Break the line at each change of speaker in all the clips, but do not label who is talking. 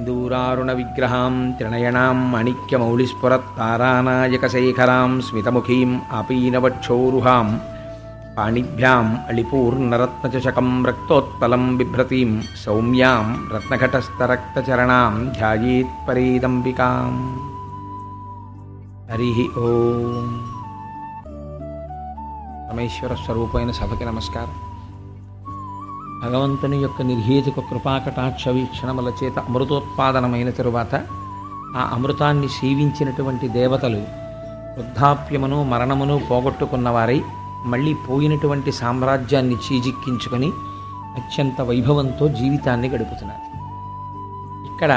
सिन्दूरारुण विग्रहां त्रिनयनां माणिक्यमौलिस्फुरत्तारानायकशेखरां स्मितमुखीम् आपीनवक्षोरुहां पाणिभ्याम् अलिपूर्णरत्नचषकं रक्तोत्पलं बिभ्रतीं सौम्यां रत्नघटस्थरक्तचरणां ध्यायेत्परेदम्बिकाम्। हरिः ओम्। పరమేశ్వర స్వరూపమైన సభకి నమస్కారం. భగవంతుని యొక్క నిర్హేతుక కృపాకటాక్ష వీక్షణముల చేత అమృతోత్పాదనమైన తరువాత ఆ అమృతాన్ని సేవించినటువంటి దేవతలు వృద్ధాప్యమును మరణమును పోగొట్టుకున్నవారై మళ్ళీ పోయినటువంటి సామ్రాజ్యాన్ని చీజిక్కించుకొని అత్యంత వైభవంతో జీవితాన్ని గడుపుతున్నారు. ఇక్కడ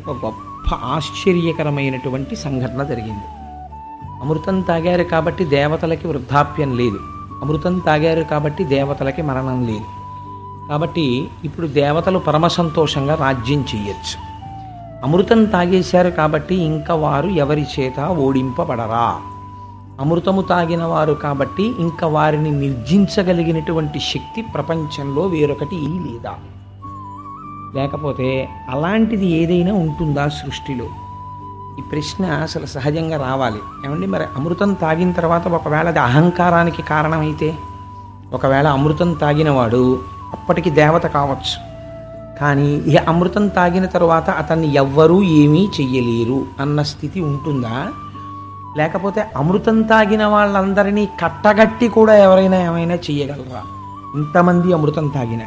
ఒక గొప్ప ఆశ్చర్యకరమైనటువంటి సంఘటన జరిగింది. అమృతం తాగారు కాబట్టి దేవతలకి వృద్ధాప్యం లేదు, అమృతం తాగారు కాబట్టి దేవతలకి మరణం లేదు. కాబట్టి ఇప్పుడు దేవతలు పరమ సంతోషంగా రాజ్యం చెయ్యొచ్చు. అమృతం తాగేశారు కాబట్టి ఇంకా వారు ఎవరి చేత ఓడింపబడరా. అమృతము తాగిన వారు కాబట్టి ఇంకా వారిని నిర్జించగలిగినటువంటి శక్తి ప్రపంచంలో వేరొకటి లేదా? లేకపోతే అలాంటిది ఏదైనా ఉంటుందా సృష్టిలో? ఈ ప్రశ్న అసలు సహజంగా రావాలి. ఏమండి, మరి అమృతం తాగిన తర్వాత ఒకవేళ అది అహంకారానికి కారణమైతే, ఒకవేళ అమృతం తాగినవాడు అప్పటికి దేవత కావచ్చు, కానీ ఈ అమృతం తాగిన తర్వాత అతన్ని ఎవ్వరూ ఏమీ చెయ్యలేరు అన్న స్థితి ఉంటుందా? లేకపోతే అమృతం తాగిన వాళ్ళందరినీ కట్టగట్టి కూడా ఎవరైనా ఏమైనా చెయ్యగలరా ఇంతమంది అమృతం తాగిన?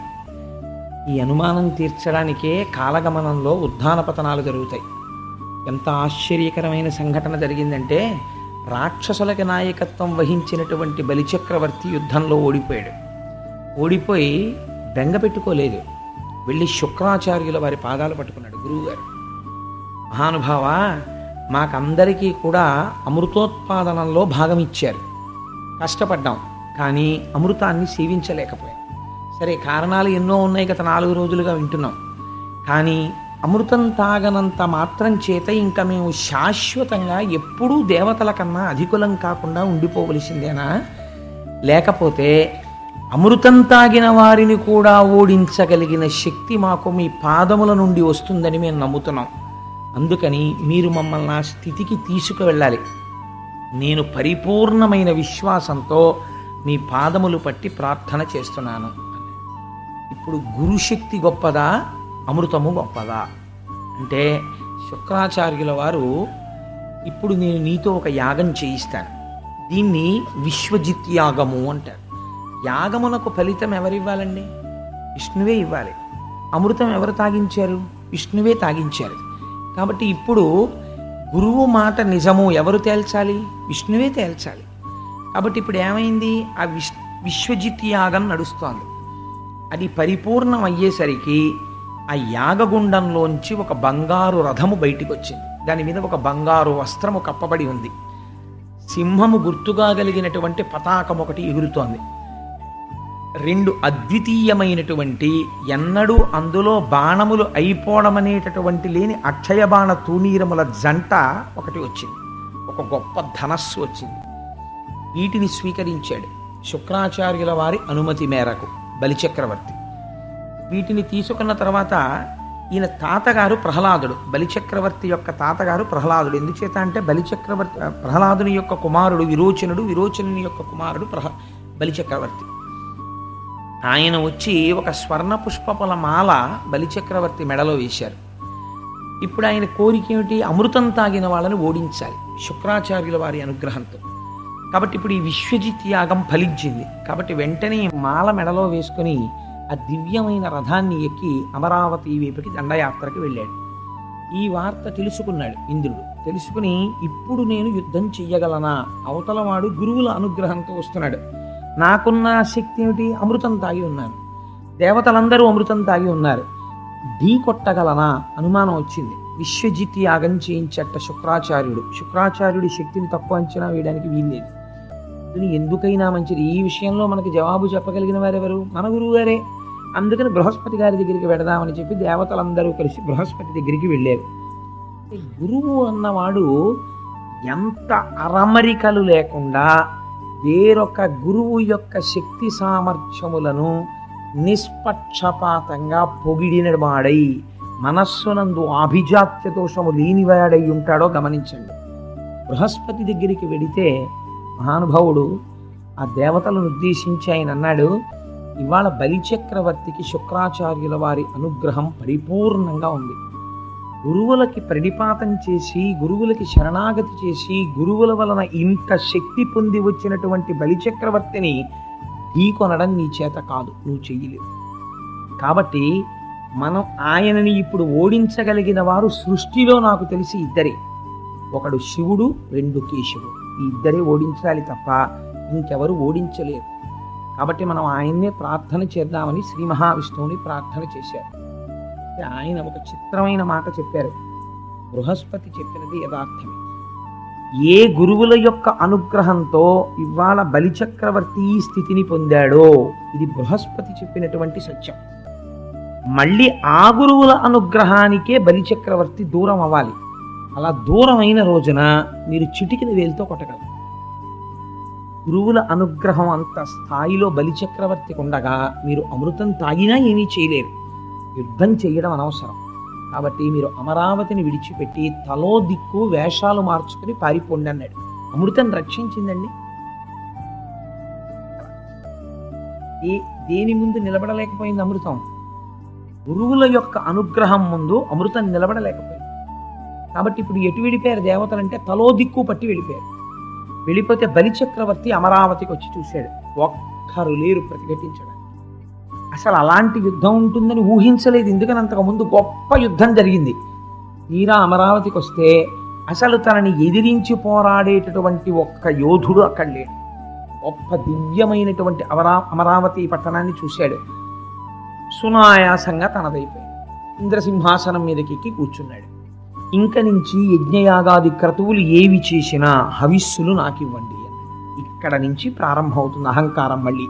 ఈ అనుమానం తీర్చడానికే కాలగమనంలో ఉత్థాన పతనాలు జరుగుతాయి. ఎంత ఆశ్చర్యకరమైన సంఘటన జరిగిందంటే, రాక్షసులకి నాయకత్వం వహించినటువంటి బలిచక్రవర్తి యుద్ధంలో ఓడిపోయాడు. ఓడిపోయి బెంగ పెట్టుకోలేదు, వెళ్ళి శుక్రాచార్యుల వారి పాదాలు పట్టుకున్నాడు. గురువుగారు, మహానుభావ, మాకందరికీ కూడా అమృతోత్పాదనంలో భాగం ఇచ్చారు, కష్టపడ్డాం, కానీ అమృతాన్ని సేవించలేకపోయాం. సరే, కారణాలు ఎన్నో ఉన్నాయి, గత 4 రోజులుగా వింటున్నాం. కానీ అమృతం తాగనంత మాత్రం చేత ఇంకా మేము శాశ్వతంగా ఎప్పుడూ దేవతల కన్నా అధికులం కాకుండా ఉండిపోవలసిందేనా? లేకపోతే అమృతం తాగిన వారిని కూడా ఓడించగలిగిన శక్తి మాకు మీ పాదముల నుండి వస్తుందని మేము నమ్ముతున్నాం. అందుకని మీరు మమ్మల్ని ఆ స్థితికి తీసుకువెళ్ళాలి. నేను పరిపూర్ణమైన విశ్వాసంతో మీ పాదములు పట్టి ప్రార్థన చేస్తున్నాను. ఇప్పుడు గురుశక్తి గొప్పదా, అమృతము గొప్పదా అంటే, శుక్రాచార్యుల వారు, ఇప్పుడు నేను నీతో ఒక యాగం చేయిస్తాను, దీన్ని విశ్వజిత్ యాగము అంటారు. యాగమునకు ఫలితం ఎవరివ్వాలండి? విష్ణువే ఇవ్వాలి. అమృతం ఎవరు తాగించారు? విష్ణువే తాగించారు. కాబట్టి ఇప్పుడు గురువు మాట నిజము ఎవరు తేల్చాలి? విష్ణువే తేల్చాలి. కాబట్టి ఇప్పుడు ఏమైంది? ఆ విశ్వజిత్ యాగం నడుస్తోంది. అది పరిపూర్ణం అయ్యేసరికి ఆ యాగగుండంలోంచి ఒక బంగారు రథము బయటికి వచ్చింది. దాని మీద ఒక బంగారు వస్త్రము కప్పబడి ఉంది. సింహము గుర్తుగా కలిగినటువంటి పతాకం ఒకటి ఎగురుతోంది. 2 అద్వితీయమైనటువంటి, ఎన్నడూ అందులో బాణములు అయిపోవడమనేటటువంటి లేని అక్షయబాణ తూణీరముల జంట ఒకటి వచ్చింది. ఒక గొప్ప ధనస్సు వచ్చింది. వీటిని స్వీకరించాడు శుక్రాచార్యుల వారి అనుమతి మేరకు బలిచక్రవర్తి. వీటిని తీసుకున్న తర్వాత ఈయన తాతగారు ప్రహ్లాదుడు, బలిచక్రవర్తి యొక్క తాతగారు ప్రహ్లాదుడు. ఎందుచేత అంటే బలిచక్రవర్తి ప్రహ్లాదుని యొక్క కుమారుడు విరోచనుడు, విరోచనుని యొక్క కుమారుడు బలిచక్రవర్తి. ఆయన వచ్చి ఒక స్వర్ణ పుష్పముల మాల బలిచక్రవర్తి మెడలో వేశారు. ఇప్పుడు ఆయన కోరిక ఏమిటి? అమృతం తాగిన వాళ్ళని ఓడించాలి శుక్రాచార్యుల వారి అనుగ్రహంతో. కాబట్టి ఇప్పుడు ఈ విశ్వజిత్ యాగం ఫలించింది. కాబట్టి వెంటనే మాల మెడలో వేసుకుని ఆ దివ్యమైన రథాన్ని ఎక్కి అమరావతి వైపుకి దండయాత్రకి వెళ్ళాడు. ఈ వార్త తెలుసుకున్నాడు ఇంద్రుడు. తెలుసుకుని, ఇప్పుడు నేను యుద్ధం చెయ్యగలనా? అవతలవాడు గురువుల అనుగ్రహంతో వస్తున్నాడు, నాకున్న శక్తి ఏమిటి? అమృతం తాగి ఉన్నాను, దేవతలందరూ అమృతం తాగి ఉన్నారు, ఢీ కొట్టగలనా? అనుమానం వచ్చింది. విశ్వజిత్ యాగం చేయించట శుక్రాచార్యుడు. శుక్రాచార్యుడి శక్తిని తక్కువ అంచనా వేయడానికి వీల్లేదు. ఎందుకైనా మంచిది, ఈ విషయంలో మనకి జవాబు చెప్పగలిగిన వారెవరు? మన గురువు గారే. అందుకని బృహస్పతి గారి దగ్గరికి వెడదామని చెప్పి దేవతలందరూ కలిసి బృహస్పతి దగ్గరికి వెళ్ళారు. గురువు అన్నవాడు ఎంత అరమరికలు లేకుండా వేరొక గురువు యొక్క శక్తి సామర్థ్యములను నిష్పక్షపాతంగా పొగిడిన వాడై మనస్సునందు ఆభిజాత్య దోషము లేనివాడై ఉంటాడో గమనించండి. బృహస్పతి దగ్గరికి వెడితే మహానుభావుడు ఆ దేవతలను ఉద్దేశించి ఆయన అన్నాడు, ఇవాళ బలిచక్రవర్తికి శుక్రాచార్యుల వారి అనుగ్రహం పరిపూర్ణంగా ఉంది. గురువులకి ప్రణిపాతం చేసి, గురువులకి శరణాగతి చేసి, గురువుల వలన ఇంత శక్తి పొంది వచ్చినటువంటి బలిచక్రవర్తిని ఢీకొనడం నీ చేత కాదు, నువ్వు చెయ్యలేవు. కాబట్టి మనం ఆయనని ఇప్పుడు ఓడించగలిగిన వారు సృష్టిలో నాకు తెలిసి ఇద్దరే. ఒకడు శివుడు, రెండు కేశవుడు. ఈ ఇద్దరే ఓడించాలి తప్ప ఇంకెవరు ఓడించలేరు. కాబట్టి మనం ఆయన్నే ప్రార్థన చేద్దామని శ్రీ మహావిష్ణువుని ప్రార్థన చేశారు. ఆయన ఒక చిత్రమైన మాట చెప్పారు. బృహస్పతి చెప్పినది యథార్థమే. ఏ గురువుల యొక్క అనుగ్రహంతో ఇవాళ బలిచక్రవర్తి ఈ స్థితిని పొందాడో ఇది బృహస్పతి చెప్పినటువంటి సత్యం. మళ్ళీ ఆ గురువుల అనుగ్రహానికే బలిచక్రవర్తి దూరం అవ్వాలి. అలా దూరం అయిన రోజున మీరు చిటికిన వేలుతో కొట్టగలరు. గురువుల అనుగ్రహం అంత స్థాయిలో బలిచక్రవర్తికి ఉండగా మీరు అమృతం తాగినా ఏమీ చేయలేరు. యుద్ధం చేయడం అనవసరం. కాబట్టి మీరు అమరావతిని విడిచిపెట్టి తలో దిక్కు వేషాలు మార్చుకుని పారిపోండి అన్నాడు. అమృతం రక్షించిందండి. దేని ముందు నిలబడలేకపోయింది అమృతం? గురువుల యొక్క అనుగ్రహం ముందు అమృతం నిలబడలేకపోయింది. కాబట్టి ఇప్పుడు ఎటు వెళ్ళిపోయారు దేవతలంటే తలో దిక్కు పట్టి వెళ్ళిపోయారు. వెళ్ళిపోతే బలిచక్రవర్తి అమరావతికి వచ్చి చూశాడు. ఒక్కరు లేరు ప్రతిఘటించడానికి. అసలు అలాంటి యుద్ధం ఉంటుందని ఊహించలేదు. ఎందుకని అంతకుముందు గొప్ప యుద్ధం జరిగింది. తీరా అమరావతికి వస్తే అసలు తనని ఎదిరించి పోరాడేటటువంటి ఒక్క యోధుడు అక్కడ లేడు. గొప్ప దివ్యమైనటువంటి అమరావతి పట్టణాన్ని చూశాడు. సునాయాసంగా తనదైపోయింది. ఇంద్రసింహాసనం మీదకి ఎక్కి కూర్చున్నాడు. ఇంక నుంచి యజ్ఞయాగాది క్రతువులు ఏవి చేసినా హవిస్సులు నాకివ్వండి అన్నాడు. ఇక్కడ నుంచి ప్రారంభమవుతుంది అహంకారం మళ్ళీ.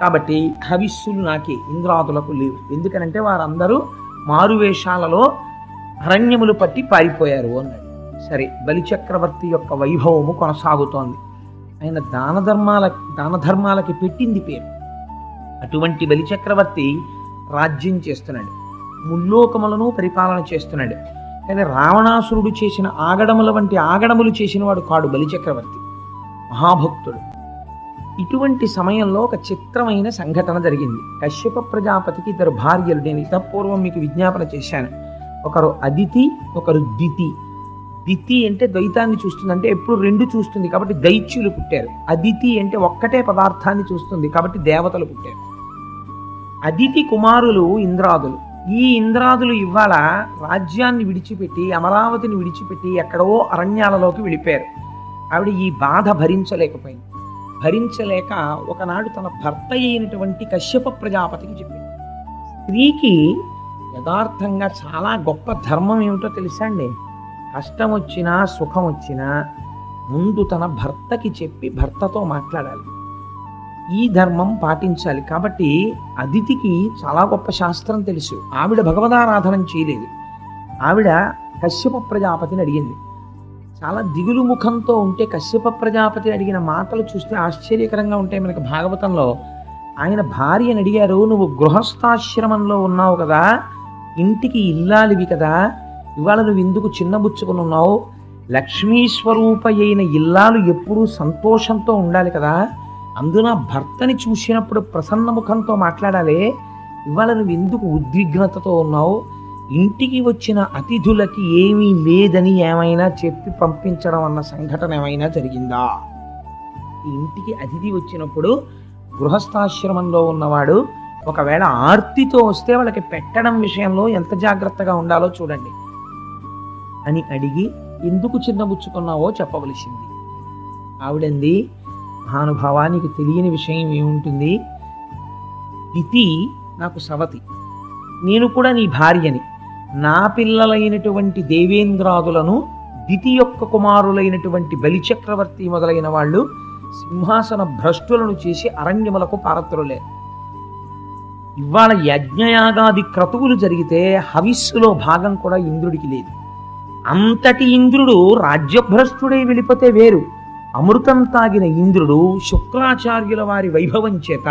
కాబట్టి హవిస్సులు నాకే, ఇంద్రాదులకు లేవు. ఎందుకనంటే వారందరూ మారువేషాలలో అరణ్యములు పట్టి పారిపోయారు అన్నాడు. సరే, బలిచక్రవర్తి యొక్క వైభవము కొనసాగుతోంది. ఆయన దానధర్మాలకి పెట్టింది పేరు. అటువంటి బలిచక్రవర్తి రాజ్యం చేస్తున్నాడు, ముల్లోకములను పరిపాలన చేస్తున్నాడు. కానీ రావణాసురుడు చేసిన ఆగడముల వంటి ఆగడములు చేసిన వాడు కాడు బలిచక్రవర్తి, మహాభక్తుడు. ఇటువంటి సమయంలో ఒక చిత్రమైన సంఘటన జరిగింది. కశ్యప ప్రజాపతికి ఇద్దరు భార్యలు. నేను ఇతపూర్వం మీకు విజ్ఞాపన చేశాను. ఒకరు అదితి, ఒకరు దితి. దితి అంటే ద్వైతాన్ని చూస్తుంది, అంటే ఎప్పుడు రెండు చూస్తుంది కాబట్టి దైత్యులు పుట్టారు. అదితి అంటే ఒక్కటే పదార్థాన్ని చూస్తుంది కాబట్టి దేవతలు పుట్టారు. అదితి కుమారులు ఇంద్రాదులు. ఈ ఇంద్రాదులు ఇవాళ రాజ్యాన్ని విడిచిపెట్టి, అమరావతిని విడిచిపెట్టి ఎక్కడో అరణ్యాలలోకి వెళ్ళిపోయారు. ఆవిడ ఈ బాధ భరించలేకపోయింది. భరించలేక ఒకనాడు తన భర్త అయినటువంటి కశ్యప ప్రజాపతికి చెప్పింది. స్త్రీకి యథార్థంగా చాలా గొప్ప ధర్మం ఏమిటో తెలుసా అండి? కష్టం వచ్చినా సుఖం వచ్చినా ముందు తన భర్తకి చెప్పి భర్తతో మాట్లాడాలి. ఈ ధర్మం పాటించాలి. కాబట్టి అదితికి చాలా గొప్ప శాస్త్రం తెలుసు. ఆవిడ భగవదారాధనం చేయలేదు. ఆవిడ కశ్యప ప్రజాపతిని అడిగింది. చాలా దిగులు ముఖంతో ఉంటే కశ్యప ప్రజాపతి అడిగిన మాటలు చూస్తే ఆశ్చర్యకరంగా ఉంటాయి. మనకి భాగవతంలో ఆయన భార్యని అడిగారు, నువ్వు గృహస్థాశ్రమంలో ఉన్నావు కదా, ఇంటికి ఇల్లాలివి కదా, ఇవాళ నువ్వు ఎందుకు చిన్నబుచ్చుకుని ఉన్నావు? లక్ష్మీస్వరూప అయిన ఇల్లాలు ఎప్పుడూ సంతోషంతో ఉండాలి కదా, అందున భర్తని చూసినప్పుడు ప్రసన్న ముఖంతో మాట్లాడాలి. ఇవాళ నువ్వు ఎందుకు ఉద్విగ్నతతో ఉన్నావు? ఇంటికి వచ్చిన అతిథులకి ఏమీ లేదని ఏమైనా చెప్పి పంపించడం అన్న సంఘటన ఏమైనా జరిగిందా? ఇంటికి అతిథి వచ్చినప్పుడు గృహస్థాశ్రమంలో ఉన్నవాడు ఒకవేళ ఆర్తితో వస్తే వాళ్ళకి పెట్టడం విషయంలో ఎంత జాగ్రత్తగా ఉండాలో చూడండి అని అడిగి, ఎందుకు చిన్నబుచ్చుకున్నావో చెప్పవలసింది. ఆవిడంది, మహానుభావానికి తెలియని విషయం ఏముంటుంది? దితి నాకు సవతి, నేను కూడా నీ భార్యని. నా పిల్లలైనటువంటి దేవేంద్రాదులను దితి యొక్క కుమారులైనటువంటి బలిచక్రవర్తి మొదలైన వాళ్ళు సింహాసన భ్రష్టులను చేసి అరణ్యములకు పారత్రులే. ఇవాళ యజ్ఞయాగాది క్రతువులు జరిగితే హవిస్సులో భాగం కూడా ఇంద్రుడికి లేదు. అంతటి ఇంద్రుడు రాజ్యభ్రష్టుడై వెళ్ళిపోతే వేరు. అమృతం తాగిన ఇంద్రుడు శుక్రాచార్యుల వారి వైభవం చేత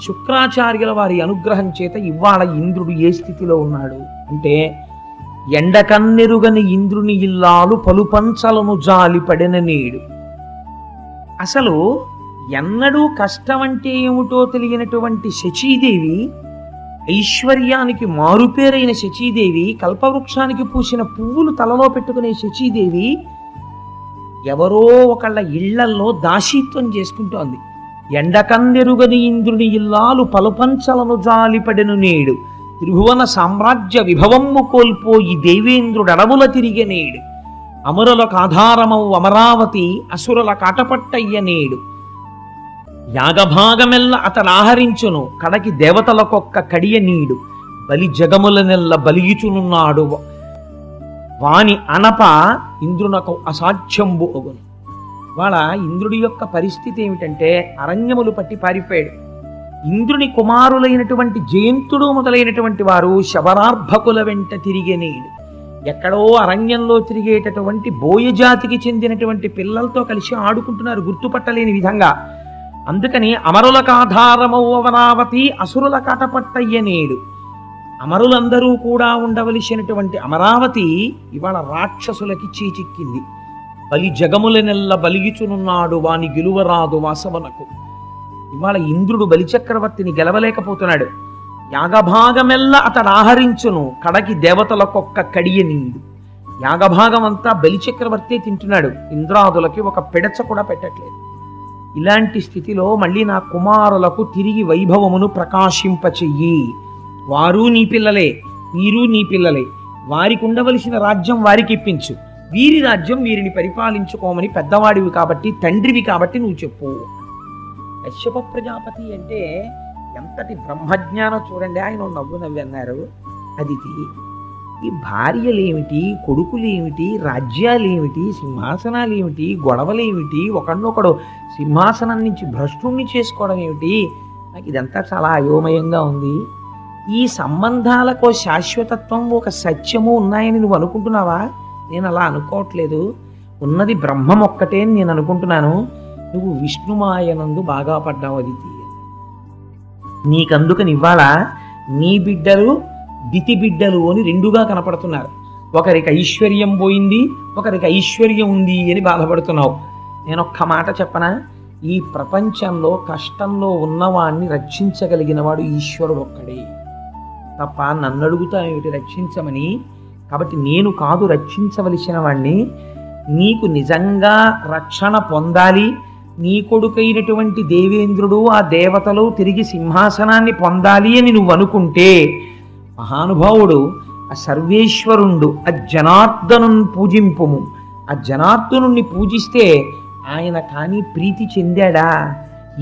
శుక్రాచార్యుల వారి అనుగ్రహం చేత ఇవాళ ఇంద్రుడు ఏ స్థితిలో ఉన్నాడు అంటే, ఎండకన్నెరుగని ఇంద్రుని ఇల్లాలు పలుపంచలను జాలి పడిన నేడు. అసలు ఎన్నడూ కష్టం అంటే ఏమిటో తెలియనటువంటి శచీదేవి, ఐశ్వర్యానికి మారుపేరైన శచీదేవి, కల్పవృక్షానికి పూసిన పువ్వులు తలలో పెట్టుకునే శచీదేవి ఎవరో ఒకళ్ళ ఇళ్లల్లో దాసీత్వం చేసుకుంటోంది. ఎండకన్నెరుగని ఇంద్రుని ఇల్లాలు పలుపంచలను జాలిపడెను నేడు, త్రిభువన సామ్రాజ్య విభవమ్ము కోల్పోయి దేవేంద్రుడు అడవుల తిరిగే నేడు, అమరులకు ఆధారమవు అమరావతి అసురుల కాటపట్టయ్య నేడు, యాగభాగమెల్ల అతడాహరించును కడకి దేవతలకొక్క కడియ నీడు, బలి జగముల నెల్ల బలియుచునున్నాడు వాని అనప ఇంద్రునకు అసాధ్యంబు అగును. వాళ్ళ ఇంద్రుడి యొక్క పరిస్థితి ఏమిటంటే, అరణ్యములు పట్టి పారిపోయాడు. ఇంద్రుని కుమారులైనటువంటి జయంతుడు మొదలైనటువంటి వారు శబరార్భకుల వెంట తిరిగేనేడు. ఎక్కడో అరణ్యంలో తిరిగేటటువంటి బోయజాతికి చెందినటువంటి పిల్లలతో కలిసి ఆడుకుంటున్నారు గుర్తుపట్టలేని విధంగా. అందుకని అమరులకు ఆధారమవు అమరావతి అసురుల కాటపట్టయ్యనేడు. అమరులందరూ కూడా ఉండవలసినటువంటి అమరావతి ఇవాళ రాక్షసులకి చీచిక్కింది. బలి జగముల నెల్ల బలిగిచునున్నాడు వాని గెలువరాదు వాసవనకు. ఇవాళ ఇంద్రుడు బలిచక్రవర్తిని గెలవలేకపోతున్నాడు. యాగభాగమెల్ల అతడు ఆహరించును కడకి దేవతలకొక్క కడియ నీడు. యాగభాగం అంతా బలిచక్రవర్తి తింటున్నాడు, ఇంద్రాదులకి ఒక పిడచ కూడా పెట్టట్లేదు. ఇలాంటి స్థితిలో మళ్ళీ నా కుమారులకు తిరిగి వైభవమును ప్రకాశింపచెయ్యి. వారు నీ పిల్లలే, వీరు నీ పిల్లలే, వారికి ఉండవలసిన రాజ్యం వారికి ఇప్పించు, వీరి రాజ్యం వీరిని పరిపాలించుకోమని పెద్దవాడివి కాబట్టి, తండ్రివి కాబట్టి నువ్వు చెప్పు. కశ్యప ప్రజాపతి అంటే ఎంతటి బ్రహ్మజ్ఞానం చూడండి. ఆయన నవ్వు నవ్వి అన్నారు, అదితి ఈ భార్యలేమిటి, కొడుకులేమిటి, రాజ్యాలేమిటి, సింహాసనాలేమిటి, గొడవలేమిటి, ఒకడినొకడు సింహాసనం నుంచి భ్రష్టుణ్ణి చేసుకోవడం ఏమిటి, నాకు ఇదంతా చాలా అయోమయంగా ఉంది. ఈ సంబంధాలకు శాశ్వతత్వం ఒక సత్యము ఉన్నాయని నువ్వు అనుకుంటున్నావా? నేను అలా అనుకోవట్లేదు. ఉన్నది బ్రహ్మం ఒక్కటే అని నేను అనుకుంటున్నాను. నువ్వు విష్ణుమాయనందు బాగా పడ్డావు అదితి. నీకందుకని ఇవాళ నీ బిడ్డలు దితి బిడ్డలు అని రెండుగా కనపడుతున్నారు. ఒకరికి ఐశ్వర్యం పోయింది, ఒకరికి ఐశ్వర్యం ఉంది అని బాధపడుతున్నావు. నేను ఒక్క మాట చెప్పనా, ఈ ప్రపంచంలో కష్టంలో ఉన్నవాణ్ణి రక్షించగలిగిన వాడు ఈశ్వరుడు ఒక్కడే తప్ప నన్ను అడుగుతానేమిటి రక్షించమని. కాబట్టి నేను కాదు రక్షించవలసిన వాణ్ణి. నీకు నిజంగా రక్షణ పొందాలి, నీ కొడుకైనటువంటి దేవేంద్రుడు ఆ దేవతలు తిరిగి సింహాసనాన్ని పొందాలి అని నువ్వు అనుకుంటే, మహానుభావుడు ఆ సర్వేశ్వరుండు ఆ జనార్దనుని పూజింపుము. ఆ జనార్దనుణ్ణి పూజిస్తే ఆయన కానీ ప్రీతి చెందాడా,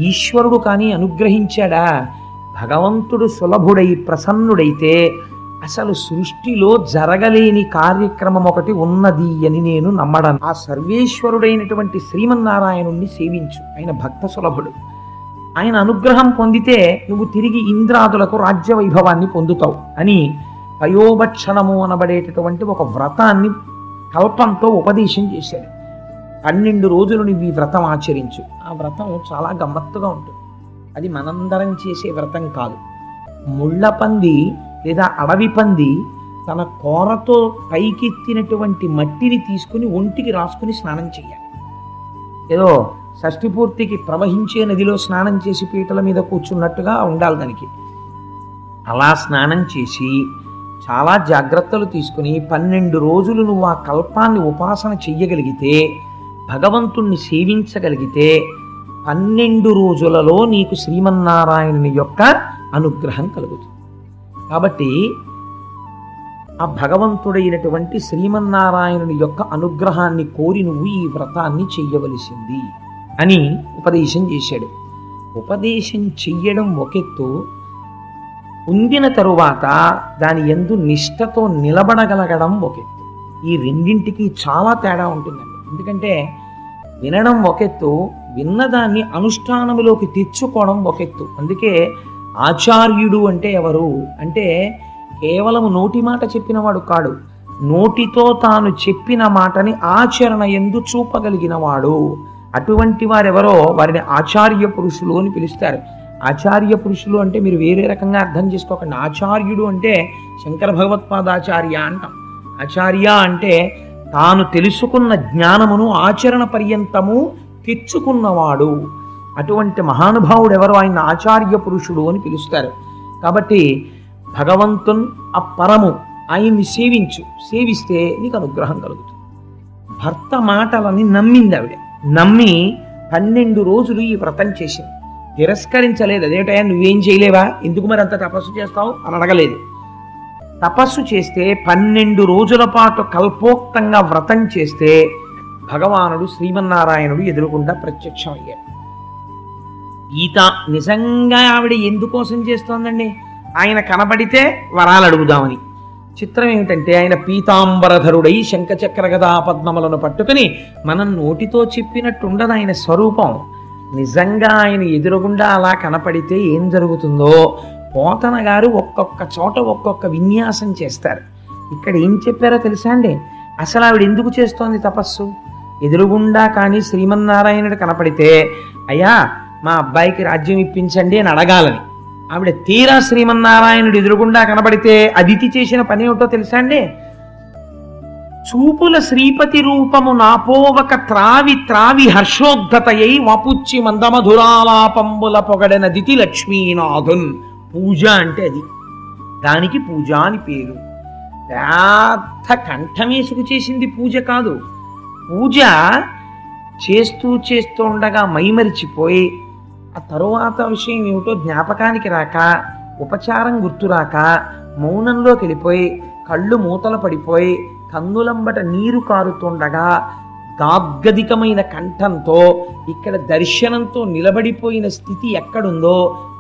ఈశ్వరుడు కానీ అనుగ్రహించాడా? భగవంతుడు సులభుడై ప్రసన్నుడైతే అసలు సృష్టిలో జరగలేని కార్యక్రమం ఒకటి ఉన్నది అని నేను నమ్మడం. ఆ సర్వేశ్వరుడైనటువంటి శ్రీమన్నారాయణుణ్ణి సేవించు, ఆయన భక్త సులభుడు. ఆయన అనుగ్రహం పొందితే నువ్వు తిరిగి ఇంద్రాదులకు రాజ్య వైభవాన్ని పొందుతావు అని పయోభక్షణము అనబడేటటువంటి ఒక వ్రతాన్ని కల్పంతో ఉపదేశం చేశాడు. 12 రోజులు నువ్వు ఈ వ్రతం ఆచరించు. ఆ వ్రతం చాలా గమ్మత్తుగా ఉంటుంది. అది మనందరం చేసే వ్రతం కాదు. ముళ్ళ పంది లేదా అడవి పంది తన కోరతో పైకెత్తినటువంటి మట్టిని తీసుకుని ఒంటికి రాసుకుని స్నానం చేయాలి. ఏదో షష్ఠి పూర్తికి ప్రవహించే నదిలో స్నానం చేసి పీటల మీద కూర్చున్నట్టుగా ఉండాలి దానికి. అలా స్నానం చేసి చాలా జాగ్రత్తలు తీసుకుని 12 రోజులు నువ్వు ఆ కల్పాన్ని ఉపాసన చెయ్యగలిగితే, భగవంతుణ్ణి సేవించగలిగితే 12 రోజులలో నీకు శ్రీమన్నారాయణుని యొక్క అనుగ్రహం కలుగుతుంది. కాబట్టి ఆ భగవంతుడైనటువంటి శ్రీమన్నారాయణుని యొక్క అనుగ్రహాన్ని కోరి నువ్వు ఈ వ్రతాన్ని చెయ్యవలసింది అని ఉపదేశం చేశాడు. ఉపదేశం చెయ్యడం ఒకెత్తు, పొందిన తరువాత దాని యందు నిష్ఠతో నిలబడగలగడం ఒకెత్తు. ఈ రెండింటికి చాలా తేడా ఉంటుందండి. ఎందుకంటే వినడం ఒకెత్తు, విన్నదాన్ని అనుష్ఠానములోకి తెచ్చుకోవడం ఒకెత్తు. అందుకే ఆచార్యుడు అంటే ఎవరు అంటే కేవలం నోటి మాట చెప్పినవాడు కాడు, నోటితో తాను చెప్పిన మాటని ఆచరణ యందు చూపగలిగిన వాడు. అటువంటి వారెవరో వారిని ఆచార్య పురుషులు అని పిలుస్తారు. ఆచార్య పురుషులు అంటే మీరు వేరే రకంగా అర్థం చేసుకోకండి. ఆచార్యుడు అంటే శంకర భగవత్పాదాచార్య అంటాం. ఆచార్య అంటే తాను తెలుసుకున్న జ్ఞానమును ఆచరణ పర్యంతము తెచ్చుకున్నవాడు. అటువంటి మహానుభావుడు ఎవరు? ఆయన ఆచార్య పురుషుడు అని పిలుస్తారు. కాబట్టి భగవంతున్ అపరము ఆయన్ని సేవిస్తే నీకు అనుగ్రహం కలుగుతుంది. భర్త మాటలని నమ్మింది ఆవిడ. నమ్మి 12 రోజులు ఈ వ్రతం చేసింది. తిరస్కరించలేదు. అదేటయా నువ్వేం చేయలేవా, ఎందుకు మరి అంత తపస్సు చేస్తావు అని అడగలేదు. తపస్సు చేస్తే 12 రోజుల పాటు కల్పోక్తంగా వ్రతం చేస్తే భగవానుడు శ్రీమన్నారాయణుడు ఎదురుగుండా ప్రత్యక్షమయ్యాడు. ఈత నిజంగా ఆవిడ ఎందుకోసం చేస్తోందండి? ఆయన కనబడితే వరాలు అడుగుదామని. చిత్రం ఏమిటంటే ఆయన పీతాంబరధరుడై శంఖచక్ర గదా పద్మములను పట్టుకుని మనం నోటితో చెప్పినట్టుండదు ఆయన స్వరూపం. నిజంగా ఆయన ఎదురుగుండా అలా కనపడితే ఏం జరుగుతుందో పోతన గారు ఒక్కొక్క చోట ఒక్కొక్క విన్యాసం చేస్తారు. ఇక్కడ ఏం చెప్పారో తెలుసా అండి? అసలు ఆవిడ ఎందుకు చేస్తోంది తపస్సు? ఎదురుగుండా కానీ శ్రీమన్నారాయణుడు కనపడితే అయ్యా మా అబ్బాయికి రాజ్యం ఇప్పించండి అని అడగాలని. ఆవిడ తీరా శ్రీమన్నారాయణుడు ఎదురుగుండా కనబడితే అదితి చేసిన పని ఏమిటో తెలుసా అండి? చూపుల శ్రీపతి రూపము నాపోవక త్రావి త్రావి హర్షోద్ధతయై వాపుచ్చి మందమధురాలాపంబుల పొగడన దితి లక్ష్మీనాథున్. పూజ అంటే అది, దానికి పూజ అని పేరు. పెద్ద కంఠమేసుకు చేసింది పూజ కాదు. పూజ చేస్తూ ఉండగా మైమరిచిపోయి ఆ తరువాత విషయం ఏమిటో జ్ఞాపకానికి రాక, ఉపచారం గుర్తురాక మౌనంలోకి వెళ్ళిపోయి కళ్ళు మూతలు పడిపోయి కన్నులంబట నీరు కారుతుండగా గాద్గదికమైన కంఠంతో ఇక్కడ దర్శనంతో నిలబడిపోయిన స్థితి ఎక్కడుందో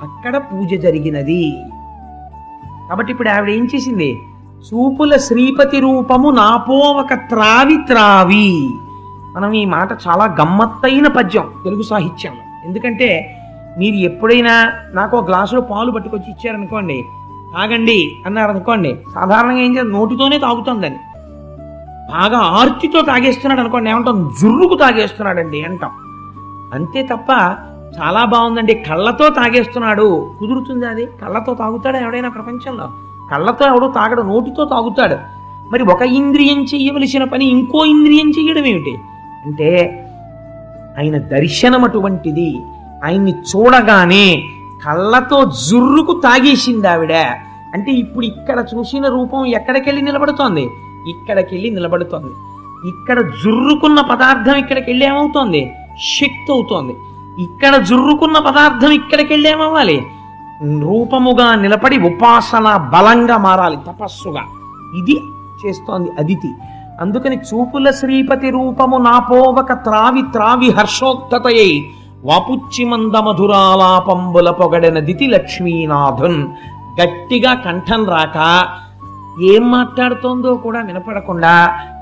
అక్కడ పూజ జరిగినది. కాబట్టి ఇప్పుడు ఆవిడ ఏం చేసింది? చూపుల శ్రీపతి రూపము నాపోవక త్రావి త్రావి. మనం ఈ మాట చాలా గమ్మత్తైన పద్యం తెలుగు సాహిత్యంలో. ఎందుకంటే మీరు ఎప్పుడైనా నాకు ఒక గ్లాసులో పాలు పట్టుకొచ్చి ఇచ్చారనుకోండి, తాగండి అన్నారనుకోండి, సాధారణంగా ఏం చేయాలి? నోటితోనే తాగుతుందని. బాగా ఆర్తితో తాగేస్తున్నాడు అనుకోండి, ఏమంటాం? జుర్రుకు తాగేస్తున్నాడండి అంటాం. అంతే తప్ప చాలా బాగుందండి కళ్ళతో తాగేస్తున్నాడు కుదురుతుంది? అది కళ్ళతో తాగుతాడు ఎవడైనా ప్రపంచంలో? కళ్ళతో ఎవడో తాగడు, నోటితో తాగుతాడు. మరి ఒక ఇంద్రియం చెయ్యవలసిన పని ఇంకో ఇంద్రియం చెయ్యడం ఏమిటి అంటే ఆయన దర్శనం అటువంటిది. ఆయన్ని చూడగానే కళ్ళతో జుర్రుకు తాగేసింది ఆవిడ. అంటే ఇప్పుడు ఇక్కడ చూసిన రూపం ఎక్కడికెళ్ళి నిలబడుతోంది? ఇక్కడికెళ్ళి నిలబడుతోంది. ఇక్కడ జుర్రుకున్న పదార్థం ఇక్కడికెళ్ళి ఏమవుతోంది? శక్తి అవుతోంది. ఇక్కడ జుర్రుకున్న పదార్థం ఇక్కడికెళ్ళి ఏమవ్వాలి? రూపముగా నిలబడి ఉపాసన బలంగా మారాలి, తపస్సుగా. ఇది చేస్తోంది అదితి. అందుకని చూపుల శ్రీపతి రూపము నాపోవక త్రావి త్రావి హర్షోద్ధతయై వాపుచ్చి మందమధురాలాపంబుల పొగడన దితి లక్ష్మీనాథున్. గట్టిగా కంఠం రాక ఏం మాట్లాడుతోందో కూడా వినపడకుండా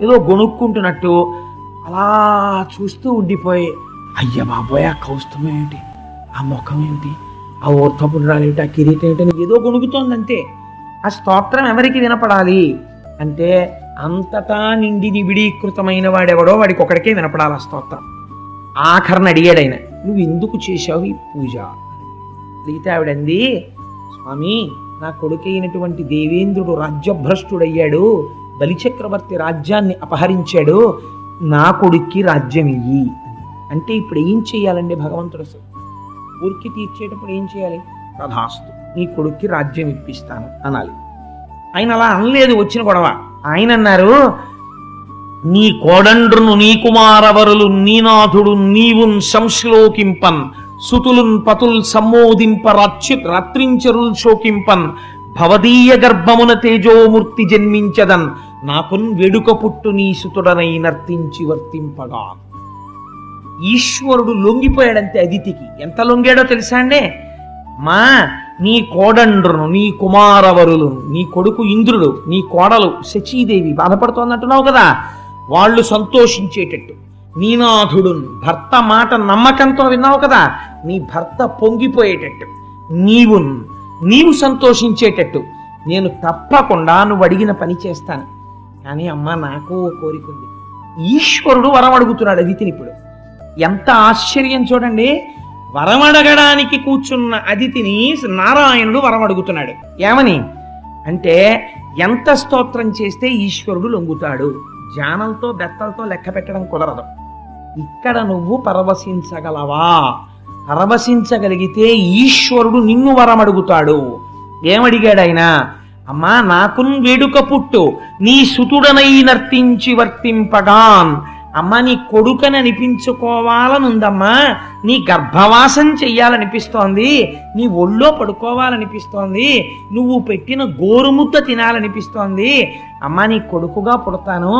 ఏదో గొణుక్కుంటున్నట్టు అలా చూస్తూ ఉండిపోయి, అయ్య బాబోయ్ ఆ కౌస్తుభం ఏమిటి, ఆ ముఖం ఏమిటి, ఆ ఊర్ధపుండ్రాలు ఏమిటి, ఆ కిరీటం ఏమిటి, ఏదో గొణుకుతోంది అంతే. ఆ స్తోత్రం ఎవరికి వినపడాలి అంటే అంతటా నిండి నిబిడీకృతమైన వాడెవడో వాడికి ఒకడికే వినపడాలి ఆ స్తోత్రం. ఆఖరణ అడిగాడు ఆయన, నువ్వు ఎందుకు చేశావు ఈ పూజ అడిగితే ఆవిడంది, స్వామి నా కొడుకైనటువంటి దేవేంద్రుడు రాజ్యభ్రష్టుడయ్యాడు, బలిచక్రవర్తి రాజ్యాన్ని అపహరించాడు, నా కొడుక్కి రాజ్యం ఇయ్యి అంటే ఇప్పుడు ఏం చెయ్యాలండి భగవంతుడు? అసలు ఊరికి తీర్చేటప్పుడు ఏం చేయాలి? తథాస్తు నీ కొడుక్కి రాజ్యం ఇప్పిస్తాను అనాలి. ఆయన అలా అనలేదు, వచ్చిన గొడవ. ఆయన అన్నారు, నీ కోడండ్రును నీ కుమారవరులు నీనాథుడు నీవున్ సంశ్లోకింపన్ సుతులున్ పతుల్ సమ్మోదింప రాత్రించరుల్ శోకింపన్ భవదీయ గర్భమున తేజోమూర్తి జన్మించదన్ నాకున్ వెడుక పుట్టు నీ సుతుడనై నర్తించి వర్తింపగా. ఈశ్వరుడు లొంగిపోయాడంతే అదితికి. ఎంత లొంగాడో తెలుసా అండి? మా నీ కోడండ్రును నీ కుమారవరులు, నీ కొడుకు ఇంద్రుడు, నీ కోడలు శచీదేవి బాధపడుతోందంటున్నావు కదా, వాళ్ళు సంతోషించేటట్టు, నీనాథుడు భర్త మాట నమ్మకంతో విన్నావు కదా, నీ భర్త పొంగిపోయేటట్టు, నీవు సంతోషించేటట్టు నేను తప్పకుండా నువ్వు అడిగిన పని చేస్తాను. కానీ అమ్మ నాకు ఓ కోరిక ఉంది. ఈశ్వరుడు వరం అడుగుతున్నాడు అదితిని. ఇప్పుడు ఎంత ఆశ్చర్యం చూడండి. వరమడగడానికి కూర్చున్న అదితిని నారాయణుడు వరం అడుగుతున్నాడు. ఏమని అంటే, ఎంత స్తోత్రం చేస్తే ఈశ్వరుడు లొంగుతాడు? జ్ఞానంతో బెత్తలతో లెక్క పెట్టడం కుదరదు. ఇక్కడ నువ్వు పరవశించగలవా? పరవశించగలిగితే ఈశ్వరుడు నిన్ను వరం అడుగుతాడు. ఏమడిగాడు ఆయన? అమ్మా, నాకున్ వేడుక పుట్టు, నీ సుతుడనై నర్తించి వర్తింపగాన్. అమ్మ, నీ కొడుకని అనిపించుకోవాలనుందమ్మా, నీ గర్భవాసం చెయ్యాలనిపిస్తోంది, నీ ఒళ్ళో పడుకోవాలనిపిస్తోంది, నువ్వు పెట్టిన గోరుముద్ద తినాలనిపిస్తోంది. అమ్మ, నీ కొడుకుగా పుడతాను,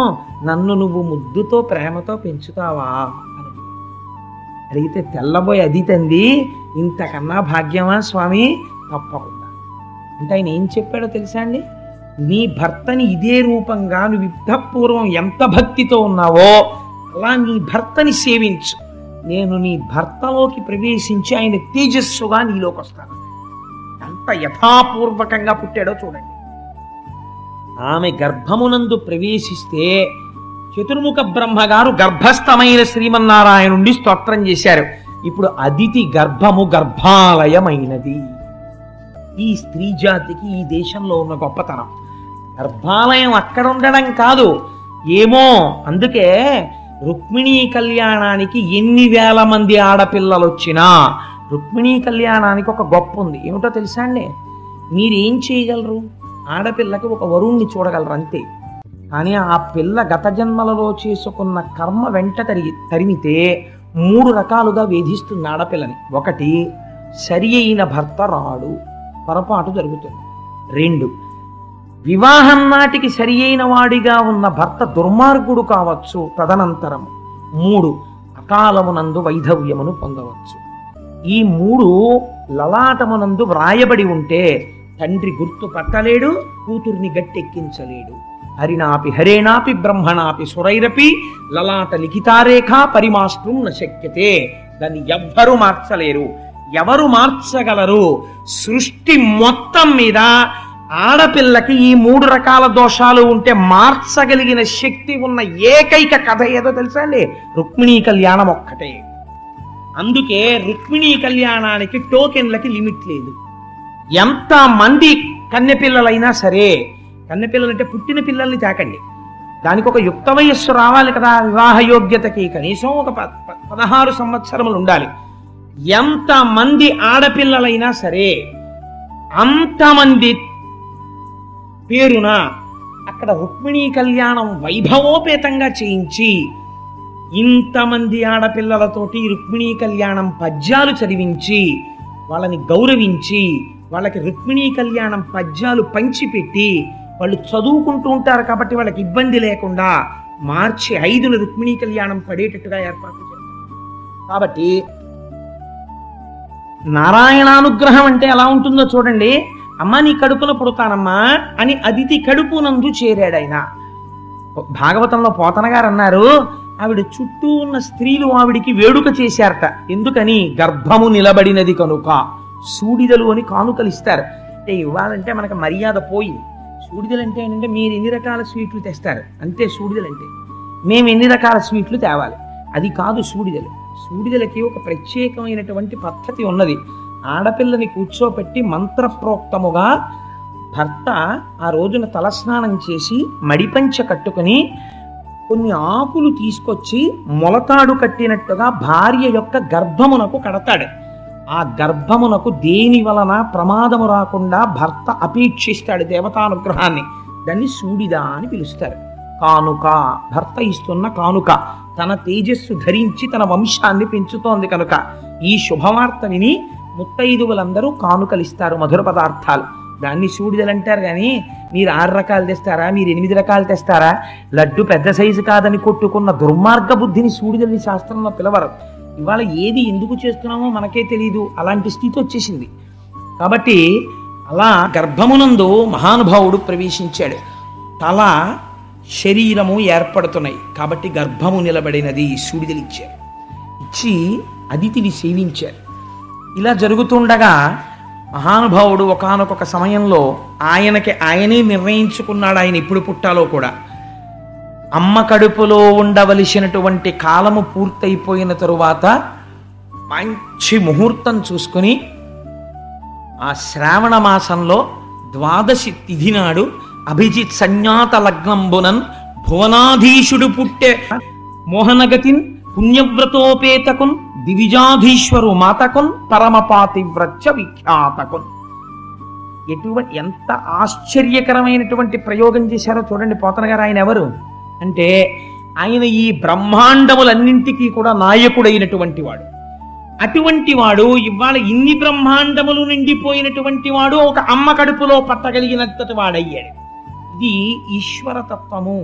నన్ను నువ్వు ముద్దుతో ప్రేమతో పెంచుతావా అని అడిగితే తెల్లబోయి అది తంది, ఇంతకన్నా భాగ్యమా స్వామి? తప్పకుండా. అంటే ఆయన ఏం చెప్పాడో తెలుసా అండి? నీ భర్తని ఇదే రూపంగా నువ్వు యుద్ధపూర్వం ఎంత భక్తితో ఉన్నావో అలా నీ భర్తని సేవించు. నేను నీ భర్తలోకి ప్రవేశించి ఆయన తేజస్సుగా నీలోకి వస్తాను. ఎంత యథాపూర్వకంగా పుట్టాడో చూడండి. ఆమె గర్భమునందు ప్రవేశిస్తే చతుర్ముఖ బ్రహ్మగారు గర్భస్థమైన శ్రీమన్నారాయణుండి స్తోత్రం చేశారు. ఇప్పుడు అదితి గర్భము గర్భాలయమైనది. ఈ స్త్రీ జాతికి ఈ దేశంలో ఉన్న గొప్పతనం. గర్భాలయం అక్కడ ఉండడం కాదు, ఏమో అందుకే రుక్మిణీ కళ్యాణానికి ఎన్ని వేల మంది ఆడపిల్లలు వచ్చినా రుక్మిణీ కళ్యాణానికి ఒక గొప్ప ఉంది. ఏమిటో తెలుసా అండి? మీరేం చేయగలరు? ఆడపిల్లకి ఒక వరుణ్ణి చూడగలరు అంతే. కానీ ఆ పిల్ల గత జన్మలలో చేసుకున్న కర్మ వెంట తరిమితే 3 రకాలుగా వేధిస్తుంది ఆడపిల్లని. 1, సరి అయిన భర్త రాడు, పొరపాటు జరుగుతుంది. 2, వివాహం నాటికి సరి అయిన వాడిగా ఉన్న భర్త దుర్మార్గుడు కావచ్చు తదనంతరము. 3, అకాలమునందు వైధవ్యమును పొందవచ్చు. ఈ 3 లలాటమునందు వ్రాయబడి ఉంటే తండ్రి గుర్తు పట్టలేడు, కూతుర్ని గట్టెక్కించలేడు. హరినాపి హరేనాపి బ్రహ్మణాపి సురైరపి లలాట లిఖితారేఖ పరిమాష్ట్రం నశక్యతే. దాన్ని ఎవ్వరూ మార్చలేరు. ఎవరు మార్చగలరు? సృష్టి మొత్తం మీద ఆడపిల్లకి ఈ 3 రకాల దోషాలు ఉంటే మార్చగలిగిన శక్తి ఉన్న ఏకైక కథ ఏదో తెలుసా అండి? రుక్మిణీ కళ్యాణం ఒక్కటే. అందుకే రుక్మిణీ కళ్యాణానికి టోకెన్లకి లిమిట్ లేదు. ఎంత మంది కన్నెపిల్లలైనా సరే, కన్నెపిల్లలంటే పుట్టిన పిల్లల్ని తాకండి, దానికి ఒక యుక్త వయస్సు రావాలి కదా. వివాహ యోగ్యతకి కనీసం ఒక 16 సంవత్సరములు ఉండాలి. ఎంత మంది ఆడపిల్లలైనా సరే అంతమంది పేరున అక్కడ రుక్మిణీ కళ్యాణం వైభవోపేతంగా చేయించి ఇంతమంది ఆడపిల్లలతోటి రుక్మిణీ కళ్యాణం పద్యాలు చదివించి వాళ్ళని గౌరవించి వాళ్ళకి రుక్మిణీ కళ్యాణం పద్యాలు పంచిపెట్టి వాళ్ళు చదువుకుంటూ ఉంటారు కాబట్టి వాళ్ళకి ఇబ్బంది లేకుండా మార్చి 5న రుక్మిణీ కళ్యాణం పడేటట్టుగా ఏర్పాటు చేస్తారు. కాబట్టి నారాయణానుగ్రహం అంటే ఎలా ఉంటుందో చూడండి. అమ్మ, నీ కడుపున పుడతానమ్మా అని అదితి కడుపునందు చేరాడైనా. భాగవతంలో పోతన గారు అన్నారు, ఆవిడ చుట్టూ ఉన్న స్త్రీలు ఆవిడికి వేడుక చేశారట. ఎందుకని? గర్భము నిలబడినది కనుక. సూడిదలు అని కానుకలు ఇస్తారు. అంటే ఇవ్వాలంటే మనకు మర్యాద పోయింది. సూడిదలు అంటే ఏంటంటే మీరు ఎన్ని రకాల స్వీట్లు తెస్తారు అంతే. సూడిదలు అంటే మేము ఎన్ని రకాల స్వీట్లు తేవాలి, అది కాదు సూడిదలు. సూడిదలకి ఒక ప్రత్యేకమైనటువంటి పద్ధతి ఉన్నది. ఆడపిల్లని కూర్చోపెట్టి మంత్రప్రోక్తముగా భర్త ఆ రోజున తలస్నానం చేసి మడిపంచ కట్టుకుని కొన్ని ఆకులు తీసుకొచ్చి మొలతాడు కట్టినట్టుగా భార్య యొక్క గర్భమునకు కడతాడు. ఆ గర్భమునకు దేని వలన ప్రమాదము రాకుండా భర్త అపేక్షిస్తాడు దేవతానుగ్రహాన్ని. దాన్ని సూడిద అని పిలుస్తారు. కానుక, భర్త ఇస్తున్న కానుక. తన తేజస్సు ధరించి తన వంశాన్ని పెంచుతోంది కనుక ఈ శుభవార్త విని ముత్తైదువులందరూ కానుకలిస్తారు, మధుర పదార్థాలు. దాన్ని సూడిదలు అంటారు. కానీ మీరు 6 రకాలు తెస్తారా, మీరు 8 రకాలు తెస్తారా? లడ్డు పెద్ద సైజు కాదని కొట్టుకున్న దుర్మార్గ బుద్ధిని సూడిదని శాస్త్రంలో పిలవరు. ఇవాళ ఏది ఎందుకు చేస్తున్నామో మనకే తెలియదు, అలాంటి స్థితి వచ్చేసింది. కాబట్టి అలా గర్భమునందు మహానుభావుడు ప్రవేశించాడు. తల శరీరము ఏర్పడుతున్నాయి కాబట్టి గర్భము నిలబడినది. సూడిదలు ఇచ్చారు. ఇచ్చి అదితిని సేవించారు. ఇలా జరుగుతుండగా మహానుభావుడు ఒకానొక సమయంలో ఆయనే నిర్ణయించుకున్నాడు ఆయన ఎప్పుడు పుట్టాలో కూడా. అమ్మ కడుపులో ఉండవలసినటువంటి కాలము పూర్తయిపోయిన తరువాత మంచి ముహూర్తం చూసుకుని ఆ శ్రావణ మాసంలో ద్వాదశి తిథి నాడు అభిజిత్ సంజ్ఞాత లగ్నంబునన్ భువనాధీశుడు పుట్టే మోహనగతిన్ పుణ్యవ్రతోపేతకున్ దివిజాధీశ్వరు మాతకున్ పరమపాతివ్రత్య విఖ్యాతకున్. ఎంత ఆశ్చర్యకరమైనటువంటి ప్రయోగం చేశారో చూడండి పోతన గారు. ఆయన ఎవరు అంటే ఆయన ఈ బ్రహ్మాండములన్నింటికీ కూడా నాయకుడైనటువంటి వాడు. అటువంటి వాడు ఇవాళ ఇన్ని బ్రహ్మాండములు నిండిపోయినటువంటి వాడు ఒక అమ్మ కడుపులో పట్టగలిగినంతటి వాడయ్యాడు. ఇది ఈశ్వరతత్వము.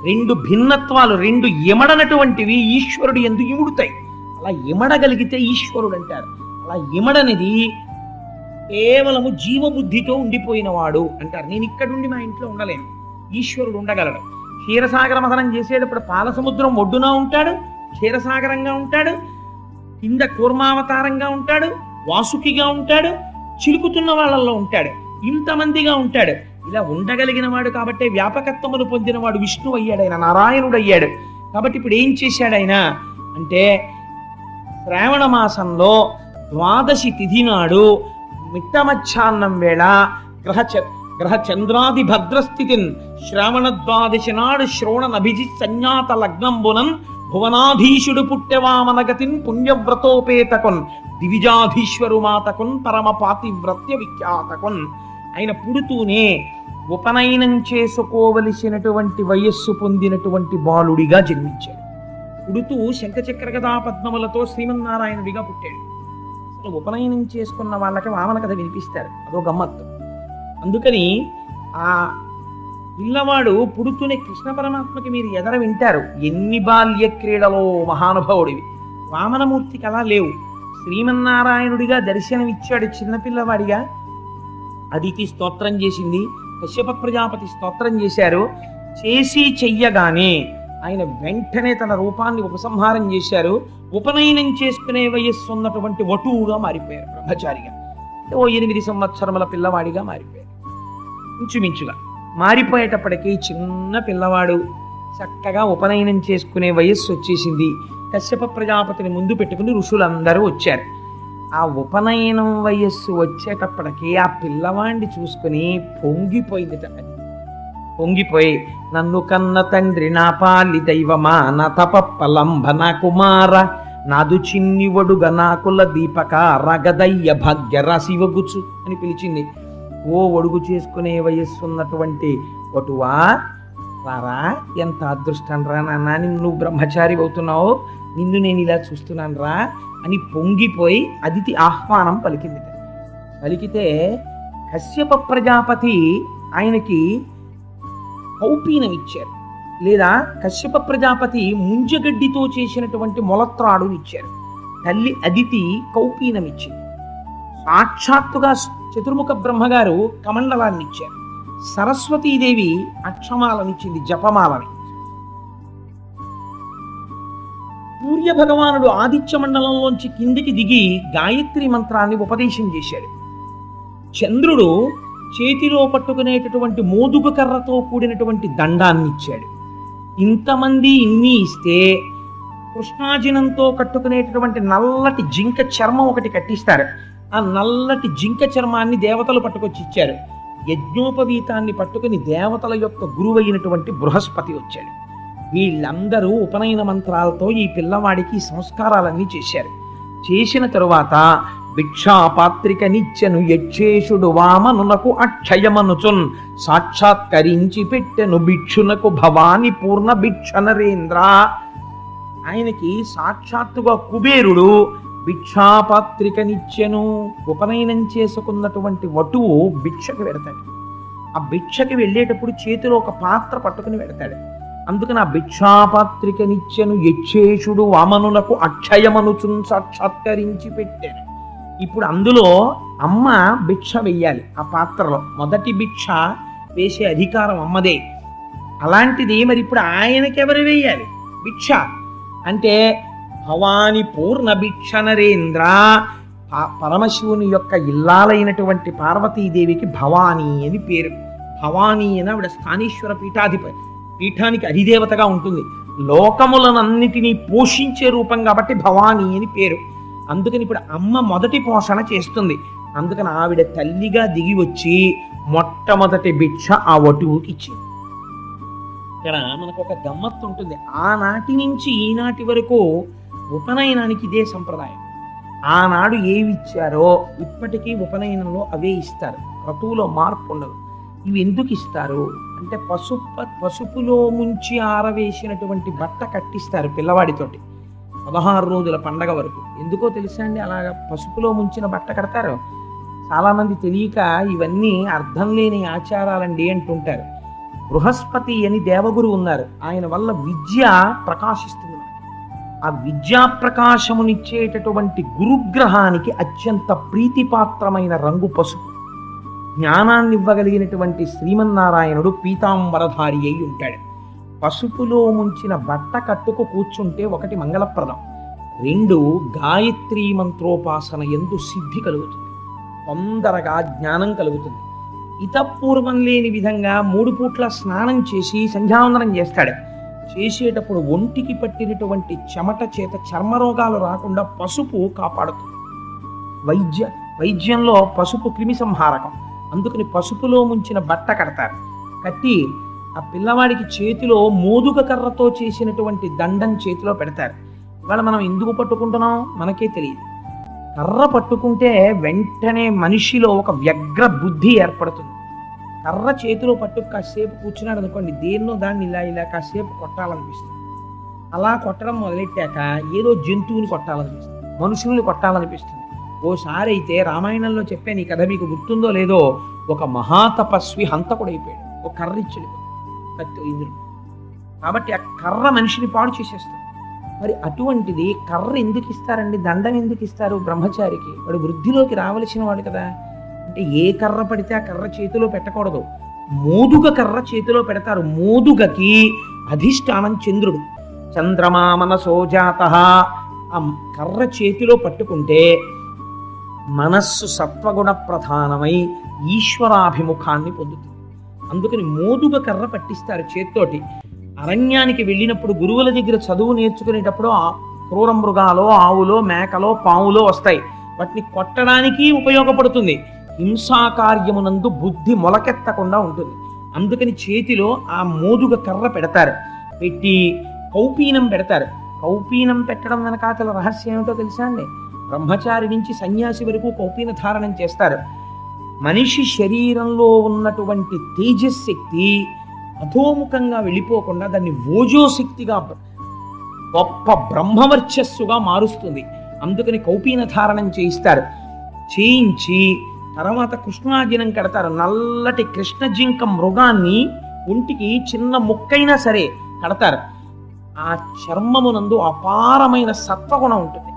రెండు భిన్నత్వాలు, రెండు ఇమడనటువంటివి ఈశ్వరుడు ఎందుకు ఇముడుతాయి. అలా ఇమడగలిగితే ఈశ్వరుడు అంటారు. అలా ఇమడనిది కేవలము జీవబుద్ధితో ఉండిపోయిన వాడు అంటారు. నేను ఇక్కడుండి మా ఇంట్లో ఉండలేను, ఈశ్వరుడు ఉండగలడు. క్షీరసాగర మథనం చేసేటప్పుడు పాలసముద్రం ఒడ్డున ఉంటాడు, క్షీరసాగరంగా ఉంటాడు, కింద కూర్మావతారంగా ఉంటాడు, వాసుకిగా ఉంటాడు, చిలుకుతున్న వాళ్ళల్లో ఉంటాడు, ఇంతమందిగా ఉంటాడు. ఇలా ఉండగలిగిన వాడు కాబట్టి వ్యాపకత్వమును పొందిన వాడు విష్ణువు అయ్యాడు, ఆయన నారాయణుడు అయ్యాడు. కాబట్టి ఇప్పుడు ఏం చేశాడు ఆయన అంటే శ్రావణ మాసంలో ద్వాదశి తిథి నాడు మిట్ట మధ్యాహ్నం వేళ గ్రహ చంద్రాది భద్రస్థితిన్ శ్రావణ ద్వాదశి నాడు శ్రోణనభిజిత్ సంజ్ఞాత లగ్నంబునన్ భువనాధీశుడు పుట్టెవామనగతిన్ పుణ్యవ్రతోపేతకున్ దివిజాధీశ్వరు మాతకున్ పరమ పాతివ్రత్య విఖ్యాతకున్. ఆయన పుడుతూనే ఉపనయనం చేసుకోవలసినటువంటి వయస్సు పొందినటువంటి బాలుడిగా జన్మించాడు. పుడుతూ శంఖచక్ర గదా పద్మములతో శ్రీమన్నారాయణుడిగా పుట్టాడు. అసలు ఉపనయనం చేసుకున్న వాళ్ళకి వామన కథ వినిపిస్తారు, అదో గమ్మత్తు. అందుకని ఆ పిల్లవాడు పుడుతూనే కృష్ణ పరమాత్మకి మీరు ఎదర వింటారు, ఎన్ని బాల్య క్రీడలో మహానుభావుడివి. వామనమూర్తికి అలా లేవు. శ్రీమన్నారాయణుడిగా దర్శనమిచ్చాడు చిన్నపిల్లవాడిగా. అదితి స్తోత్రం చేసింది, కశ్యప ప్రజాపతి స్తోత్రం చేశారు. చేసి చెయ్యగానే ఆయన వెంటనే తన రూపాన్ని ఉపసంహారం చేశారు. ఉపనయనం చేసుకునే వయస్సు ఉన్నటువంటి వటువుగా మారిపోయారు, బ్రహ్మచారిగా. ఓ 8 సంవత్సరముల పిల్లవాడిగా మారిపోయారు. ఇంచుమించుగా మారిపోయేటప్పటికీ చిన్న పిల్లవాడు చక్కగా ఉపనయనం చేసుకునే వయస్సు వచ్చేసింది. కశ్యప ప్రజాపతిని ముందు పెట్టుకుని ఋషులందరూ వచ్చారు. ఆ ఉపనయనం వయస్సు వచ్చేటప్పటికి ఆ పిల్లవాడిని చూసుకుని పొంగిపోయింది. పొంగిపోయి నన్ను కన్న తండ్రి నా పాలి దైవమా నా తపప్పలంబ నా కుమార నాదు చిన్ని ఒడుగ నాకుల దీపక రగదయ్య భాగ్యర శివగుచు అని పిలిచింది. ఓ ఒడుగు చేసుకునే వయస్సు ఉన్నటువంటి వటువా రారా, ఎంత అదృష్టం రా నాన్న, నువ్వు బ్రహ్మచారి అవుతున్నావు, నిన్ను నేను ఇలా చూస్తున్నాను రా అని పొంగిపోయి అదితి ఆహ్వానం పలికింది. పలికితే కశ్యప ప్రజాపతి ఆయనకి కౌపీనం ఇచ్చారు, లేదా కశ్యప ప్రజాపతి ముంజగడ్డితో చేసినటువంటి మొలత్రాడుని ఇచ్చారు. తల్లి అదితి కౌపీనం ఇచ్చింది. సాక్షాత్తుగా చతుర్ముఖ బ్రహ్మగారు కమండలాన్ని ఇచ్చారు. సరస్వతీదేవి అక్షమాలనిచ్చింది, జపమాలని. సూర్య భగవానుడు ఆదిత్య మండలంలోంచి కిందికి దిగి గాయత్రి మంత్రాన్ని ఉపదేశం చేశాడు. చంద్రుడు చేతిలో పట్టుకునేటటువంటి మోదుగ కర్రతో కూడినటువంటి దండాన్ని ఇచ్చాడు. ఇంతమంది ఇన్ని ఇస్తే కృష్ణాజినంతో కట్టుకునేటటువంటి నల్లటి జింక చర్మం ఒకటి కట్టిస్తారు. ఆ నల్లటి జింక చర్మాన్ని దేవతలు పట్టుకొచ్చి ఇచ్చారు. యజ్ఞోపవీతాన్ని పట్టుకుని దేవతల యొక్క గురువైనటువంటి బృహస్పతి వచ్చాడు. వీళ్ళందరూ ఉపనయన మంత్రాలతో ఈ పిల్లవాడికి సంస్కారాలన్నీ చేశారు. చేసిన తరువాత భిక్షాపాత్రిక నిచ్చెను యక్షేషుడు వామనునకు అక్షయమనుచున్ సాక్షాత్కరించి పెట్టెను భిక్షునకు భవాని పూర్ణ భిక్ష నరేంద్ర. ఆయనకి సాక్షాత్తుగా కుబేరుడు భిక్షాపాత్రిక నిచ్చెను. ఉపనయనం చేసుకున్నటువంటి వటువు భిక్షకు వెడతాడు. ఆ భిక్షకి వెళ్ళేటప్పుడు చేతిలో ఒక పాత్ర పట్టుకుని వెడతాడు. అందుకని ఆ భిక్షాపాత్రిక నిచ్చెను యక్షేషుడు వామనులకు అక్షయమనుచున్ సాక్షాత్కరించి పెట్టాను. ఇప్పుడు అందులో అమ్మ భిక్ష వెయ్యాలి. ఆ పాత్రలో మొదటి భిక్ష వేసే అధికారం అమ్మదే. అలాంటిది మరి ఇప్పుడు ఆయనకెవరు వేయాలి భిక్ష అంటే భవాని పూర్ణ భిక్ష నరేంద్ర. పరమశివుని యొక్క ఇల్లాలైనటువంటి పార్వతీదేవికి భవానీ అని పేరు. భవానీ అని ఆవిడ స్థానేశ్వర పీఠాధిపతి, పీఠానికి అధిదేవతగా ఉంటుంది. లోకములనన్నిటినీ పోషించే రూపం కాబట్టి భవానీ అని పేరు. అందుకని ఇప్పుడు అమ్మ మొదటి పోషణ చేస్తుంది. అందుకని ఆవిడ తల్లిగా దిగి వచ్చి మొట్టమొదటి భిక్ష ఆ వటువుకి ఇచ్చింది. ఇక్కడ మనకు ఒక గమ్మత్తు ఉంటుంది. ఆనాటి నుంచి ఈనాటి వరకు ఉపనయనానికి ఇదే సంప్రదాయం. ఆనాడు ఏవి ఇచ్చారో ఇప్పటికీ ఉపనయనంలో అవే ఇస్తారు. క్రతువులో మార్పు ఉండదు. ఇవి ఎందుకు ఇస్తారు అంటే పసుపులో ముంచి ఆరవేసినటువంటి బట్ట కట్టిస్తారు పిల్లవాడితోటి 16 రోజుల పండగ వరకు. ఎందుకో తెలుసా అండి అలాగా పసుపులో ముంచిన బట్ట కడతారు? చాలామంది తెలియక ఇవన్నీ అర్థం లేని ఆచారాలండి అంటుంటారు. బృహస్పతి అని దేవగురు ఉన్నారు. ఆయన వల్ల విద్య ప్రకాశిస్తుంది. ఆ విద్యా ప్రకాశమునిచ్చేటటువంటి గురుగ్రహానికి అత్యంత ప్రీతిపాత్రమైన రంగు పసుపు. జ్ఞానాన్ని ఇవ్వగలిగినటువంటి శ్రీమన్నారాయణుడు పీతాంబరధారి అయి ఉంటాడు. పసుపులో ముంచిన బట్ట కట్టుకు కూర్చుంటే ఒకటి మంగళప్రదం, 2 గాయత్రీ మంత్రోపాసన ఎందు సిద్ధి కలుగుతుంది, తొందరగా జ్ఞానం కలుగుతుంది. ఇతపూర్వం లేని విధంగా 3 పూట్ల స్నానం చేసి సంధ్యావందనం చేస్తాడు. చేసేటప్పుడు ఒంటికి పట్టినటువంటి చెమట చేత చర్మరోగాలు రాకుండా పసుపు కాపాడుతుంది. వైద్యంలో పసుపు క్రిమి సంహారకం. అందుకని పసుపులో ముంచిన బట్ట కడతారు. కట్టి ఆ పిల్లవాడికి చేతిలో మోదుగ కర్రతో చేసినటువంటి దండం చేతిలో పెడతారు. ఇవాళ మనం ఎందుకు పట్టుకుంటున్నాం మనకే తెలియదు. కర్ర పట్టుకుంటే వెంటనే మనిషిలో ఒక వ్యగ్ర బుద్ధి ఏర్పడుతుంది. కర్ర చేతిలో పట్టుకు కాసేపు కూర్చున్నాడు అనుకోండి, దేన్నో దాన్ని ఇలా ఇలా కాసేపు కొట్టాలనిపిస్తుంది. అలా కొట్టడం మొదలెట్టాక ఏదో జంతువుని కొట్టాలనిపిస్తుంది, మనుషుల్ని కొట్టాలనిపిస్తుంది. ఓసారి అయితే రామాయణంలో చెప్పాను ఈ కథ, మీకు గుర్తుందో లేదో, ఒక మహాతపస్వి హంతకుడైపోయాడు. ఒక కర్ర ఇచ్చాడు ఇంద్రుడు. కాబట్టి ఆ కర్ర మనిషిని పాడు చేసేస్తుంది. మరి అటువంటిది కర్ర ఎందుకు ఇస్తారండి, దండం ఎందుకు ఇస్తారు బ్రహ్మచారికి? వాడు వృద్ధిలోకి రావలసిన వాడు కదా. అంటే ఏ కర్ర పడితే ఆ కర్ర చేతిలో పెట్టకూడదు, మోదుగ కర్ర చేతిలో పెడతారు. మోదుగకి అధిష్టానం చంద్రుడు. చంద్రమా మనసోజాతః. ఆ కర్ర చేతిలో పట్టుకుంటే మనస్సు సత్వగుణ ప్రధానమై ఈశ్వరాభిముఖాన్ని పొందుతుంది. అందుకని మోదుగ కర్ర పట్టిస్తారు చేత్తోటి. అరణ్యానికి వెళ్ళినప్పుడు గురువుల దగ్గర చదువు నేర్చుకునేటప్పుడు క్రూర మృగాలో, ఆవులో, మేకలో, పావులో వస్తాయి. వాటిని కొట్టడానికి ఉపయోగపడుతుంది. హింసాకార్యమునందు బుద్ధి మొలకెత్తకుండా ఉంటుంది. అందుకని చేతిలో ఆ మోదుగ కర్ర పెడతారు. పెట్టి కౌపీనం పెడతారు. కౌపీనం పెట్టడం వెనకాతల రహస్యం ఏమిటో తెలుసా అండి? బ్రహ్మచారి నుంచి సన్యాసి వరకు కౌపీన ధారణం చేస్తారు. మనిషి శరీరంలో ఉన్నటువంటి తేజశక్తి అధోముఖంగా వెళ్ళిపోకుండా దాన్ని ఓజోశక్తిగా గొప్ప బ్రహ్మవర్చస్సుగా మారుస్తుంది. అందుకని కౌపీన ధారణం చేయిస్తారు. చేయించి తర్వాత కృష్ణాజినం కడతారు. నల్లటి కృష్ణజింక మృగాన్ని ఒంటికి చిన్న ముక్కైనా సరే కడతారు. ఆ చర్మమునందు అపారమైన సత్వగుణం ఉంటుంది.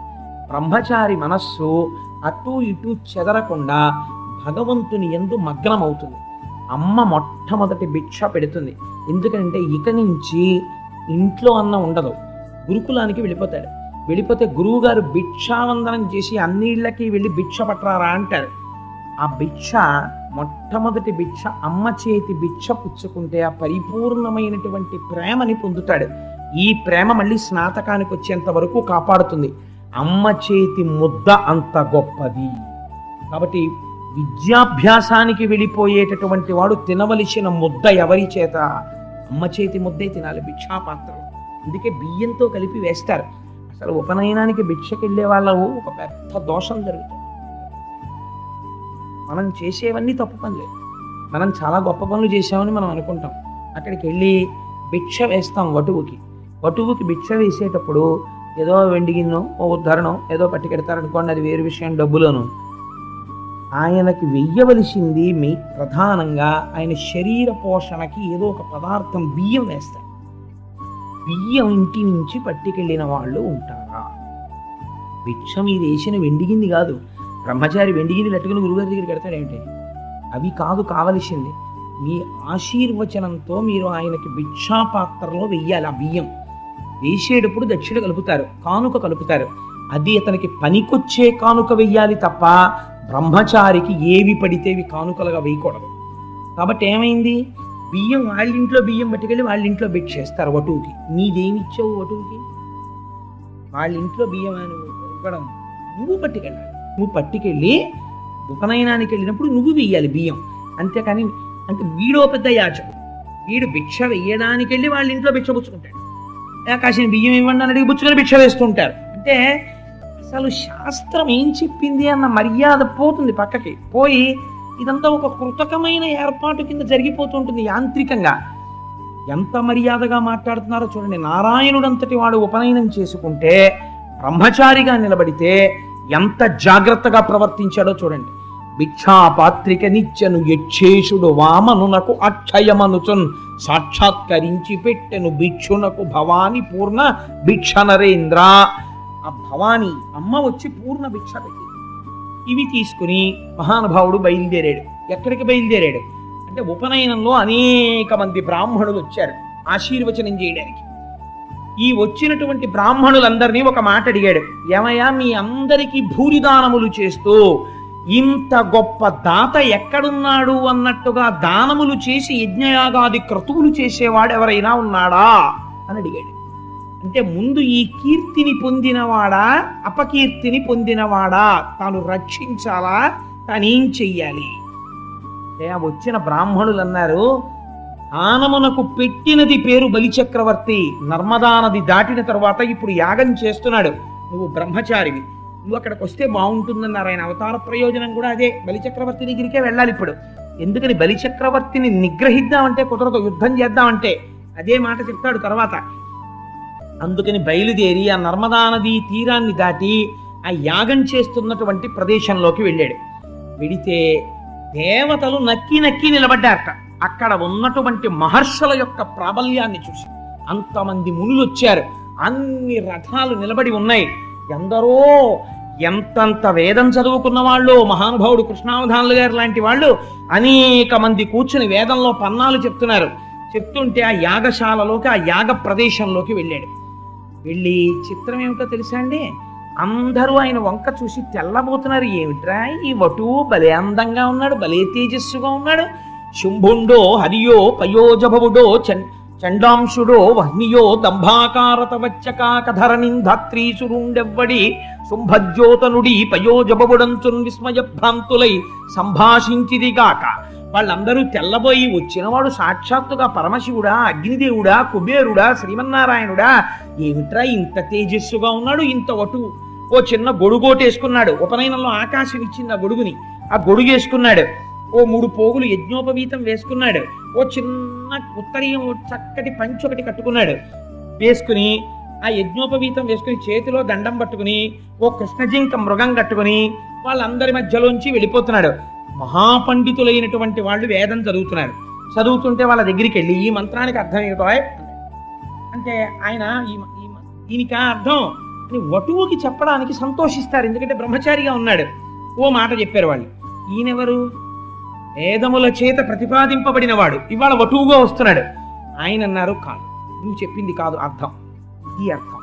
బ్రహ్మచారి మనస్సు అటు ఇటు చెదరకుండా భగవంతుని యందు మగ్నమవుతుంది. అమ్మ మొట్టమొదటి భిక్ష పెడుతుంది. ఎందుకంటే ఇక నుంచి ఇంట్లో అన్నం ఉండదు. గురుకులానికి వెళ్ళిపోతాడు. వెళ్ళిపోతే గురువుగారు భిక్షావందనం చేసి అన్నిళ్ళకి వెళ్ళి భిక్ష పట్టరారా అంటారు. ఆ భిక్ష మొట్టమొదటి భిక్ష అమ్మ చేతి భిక్ష పుచ్చుకుంటే ఆ పరిపూర్ణమైనటువంటి ప్రేమని పొందుతాడు. ఈ ప్రేమ మళ్ళీ స్నాతకానికి వచ్చేంత వరకు కాపాడుతుంది. అమ్మ చేతి ముద్ద అంత గొప్పది. కాబట్టి విద్యాభ్యాసానికి వెళ్ళిపోయేటటువంటి వాడు తినవలసిన ముద్ద ఎవరి చేత? అమ్మ చేతి ముద్దే తినాలి, భిక్షాపాత్రలు. అందుకే బియ్యంతో కలిపి వేస్తారు. అసలు ఉపనయనానికి భిక్షకి వెళ్ళే వాళ్ళు ఒక పెద్ద దోషం జరుగుతుంది. మనం చేసేవన్నీ తప్పు పనులే. మనం చాలా గొప్ప పనులు చేసామని మనం అనుకుంటాం. అక్కడికి వెళ్ళి భిక్ష వేస్తాం వటువుకి. వటువుకి భిక్ష వేసేటప్పుడు ఏదో వెండి గిన్నె, ఓ ఉద్ధరణం ఏదో పట్టుకెడతారనుకోండి, అది వేరు విషయం, డబ్బులోను. ఆయనకి వెయ్యవలసింది ప్రధానంగా ఆయన శరీర పోషణకి ఏదో ఒక పదార్థం, బియ్యం వేస్తారు. బియ్యం ఇంటి నుంచి పట్టుకెళ్ళిన వాళ్ళు ఉంటారా? భిక్ష మీరు వేసిన వెండిగింది కాదు. బ్రహ్మచారి వెండిగింది లట్టుకుని గురుగారి దగ్గరికి పెడతాడేమిటి? అవి కాదు కావలసింది. మీ ఆశీర్వచనంతో మీరు ఆయనకి భిక్షాపాత్రలో వెయ్యాలి. ఆ బియ్యం వేసేటప్పుడు దక్షిణ కలుపుతారు, కానుక కలుపుతారు. అది అతనికి పనికొచ్చే కానుక వెయ్యాలి తప్ప బ్రహ్మచారికి ఏవి పడితేవి కానుకలుగా వేయకూడదు. కాబట్టి ఏమైంది? బియ్యం వాళ్ళింట్లో బియ్యం పట్టుకెళ్ళి వాళ్ళింట్లో భిక్ష చేస్తారు వటువుకి. నీదేమిచ్చావు వటువుకి? వాళ్ళింట్లో బియ్యం అని ఇవ్వడం
నువ్వు పట్టుకెళ్ళాలి. నువ్వు పట్టుకెళ్ళి ఉపనయనానికి వెళ్ళినప్పుడు నువ్వు వెయ్యాలి బియ్యం. అంతేకాని అంటే వీడో పెద్ద యాచకుడు, వీడు భిక్ష వెయ్యడానికి వెళ్ళి వాళ్ళ ఇంట్లో భిక్ష పుచ్చుకుంటాడు. కాసిన బియ్యం ఇవ్వండి అని అడిగి పుచ్చుకొని భిక్ష వేస్తుంటారు. అంటే అసలు శాస్త్రం ఏం చెప్పింది అన్న మర్యాద పోతుంది, పక్కకి పోయి ఇదంతా ఒక కృతకమైన ఏర్పాటు కింద జరిగిపోతుంటుంది యాంత్రికంగా. ఎంత మర్యాదగా మాట్లాడుతున్నారో చూడండి. నారాయణుడంతటి వాడు ఉపనయనం చేసుకుంటే బ్రహ్మచారిగా నిలబడితే ఎంత జాగ్రత్తగా ప్రవర్తించాడో చూడండి. భిక్షాపాత్రిక నిత్యను యక్షేషుడు వామనునకు అక్షయమనుచున్ సాక్షాత్కరించి పెట్టెను భిక్షునకు భవాని పూర్ణ భిక్ష నరేంద్ర. ఆ భవాని అమ్మ వచ్చి పూర్ణ భిక్ష పెట్టి ఇవి తీసుకుని మహానుభావుడు బయలుదేరాడు. ఎక్కడికి బయలుదేరాడు అంటే ఉపనయనంలో అనేక మంది బ్రాహ్మణులు వచ్చారు ఆశీర్వచనం చేయడానికి. ఈ వచ్చినటువంటి బ్రాహ్మణులందరినీ ఒక మాట అడిగాడు. ఏమయ్యా, మీ అందరికీ భూరిదానములు చేస్తూ ఇంత గొప్ప దాత ఎక్కడున్నాడు అన్నట్టుగా దానములు చేసి యజ్ఞయాగాది క్రతువులు చేసేవాడు ఎవరైనా ఉన్నాడా అని అడిగాడు. అంటే ముందు ఈ కీర్తిని పొందినవాడా అపకీర్తిని పొందినవాడా, తాను రక్షించాలా, తానేం చెయ్యాలి అంటే వచ్చిన బ్రాహ్మణులు అన్నారు, దానమునకు పెట్టినది పేరు బలిచక్రవర్తి. నర్మదా నది దాటిన తర్వాత ఇప్పుడు యాగం చేస్తున్నాడు. నువ్వు బ్రహ్మచారివి, నువ్వు అక్కడికి వస్తే బాగుంటుందన్నారు. ఆయన అవతార ప్రయోజనం కూడా అదే, బలిచక్రవర్తి దగ్గరికే వెళ్ళాలి ఇప్పుడు. ఎందుకని బలిచక్రవర్తిని నిగ్రహిద్దామంటే కుదరదు, యుద్ధం చేద్దామంటే. అదే మాట చెప్తాడు తర్వాత. అందుకని బయలుదేరి ఆ నర్మదా నది తీరాన్ని దాటి ఆ యాగం చేస్తున్నటువంటి ప్రదేశంలోకి వెళ్ళాడు. వెడితే దేవతలు నక్కి నక్కి నిలబడ్డారట. అక్కడ ఉన్నటువంటి మహర్షుల యొక్క ప్రాబల్యాన్ని చూసి అంతమంది మునులు వచ్చారు. అన్ని రథాలు నిలబడి ఉన్నాయి. ఎందరో ఎంతంత వేదం చదువుకున్న వాళ్ళు, మహానుభావుడు కృష్ణావధానులు గారు లాంటి వాళ్ళు అనేక మంది కూర్చుని వేదంలో పన్నాలు చెప్తున్నారు. చెప్తుంటే ఆ యాగశాలలోకి, ఆ యాగ ప్రదేశంలోకి వెళ్ళాడు. వెళ్ళి చిత్రం ఏమిటో తెలుసా అండి, అందరూ ఆయన వంక చూసి తెల్లబోతున్నారు. ఏమిట్రా ఈ వటువు, భలే అందంగా ఉన్నాడు, భలే తేజస్సుగా ఉన్నాడు. శుంభుండో హరియో పయోజభవుడో చండాంశుడో వహ్నియో దంభాకారతవచ్చకాకధరణింధాత్రీసురుండెవ్వడి శుంభజ్యోతనుడి పయోజభవుడంచున్ విస్మయభ్రాంతులై సంభాషించిదిగాక. వాళ్ళందరూ తెల్లబోయి, వచ్చినవాడు సాక్షాత్తుగా పరమశివుడా, అగ్నిదేవుడా, కుబేరుడా, శ్రీమన్నారాయణుడా, ఏమిట్రా ఇంత తేజస్సుగా ఉన్నాడు, ఇంత వటువు. ఓ చిన్న గొడుగోటేసుకున్నాడు. ఉపనయనంలో ఆకాశం ఇచ్చింది ఆ గొడుగుని. ఆ గొడుగు వేసుకున్నాడు. ఓ 3 పోగులు యజ్ఞోపవీతం వేసుకున్నాడు. ఓ చిన్న ఉత్తరీయం చక్కటి పంచి ఒకటి కట్టుకున్నాడు. వేసుకుని ఆ యజ్ఞోపవీతం వేసుకుని చేతిలో దండం పట్టుకుని ఓ కృష్ణజింక మృగం కట్టుకుని వాళ్ళందరి మధ్యలోంచి వెళ్ళిపోతున్నాడు. మహాపండితులైనటువంటి వాళ్ళు వేదం చదువుతున్నారు. చదువుతుంటే వాళ్ళ దగ్గరికి వెళ్ళి ఈ మంత్రానికి అర్థం ఏమిటో అంటే ఆయన దీనికి అర్థం అని వటువుకి చెప్పడానికి సంతోషిస్తారు. ఎందుకంటే బ్రహ్మచారిగా ఉన్నాడు. ఓ మాట చెప్పారు వాళ్ళు. ఈయనెవరు? వేదముల చేత ప్రతిపాదింపబడిన వాడు, ఇవాళ వటువుగా వస్తున్నాడు. ఆయన అన్నారు, కాదు, నువ్వు చెప్పింది కాదు అర్థం, ఈ అర్థం.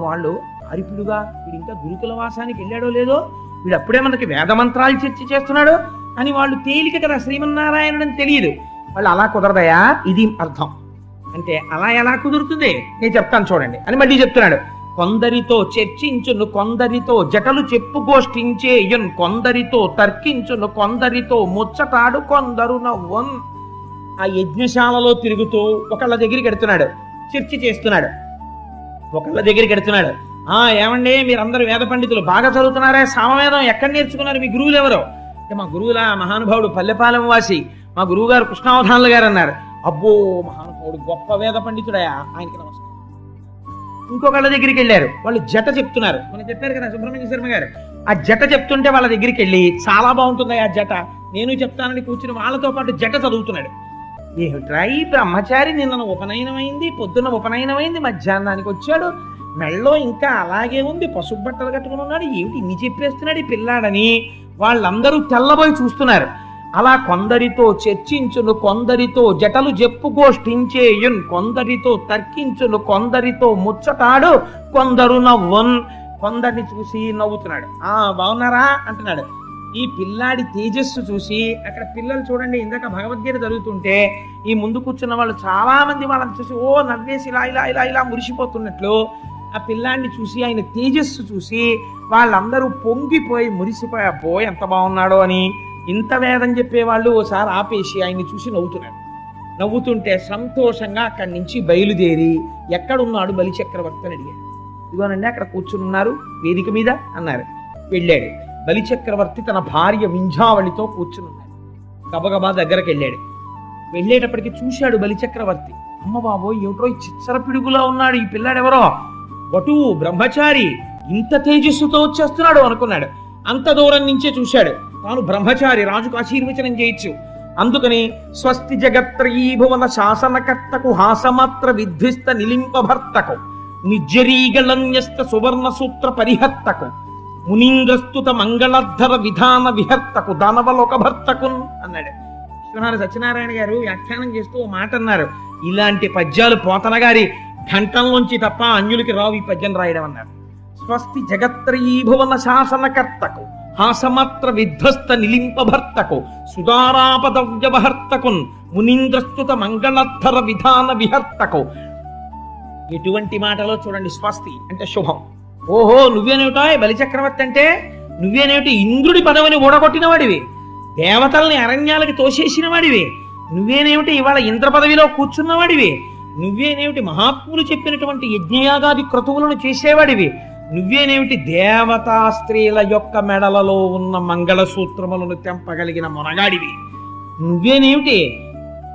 వాళ్ళు అరిపుడుగా, వీడు ఇంకా గురుకుల వాసానికి వెళ్ళాడో లేదో, వీడు అప్పుడే మనకి వేదమంత్రాలు చర్చ చేస్తున్నాడు అని వాళ్ళు తేలిక కదా, శ్రీమన్నారాయణుడని తెలియదు. వాళ్ళు అలా కుదరదయా, ఇది అర్థం అంటే. అలా ఎలా కుదురుతుంది నేను చెప్తాను చూడండి అని మళ్ళీ చెప్తున్నాడు. కొందరితో చర్చించును, కొందరితో జటలు చెప్పుగోష్ఠించేయున్, కొందరితో తర్కించును, కొందరితో ముచ్చటాడు, కొందరు నవ్వున్. ఆ యజ్ఞశాలలో తిరుగుతూ ఒకళ్ళ దగ్గరికి ఎడుతున్నాడు, చర్చ చేస్తున్నాడు. ఒకళ్ళ దగ్గరికి ఎడుతున్నాడు. ఏమండి, మీరందరూ వేద పండితులు బాగా చదువుతున్నారా? సామవేదం ఎక్కడ నేర్చుకున్నారు? మీ గురువులు ఎవరు అంటే, మా గురువుల మహానుభావుడు పల్లెపాలెం వాసి మా గురువు గారు కృష్ణావధానులు గారు అన్నారు. అబ్బో, మహానుభావుడు గొప్ప వేద పండితుడయా, ఆయనకి నమస్కారం. ఇంకొకళ్ళ దగ్గరికి వెళ్ళారు. వాళ్ళు జట చెప్తున్నారు. మనం చెప్పారు కదా సుబ్రహ్మణ్య శర్మ గారు, ఆ జట చెప్తుంటే వాళ్ళ దగ్గరికి వెళ్ళి చాలా బాగుంటుంది ఆ జట, నేను చెప్తానని కూర్చుని వాళ్ళతో పాటు జట చదువుతున్నాడు. ఏమిట్రా ఈ బ్రహ్మచారి, నిన్న ఉపనయనమైంది, పొద్దున్న ఉపనయనమైంది, మధ్యాహ్నానికి వచ్చాడు, మెళ్ళో ఇంకా అలాగే ఉంది, పసుపు బట్టలు కట్టుకుని ఉన్నాడు, ఏమిటి ఇన్ని చెప్పేస్తున్నాడు ఈ పిల్లాడని వాళ్ళందరూ తెల్లబోయి చూస్తున్నారు. అలా కొందరితో చర్చించును, కొందరితో జటలు చెప్పుగోష్ఠించేయున్, కొందరితో తర్కించును, కొందరితో ముచ్చటాడు, కొందరు నవ్వున్. కొందరిని చూసి నవ్వుతున్నాడు. బాగున్నారా అంటున్నాడు. ఈ పిల్లాడి తేజస్సు చూసి అక్కడ పిల్లలు చూడండి, ఇందాక భగవద్గీత జరుగుతుంటే ఈ ముందు కూర్చున్న వాళ్ళు చాలా మంది వాళ్ళని చూసి ఓ నవ్వేసి ఇలా ఇలా ఇలా ఇలా మురిసిపోతున్నట్లు ఆ పిల్లాన్ని చూసి ఆయన తేజస్సు చూసి వాళ్ళందరూ పొంగిపోయి మురిసిపోయి అబ్బో ఎంత బాగున్నాడో అని. ఇంత వేదం చెప్పేవాళ్ళు ఓసారి ఆపేసి ఆయన్ని చూసి నవ్వుతున్నారు. నవ్వుతుంటే సంతోషంగా అక్కడి నుంచి బయలుదేరి ఎక్కడున్నాడు బలిచక్రవర్తి అని అడిగాడు. ఇదిగోనండి అక్కడ కూర్చుని ఉన్నారు వేదిక మీద అన్నారు. వెళ్ళాడు. బలిచక్రవర్తి తన భార్య వింధ్యావళితో కూర్చుని ఉన్నాడు. గబగబా దగ్గరకు వెళ్ళాడు. వెళ్ళేటప్పటికి చూశాడు బలిచక్రవర్తి. అమ్మ బాబో ఏమిటో ఈ చిచ్చర పిడుగులా ఉన్నాడు ఈ పిల్లాడెవరో, వటువు బ్రహ్మచారి, ఇంత తేజస్సుతో వచ్చేస్తున్నాడు అనుకున్నాడు. అంత దూరం నుంచే చూశాడు. తాను బ్రహ్మచారి, రాజుకు ఆశీర్వచనం చేయొచ్చు. అందుకని స్వస్తి జగత్రయీభువన శాసనకర్తకు హాసమాత్ర విధ్విస్త నిలింపభర్తకు నిజ్జరీగళన్యస్త సువర్ణ సూత్ర పరిహర్తకు మునీంద్రస్తుత మంగళధర విధాన విహర్తకు దానవలోక భర్తకున్ అన్నాడు. విశ్వనాథ సత్యనారాయణ గారు వ్యాఖ్యానం చేస్తూ ఓ మాట అన్నారు. ఇలాంటి పద్యాలు పోతన గారి ఘంటంలోంచి తప్ప అన్యులకి రావు ఈ పద్యం రాయడం అన్నారు. స్వస్తి జగత్రయీభువన శాసనకర్తకు హాసమాత్ర విధ్వస్త నిలింపభర్తకు సుధారాపదవ్యవహర్తకున్ మునీంద్రస్తుత మంగళధర విధాన విహర్తకు. ఎటువంటి మాటలో చూడండి. స్వస్తి అంటే శుభం. ఓహో నువ్వేనేమిటో బలిచక్రవర్తి అంటే, నువ్వేనేమిటి ఇంద్రుడి పదవిని ఊడగొట్టిన వాడివి, దేవతల్ని అరణ్యాలకి తోసేసిన వాడివి, నువ్వేనేమిటి ఇవాళ ఇంద్ర పదవిలో కూర్చున్నవాడివి, నువ్వేనేమిటి మహాత్ములు చెప్పినటువంటి యజ్ఞయాగాది క్రతువులను చేసేవాడివి, నువ్వేనేమిటి దేవతా స్త్రీల యొక్క మెడలలో ఉన్న మంగళసూత్రములను తెంపగలిగిన మొనగాడివి, నువ్వేనేమిటి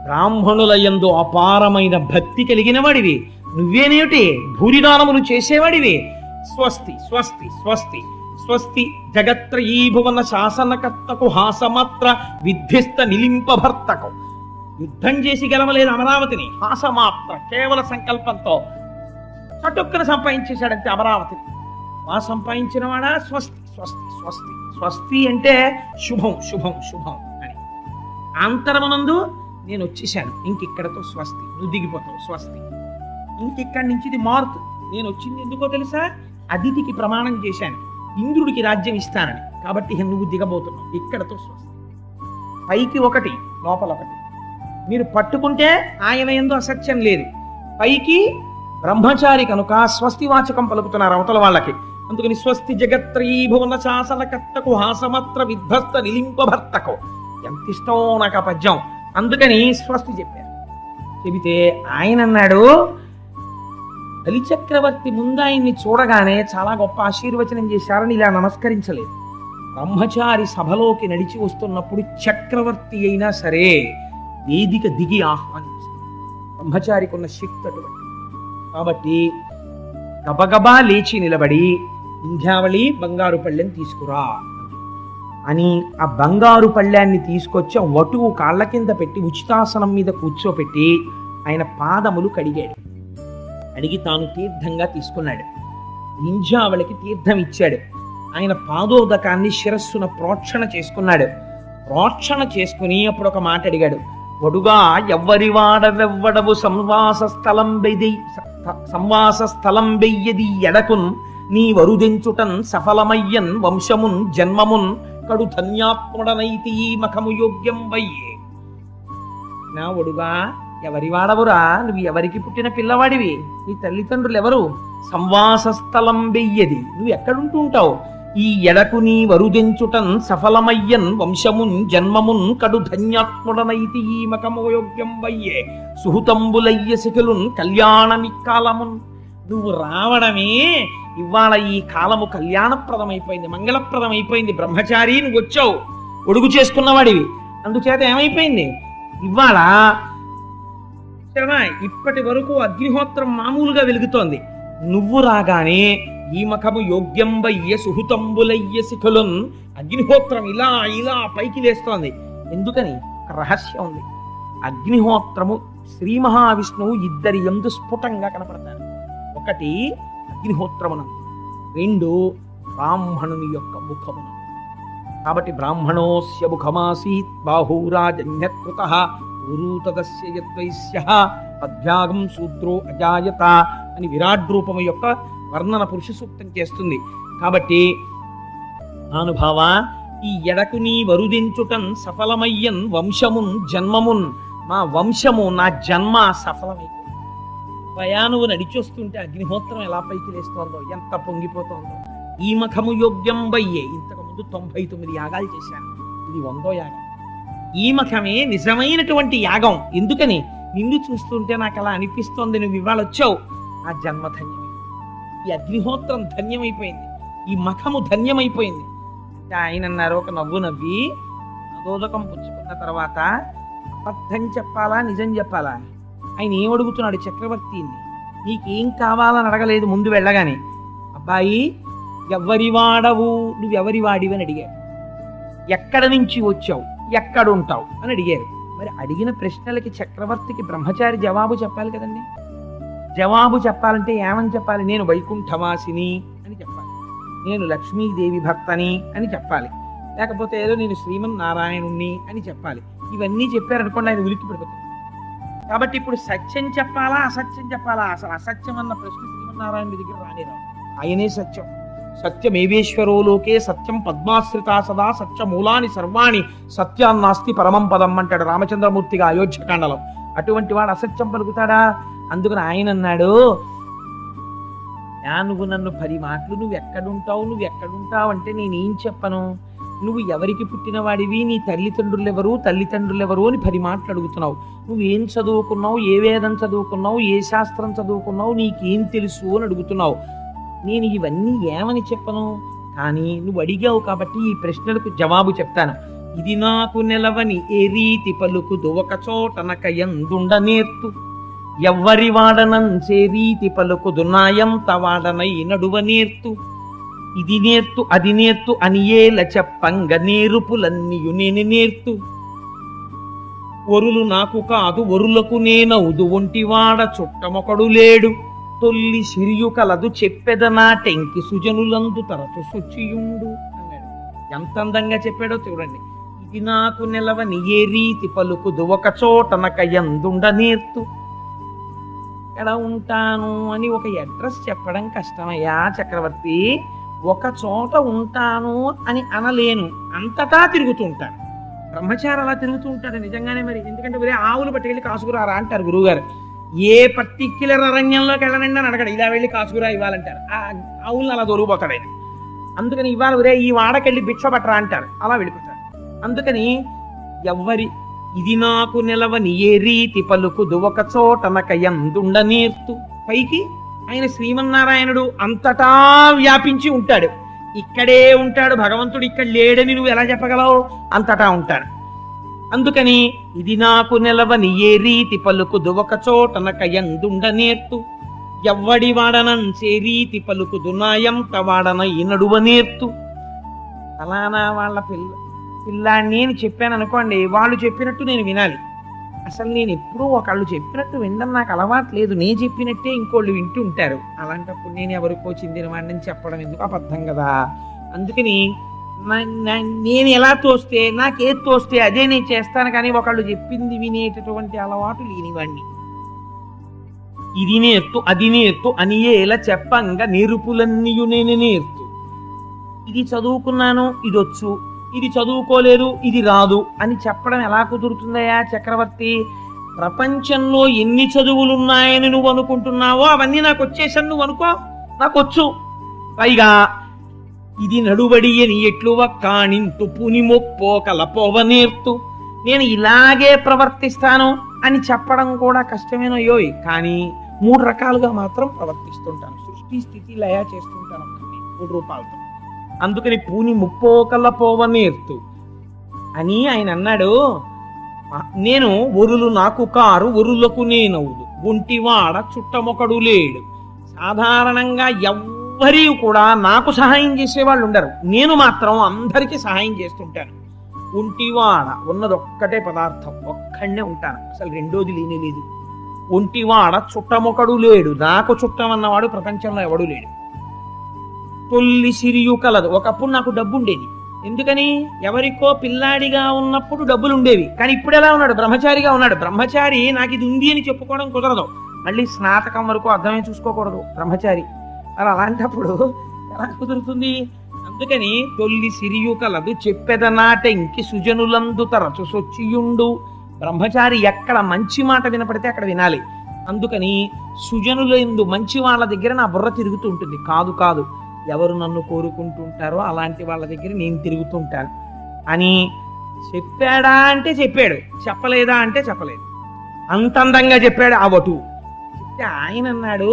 బ్రాహ్మణుల యందు అపారమైన భక్తి కలిగిన వాడివి, నువ్వేనేమిటి భూరిదానములు చేసేవాడివి. స్వస్తి స్వస్తి స్వస్తి స్వస్తి జగత్రయీభువన శాసనకర్తకు హాసమాత్ర విధ్విస్త నిలింపభర్తకు. యుద్ధం చేసి గెలవలేదు అమరావతిని, హాసమాత్ర కేవల సంకల్పంతో చటుక్కన సంపాదించేశాడంతే అమరావతిని. సంపాదించిన వాడా స్వస్తి స్వస్తి స్వస్తి స్వస్తి అంటే శుభం శుభం శుభం అని. ఆంతరమునందు నేను వచ్చేసాను, ఇంకిక్కడతో స్వస్తి, నువ్వు దిగిపోతావు స్వస్తి. ఇంకిక్కడి నుంచి ఇది మారుతుంది. నేను వచ్చింది ఎందుకో తెలుసా, అతిథికి ప్రమాణం చేశాను ఇంద్రుడికి రాజ్యం ఇస్తానని, కాబట్టి నువ్వు దిగబోతున్నావు, ఇక్కడతో స్వస్తి. పైకి ఒకటి లోపల ఒకటి, మీరు పట్టుకుంటే ఆయన యందు అసత్యం లేదు. పైకి బ్రహ్మచారి కనుక స్వస్తి వాచకం పలుకుతున్నారు అవతల వాళ్ళకి. అందుకని స్వస్తి జగత్రయీభువన శాసనకర్తకు హాసమాత్ర విధ్వస్త నిలింపభర్తకు. ఎంత ఇష్టమో నాకు ఆ పద్యం. అందుకని స్వస్తి చెప్పారు. చెబితే ఆయన అన్నాడు, బలిచక్రవర్తి ముందు ఆయన్ని చూడగానే చాలా గొప్ప ఆశీర్వచనం చేశారని ఇలా నమస్కరించలేదు. బ్రహ్మచారి సభలోకి నడిచి వస్తున్నప్పుడు చక్రవర్తి అయినా సరే వేదిక దిగి ఆహ్వానించారు. బ్రహ్మచారికి ఉన్న శక్తి అటువంటి. కాబట్టి గబగబా లేచి నిలబడి వింధ్యావళి బంగారు పళ్ళెం తీసుకురా అని ఆ బంగారు పళ్ళాన్ని తీసుకొచ్చి ఆ వటువు కాళ్ళ కింద పెట్టి ఉచితాసనం మీద కూర్చోపెట్టి ఆయన పాదములు కడిగాడు. అడిగి తాను తీర్థంగా తీసుకున్నాడు. వింధ్యావళికి తీర్థం ఇచ్చాడు. ఆయన పాదోదకాన్ని శిరస్సున ప్రోక్షణ చేసుకున్నాడు. ప్రోక్షణ చేసుకుని అప్పుడు ఒక మాట అడిగాడు. వడుగా ఎవ్వరి వాడవెవ్వడవు సంవాస స్థలం వెయ్యది ఎడకున్ నీ వరుదెంచుటన్ సఫలమయ్యన్ వంశమున్ జన్మమున్ కడు ధన్యాత్ముడనైతి ఈ మఖము యోగ్యం వయ్యే. నా వడుగా ఎవరి వాడవురా, నువ్వు ఎవరికి పుట్టిన పిల్లవాడివి, నీ తల్లిదండ్రులు ఎవరు, సంవాస స్థలం వెయ్యది, నువ్వు ఎక్కడుంటూ ఉంటావు, ఈ ఎడకు నీ వరుదెంచుటన్ సఫలమయ్యన్ వంశమున్ జన్మమున్ కడు ధన్యాత్ముడనైతి ఈ మకము యోగ్యం వయ్యే సుహృతంబులయ్య శిఖులున్ కళ్యాణమిక్కాలమున్. నువ్వు రావడమే ఇవాళ ఈ కాలము కళ్యాణప్రదమైపోయింది, మంగళప్రదమైపోయింది. బ్రహ్మచారి నువ్వు వచ్చావు, ఒడుగు చేసుకున్నవాడివి, అందుచేత ఏమైపోయింది ఇవాళ ఇప్పటి వరకు అగ్నిహోత్రం మామూలుగా వెలుగుతోంది. నువ్వు రాగానే ఈ మఖము యోగ్యం వయ్య సుహృతంబులయ్య శిఖులున్, అగ్నిహోత్రం ఇలా ఇలా పైకి లేస్తోంది. ఎందుకని ఒక రహస్యం ఉంది. అగ్నిహోత్రము శ్రీ మహావిష్ణువు ఇద్దరి యందు స్ఫుటంగా కనపడతారు. ఒకటి అగ్నిహోత్రమునందు, రెండు బ్రాహ్మణుని యొక్క ముఖమునందు. కాబట్టి బ్రాహ్మణోస్య ముఖమాసీత్ బాహూరాజన్యకృతః ఊరూతదస్య యద్వైశ్యః పద్భ్యాగం శూద్రో అజాయత అని విరాట్ రూపము యొక్క వర్ణన పురుష సూక్తం చేస్తుంది. కాబట్టి అనుభవ ఈ ఎడకు నీ వరుదించుటన్ సఫలమయ్యన్ వంశమున్ జన్మమున్, మా వంశము నా జన్మ సఫలమైపోయింది. భయా నువ్వు నడిచొస్తుంటే అగ్నిహోత్రం ఎలా పైకి లేస్తోందో, ఎంత పొంగిపోతోందో. ఈ మఖము యోగ్యం వయ్యే, ఇంతకు ముందు 99 యాగాలు చేశాను, ఇది 100వ యాగం. ఈ మఖమే నిజమైనటువంటి యాగం. ఎందుకని? నిన్ను చూస్తుంటే నాకు అలా అనిపిస్తోంది, నువ్వు ఇవాళ వచ్చావు, ఆ జన్మ ధన్యమైంది, ఈ అగ్నిహోత్రం ధన్యమైపోయింది, ఈ మఖము ధన్యమైపోయింది అంటే ఆయన అన్నారు, ఒక నవ్వు నవ్వి అదోదకం పుచ్చుకున్న తర్వాత అబద్ధం చెప్పాలా నిజం చెప్పాలా? ఆయన ఏం అడుగుతున్నాడు చక్రవర్తిని? నీకేం కావాలని అడగలేదు ముందు వెళ్ళగానే. అబ్బాయి ఎవరి వాడవు, నువ్వెవరి వాడివి అని అడిగారు. ఎక్కడ నుంచి వచ్చావు, ఎక్కడుంటావు అని అడిగారు. మరి అడిగిన ప్రశ్నలకి చక్రవర్తికి బ్రహ్మచారి జవాబు చెప్పాలి కదండి. జవాబు చెప్పాలంటే ఏమని చెప్పాలి? నేను వైకుంఠవాసిని అని చెప్పాలి, నేను లక్ష్మీదేవి భర్తని అని చెప్పాలి, లేకపోతే ఏదో నేను శ్రీమన్నారాయణుణ్ణి అని చెప్పాలి. ఇవన్నీ చెప్పారనుకోండి ఆయన ఉలిక్కి పడిపోతుంది. కాబట్టి ఇప్పుడు సత్యం చెప్పాలా అసత్యం చెప్పాలా? అసలు అసత్యం అన్న ప్రశ్న శ్రీమన్నారాయణుడి దగ్గర రానేరాదు. ఆయనే సత్యం. సత్యమేవేశ్వరో లోకే సత్యం పద్మాశ్రితా సదా సత్యమూలాని సర్వాణి సత్యాన్నాస్తి పరమం పదం అంటాడు రామచంద్రమూర్తిగా అయోధ్యకాండలో. అటువంటి వాడు అసత్యం పలుకుతాడా? అందుకని ఆయన అన్నాడు, నువ్వు నన్ను 10 మాటలు నువ్వు ఎక్కడుంటావు అంటే నేనేం చెప్పను? నువ్వు ఎవరికి పుట్టినవాడివి, నీ తల్లిదండ్రులు ఎవరు అని 10 మాటలు అడుగుతున్నావు. నువ్వేం చదువుకున్నావు, ఏ వేదం చదువుకున్నావు, ఏ శాస్త్రం చదువుకున్నావు, నీకేం తెలుసు అని అడుగుతున్నావు. నేను ఇవన్నీ ఏమని చెప్పను? కానీ నువ్వు అడిగావు కాబట్టి ఈ ప్రశ్నలకు జవాబు చెప్తాను. ఇది నాకు నెలవని ఏ రీతి పలుకుదు ఒక చోటనక ఎందుండ నేర్తు, ఎవ్వరి వాడనంచే రీతి పలుకుదు నాయంత వాడనై నడువ నేర్తు, ఇది నేర్తు అది నేర్తు అని ఏల చెప్పంగ నేరుపులన్నీయు నేను నేర్తు, ఒరులు నాకు కాదు ఒరులకు నేనవుదు ఒంటివాడ చుట్టమొకడు లేడు, తొల్లి సిరియు కలదు చెప్పెదనాటెంకి సుజనులందు తరచు శుచియుండు అన్నాడు. ఎంత అందంగా చెప్పాడో చూడండి. ఇది నాకు నెలవని ఏ రీతి పలుకుదు ఒక చోటనక ఎందుండ నేర్తు. ఎక్కడ ఉంటాను అని ఒక అడ్రస్ చెప్పడం కష్టమయ్యా చక్రవర్తి. ఒక చోట ఉంటాను అని అనలేను, అంతటా తిరుగుతూ ఉంటాను. బ్రహ్మచారి అలా తిరుగుతూ ఉంటాడు నిజంగానే. మరి ఎందుకంటే వేరే ఆవులు పట్టుకెళ్ళి కాసుకురారా అంటారు గురువుగారు. ఏ పర్టిక్యులర్ అరణ్యంలోకి వెళ్ళనండి అని అడగడు, ఇలా వెళ్ళి కాసుకురా ఇవ్వాలంటారు. ఆ ఆవులను అలా దొరికిపోతాడు ఆయన. అందుకని ఇవాళ ఒరే ఈ వాడకెళ్ళి భిక్ష పట్టరా అంటారు, అలా వెళ్ళిపోతాడు. అందుకని ఎవ్వరి ఇది నాకు నిలవని ఏ రీతి పలుకుదు ఒక చోటనక ఎందుండ నేర్తు. పైకి ఆయన శ్రీమన్నారాయణుడు అంతటా వ్యాపించి ఉంటాడు. ఇక్కడే ఉంటాడు భగవంతుడు, ఇక్కడ లేడని నువ్వు ఎలా చెప్పగలవు? అంతటా ఉంటాడు. అందుకని ఇది నాకు నిలవని ఏ రీతి పలుకుదు ఒక చోటనక ఎందుండ నేర్తు, ఎవ్వడి వాడనంచే రీతి పలుకుదు నాయంత వాడన ఈ నడువ నేర్తు. అలానా వాళ్ళ పిల్లాన్ని అని చెప్పాను అనుకోండి, వాళ్ళు చెప్పినట్టు నేను వినాలి. అసలు నేను ఎప్పుడూ ఒకళ్ళు చెప్పినట్టు వినడం నాకు అలవాటు లేదు, నేను చెప్పినట్టే ఇంకోళ్ళు వింటూ ఉంటారు. అలాంటప్పుడు నేను ఎవరికో చెందిన వాడిని చెప్పడం ఎందుకు? అబద్ధం కదా. అందుకని నేను ఎలా తోస్తే, నాకేది తోస్తే అదే నేను చేస్తాను, కానీ ఒకళ్ళు చెప్పింది వినేటటువంటి అలవాటు లేనివాడిని. ఇది నేర్తు అది నేర్తు అని ఎలా చెప్పంగా నేర్పులన్నీయు నేను నేర్తు. ఇది చదువుకున్నాను ఇది వచ్చు, ఇది చదువుకోలేదు ఇది రాదు అని చెప్పడం ఎలా కుదురుతుందయ్యా చక్రవర్తి? ప్రపంచంలో ఎన్ని చదువులున్నాయని నువ్వు అనుకుంటున్నావో అవన్నీ నాకు వచ్చేసాను నువ్వు అనుకో, నాకు వచ్చు. పైగా ఇది నడుబడి అని ఎట్లువ కాణింతు పుని మొప్పో కలపోవ నేర్తు. నేను ఇలాగే ప్రవర్తిస్తాను అని చెప్పడం కూడా కష్టమేనయ్యోయ్, కానీ 3 రకాలుగా మాత్రం ప్రవర్తిస్తుంటాను. సృష్టి స్థితి లయ చేస్తుంటాను 3 రూపాలతో. అందుకని పూని ముప్పోకల పోవ నేర్తు అని ఆయన అన్నాడు. నేను ఒరులు నాకు కారు ఒరులకు నేనవుదు ఒంటివాడ చుట్టమొకడు లేడు. సాధారణంగా ఎవ్వరి కూడా నాకు సహాయం చేసే వాళ్ళు ఉండరు, నేను మాత్రం అందరికీ సహాయం చేస్తుంటాను. ఒంటివాడ ఉన్నది ఒక్కటే పదార్థం, ఒక్కడే ఉంటాను, అసలు రెండోది లేనే లేదు. ఒంటివాడ చుట్టమొకడు లేడు, నాకు చుట్టం అన్నవాడు ప్రపంచంలో ఎవడు లేడు. తొల్లి సిరియు కలదు. ఒకప్పుడు నాకు డబ్బు ఉండేది, ఎందుకని? ఎవరికో పిల్లాడిగా ఉన్నప్పుడు డబ్బులు ఉండేవి, కానీ ఇప్పుడు ఎలా ఉన్నాడు? బ్రహ్మచారిగా ఉన్నాడు. బ్రహ్మచారి నాకు ఇది ఉంది అని చెప్పుకోవడం కుదరదు, మళ్ళీ స్నాతకం వరకు అర్థమే చూసుకోకూడదు బ్రహ్మచారి. మరి అలాంటప్పుడు ఎలా కుదురుతుంది? అందుకని తొల్లి సిరియు కలదు చెప్పెదనాటెంకి సుజనులందు తరచు సొచ్చియుండు. బ్రహ్మచారి ఎక్కడ మంచి మాట వినపడితే అక్కడ వినాలి, అందుకని సుజనులందు మంచి వాళ్ళ దగ్గర నా బుర్ర తిరుగుతూ ఉంటుంది. కాదు కాదు, ఎవరు నన్ను కోరుకుంటుంటారో అలాంటి వాళ్ళ దగ్గర నేను తిరుగుతుంటాను అని చెప్పాడా అంటే చెప్పాడు, చెప్పలేదా అంటే చెప్పలేదు. అంత అందంగా చెప్పాడు ఆ వటువు. చెప్తే ఆయన అన్నాడు,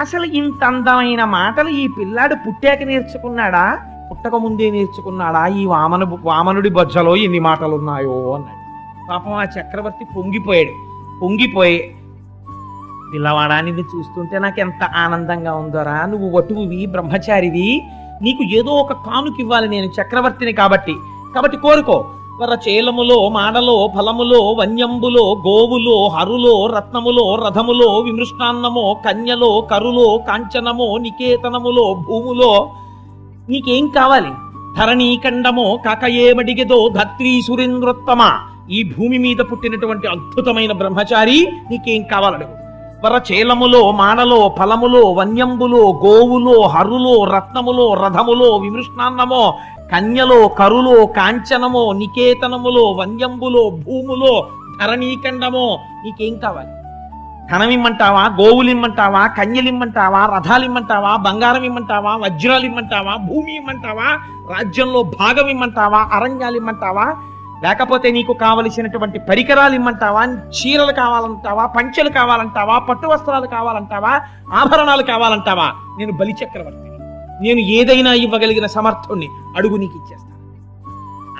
అసలు ఇంత అందమైన మాటలు ఈ పిల్లాడు పుట్టాక నేర్చుకున్నాడా, పుట్టక ముందే నేర్చుకున్నాడా? ఈ వామనుడి బొజ్జలో ఎన్ని మాటలు ఉన్నాయో అన్నాడు. పాపం ఆ చక్రవర్తి పొంగిపోయి పిల్లవాడాన్ని చూస్తుంటే నాకు ఎంత ఆనందంగా ఉందోరా, నువ్వు వటువువి, బ్రహ్మచారివి, నీకు ఏదో ఒక కానుక ఇవ్వాలి నేను చక్రవర్తిని కాబట్టి కోరుకో. వరచేలములో మాడలో ఫలములో వన్యంబులో గోవులో హరులో రత్నములో రథములో విమృష్టాన్నమో కన్యలో కరులో కాంచనమో నికేతనములో భూములో నీకేం కావాలి? ధరణీఖండమో కాకయేమడిగెదో ధత్రీ సురేంద్రోత్తమ, ఈ భూమి మీద పుట్టినటువంటి అద్భుతమైన బ్రహ్మచారి నీకేం కావాలడుగు. వరచేలములో మాడలో ఫలములో వన్యంబులో గోవులో హరులో రత్నములో రథములో విమృష్టాన్నమో కన్యలో కరులో కాంచనమో నికేతనములో వన్యంబులో భూములో ధరణీఖండమో నీకేం కావాలి? ధనం ఇమ్మంటావా, గోవులు ఇమ్మంటావా, కన్యలు ఇమ్మంటావా, రథాలు ఇమ్మంటావా, బంగారం ఇమ్మంటావా, వజ్రాలు ఇమ్మంటావా, భూమి ఇమ్మంటావా, రాజ్యంలో భాగం ఇమ్మంటావా, అరణ్యాలు ఇమ్మంటావా, లేకపోతే నీకు కావలసినటువంటి పరికరాలు ఇమ్మంటావా, చీరలు కావాలంటావా, పంచెలు కావాలంటావా, పట్టు వస్త్రాలు కావాలంటావా, ఆభరణాలు కావాలంటావా? నేను బలిచక్రవర్తిని, నేను ఏదైనా ఇవ్వగలిగిన సమర్థుణ్ణి, అడుగు నీకు ఇచ్చేస్తాను.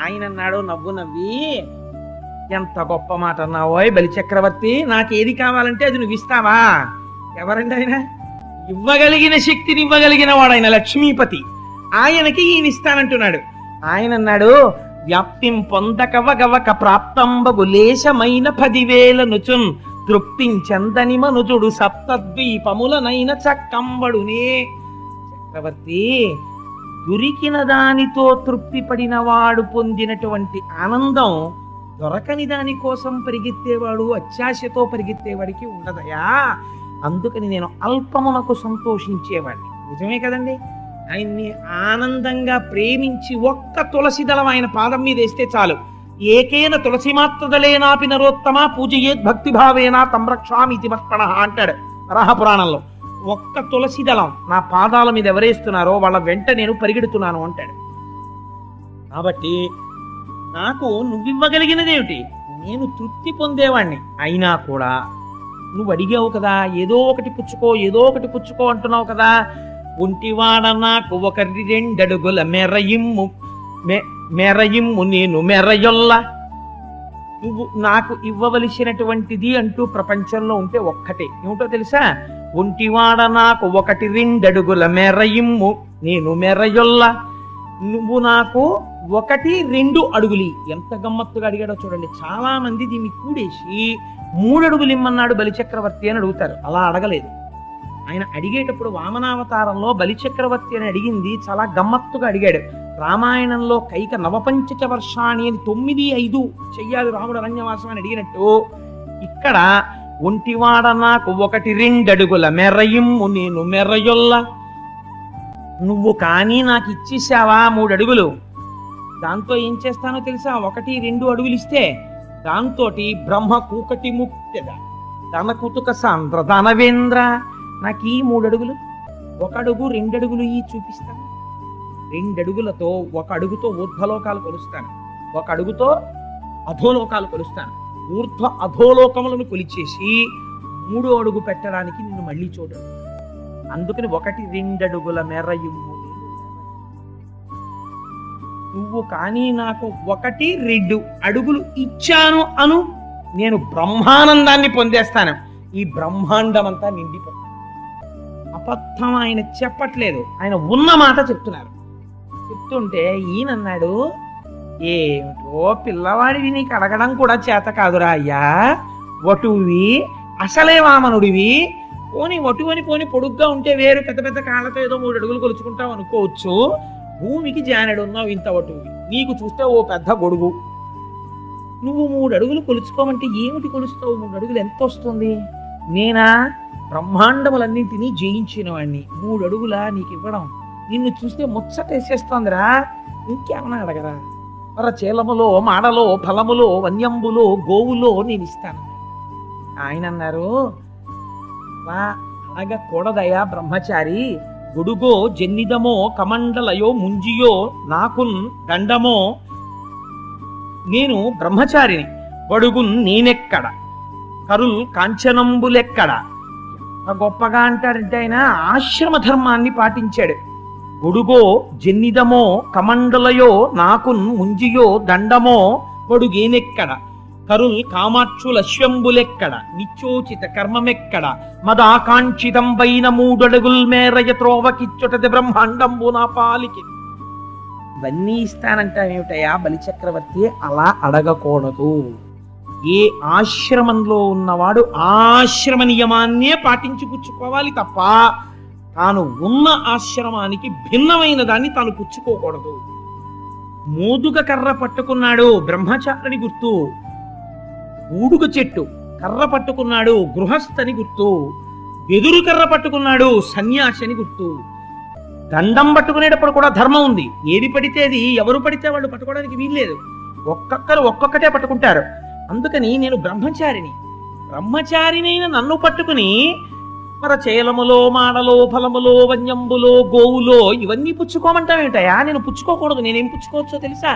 ఆయన అన్నాడు నవ్వు నవ్వి, ఎంత గొప్ప మాట అన్నావోయ్ బలిచక్రవర్తి, నాకేది కావాలంటే అది నువ్వు ఇస్తావా? ఎవరండి ఆయన? ఇవ్వగలిగిన శక్తిని ఇవ్వగలిగిన వాడు ఆయన, లక్ష్మీపతి. ఆయనకి ఈయన ఇస్తానంటున్నాడు. ఆయన అన్నాడు, వ్యాప్తిం పొందకవగవక ప్రాప్తంబగు లేశమైన 10,000 నుచున్ తృప్తించందని మనుజుడు సప్తద్వీపములనైన చక్కంబడునే. చక్రవర్తి, దొరికిన దానితో తృప్తి పడిన వాడు పొందినటువంటి ఆనందం దొరకని దాని కోసం పరిగెత్తేవాడు, అత్యాశతో పరిగెత్తేవాడికి ఉండదయా. అందుకని నేను అల్పమునకు సంతోషించేవాడిని. నిజమే కదండి? ఆయన్ని ఆనందంగా ప్రేమించి ఒక్క తులసి దళం ఆయన పాదం మీద వేస్తే చాలు. ఏకేన తులసి మాత్రదలేనాపి నరోత్తమ పూజయేత్ భక్తిభావేనా తంరక్షామితి మత్పణ అంటాడు వరాహపురాణంలో. ఒక్క తులసి దళం నా పాదాల మీద ఎవరేస్తున్నారో వాళ్ళ వెంట నేను పరిగెడుతున్నాను అంటాడు. కాబట్టి నాకు నువ్వివ్వగలిగినదేమిటి? నేను తృప్తి పొందేవాణ్ణి. అయినా కూడా నువ్వు అడిగావు కదా, ఏదో ఒకటి పుచ్చుకో అంటున్నావు కదా. ఒంటివాడ నాకు 1 అడుగుల మెరయిమ్ము నేను మెరయొల్ల. నువ్వు నాకు ఇవ్వవలసినటువంటిది అంటూ ప్రపంచంలో ఉంటే ఒక్కటే, ఏమిటో తెలుసా? ఒంటివాడ నాకు 1 అడుగుల మెరయిమ్ము నేను మెరయొల్ల. నువ్వు నాకు 1 అడుగులి. ఎంత గమ్మత్తుగా అడిగాడో చూడండి. చాలా మంది దీన్ని కూడేసి 3 అడుగులు ఇమ్మన్నాడు బలిచక్రవర్తి అని అడుగుతారు. అలా అడగలేదు ఆయన. అడిగేటప్పుడు వామనావతారంలో బలిచక్రవర్తి అని అడిగింది చాలా గమ్మత్తుగా అడిగాడు. రామాయణంలో కైక నవపంచచ వర్షాణి అని 9-5 చెయ్యాలి రాముడు అరణ్యవాసం అని అడిగినట్టు ఇక్కడ ఒంటివాడ నాకు 1 అడుగుల మెరయిమ్ము నేను మెరయొల్ల. నువ్వు కానీ నాకు ఇచ్చేసావా 3 అడుగులు, దాంతో ఏం చేస్తానో తెలుసా? 1-2 అడుగులు ఇస్తే దాంతో బ్రహ్మ కూకటి ముక్తెద తన కుతుక సాంద్ర దానవేంద్ర. నాకు ఈ 3 అడుగులు, 1 అడుగు 2 అడుగులు ఈ చూపిస్తాను. 2 అడుగులతో 1 అడుగుతో ఊర్ధ్వలోకాలు కొలుస్తాను, 1 అడుగుతో అధోలోకాలు కొలుస్తాను. ఊర్ధ్వ అధోలోకములను కొలిచేసి 3వ అడుగు పెట్టడానికి నిన్ను మళ్ళీ చూడడు. అందుకని 1-2 అడుగుల మెరయిమ్ము నువ్వు కానీ నాకు 1-2 అడుగులు ఇచ్చాను అను, నేను బ్రహ్మానందాన్ని పొందేస్తాను. ఈ బ్రహ్మాండం అంతా నిండిపోతుంది. అబద్ధం ఆయన చెప్పట్లేదు, ఆయన ఉన్న మాట చెప్తున్నారు. చెప్తుంటే ఈయనన్నాడు, ఏమిటో పిల్లవాడివి, నీకు అడగడం కూడా చేత కాదురా అయ్యా. వటువి, అసలే వామనుడివి. పోని వటువని పోని పొడుగ్గా ఉంటే వేరు, పెద్ద పెద్ద కాళ్ళతో ఏదో 3 అడుగులు కొలుచుకుంటావు అనుకోవచ్చు. భూమికి జానెడు ఉన్నావు ఇంత వటువి, నీకు చూస్తే ఓ పెద్ద గొడుగు. నువ్వు 3 అడుగులు కొలుచుకోమంటే ఏమిటి కొలుస్తావు? 3 అడుగులు ఎంత వస్తుంది? నేనా బ్రహ్మాండములన్నింటినీ జయించిన వాడిని, 3 అడుగులా నీకు ఇవ్వడం? నిన్ను చూస్తే ముచ్చటేసేస్తోందిరా, ఇంకేమన్నా అడగరా? చేలములో మాడలో ఫలములో వన్యంబులో గోవులో నేను ఇస్తాను. ఆయన అన్నారు, అలా అడగకూడదయా బ్రహ్మచారి. గొడుగో జన్నిదమో కమండలయో ముంజియో నాకున్ దండమో, నేను బ్రహ్మచారిని, బడుగున్ నేనెక్కడ, కరుల్ కాంచనంబులెక్కడ. ఎంత గొప్పగా అంటాడంటే ఆయన ఆశ్రమ ధర్మాన్ని పాటించాడు. గొడుగో జన్నిదమో కమండలయో నాకున్ ముంజియో దండమో బడుగేనెక్కడ, కరుల్ కామాక్షులశ్వంబులెక్కడ, నిత్యోచిత కర్మమెక్కడ, మదాకాంక్షితంబైన మూడడుగుల్ మేరయ త్రోవకిచ్చుటది బ్రహ్మాండంబు నా పాలికి. ఇవన్నీ ఇస్తానంటావేమిటయా బలిచక్రవర్తి? అలా అడగకూడదు. ఏ ఆశ్రమంలో ఉన్నవాడు ఆశ్రమ నియమాన్నే పాటించి పుచ్చుకోవాలి తప్ప తాను ఉన్న ఆశ్రమానికి భిన్నమైన దాన్ని తాను పుచ్చుకోకూడదు. మోదుగ కర్ర పట్టుకున్నాడు బ్రహ్మచారిని గుర్తు, ఊడుగ చెట్టు కర్ర పట్టుకున్నాడు గృహస్థని గుర్తు, వెదురు కర్ర పట్టుకున్నాడు సన్యాసిని గుర్తు. దండం పట్టుకునేటప్పుడు కూడా ధర్మం ఉంది. ఏది పడితే అది ఎవరు పడితే వాళ్ళు పట్టుకోవడానికి వీల్లేదు. ఒక్కొక్కరు ఒక్కొక్కటే పట్టుకుంటారు. అందుకని నేను బ్రహ్మచారిని, బ్రహ్మచారినైన నన్ను పట్టుకుని మరి చేలములో మాడలో ఫలములో వన్యంబులో గోవులో ఇవన్నీ పుచ్చుకోమంటావేంటయా? నేను పుచ్చుకోకూడదు. నేనేం పుచ్చుకోవచ్చో తెలుసా?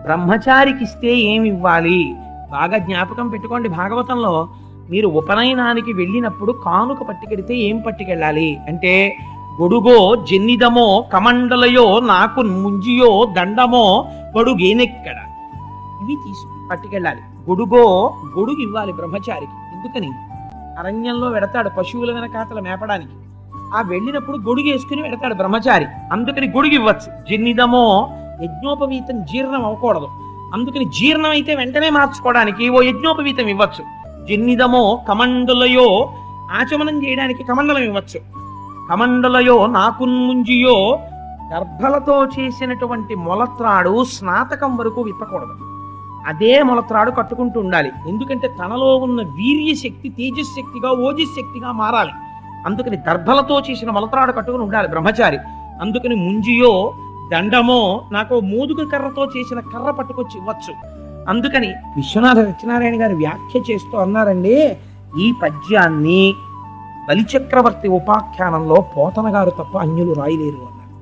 బ్రహ్మచారికి ఇస్తే ఏమి ఇవ్వాలి? బాగా జ్ఞాపకం పెట్టుకోండి. భాగవతంలో మీరు ఉపనయనానికి వెళ్ళినప్పుడు కానుక పట్టుకెడితే ఏం పట్టుకెళ్ళాలి అంటే, గొడుగో జన్నిదమో కమండలయో నాకు ముంజియో దండమో గొడుగేనెక్కడ, ఇవి తీసుకు పట్టుకెళ్ళాలి. గొడుగు ఇవ్వాలి బ్రహ్మచారికి. ఎందుకని? అరణ్యంలో వెడతాడు పశువుల వెనకాతల మేపడానికి. ఆ వెళ్ళినప్పుడు గొడుగు వేసుకుని వెడతాడు బ్రహ్మచారి. అందుకని గొడుగు ఇవ్వచ్చు. జన్నిదమో యజ్ఞోపవీతం జీర్ణం అవ్వకూడదు. అందుకని జీర్ణం అయితే వెంటనే మార్చుకోవడానికి ఓ యజ్ఞోపవీతం ఇవ్వచ్చు. జన్నిదమో కమండలయో ఆచమనం చేయడానికి కమండలం ఇవ్వచ్చు. కమండలయో నాకున్ముంజియో గర్భలతో చేసినటువంటి మొలత్రాడు స్నాతకం వరకు విప్పకూడదు. అదే మొలత్రాడు కట్టుకుంటూ ఉండాలి. ఎందుకంటే తనలో ఉన్న వీర్యశక్తి తేజశక్తిగా ఓజశక్తిగా మారాలి. అందుకని దర్భలతో చేసిన మొలత్రాడు కట్టుకుని ఉండాలి బ్రహ్మచారి. అందుకని ముంజియో దండమో నాకు మోదుగ కర్రతో చేసిన కర్ర పట్టుకొచ్చి ఇవ్వచ్చు. అందుకని విశ్వనాథ సత్యనారాయణ గారు వ్యాఖ్య చేస్తూ అన్నారండి, ఈ పద్యాన్ని బలిచక్రవర్తి ఉపాఖ్యానంలో పోతన గారు తప్ప అన్యులు రాయలేరు అన్నారు.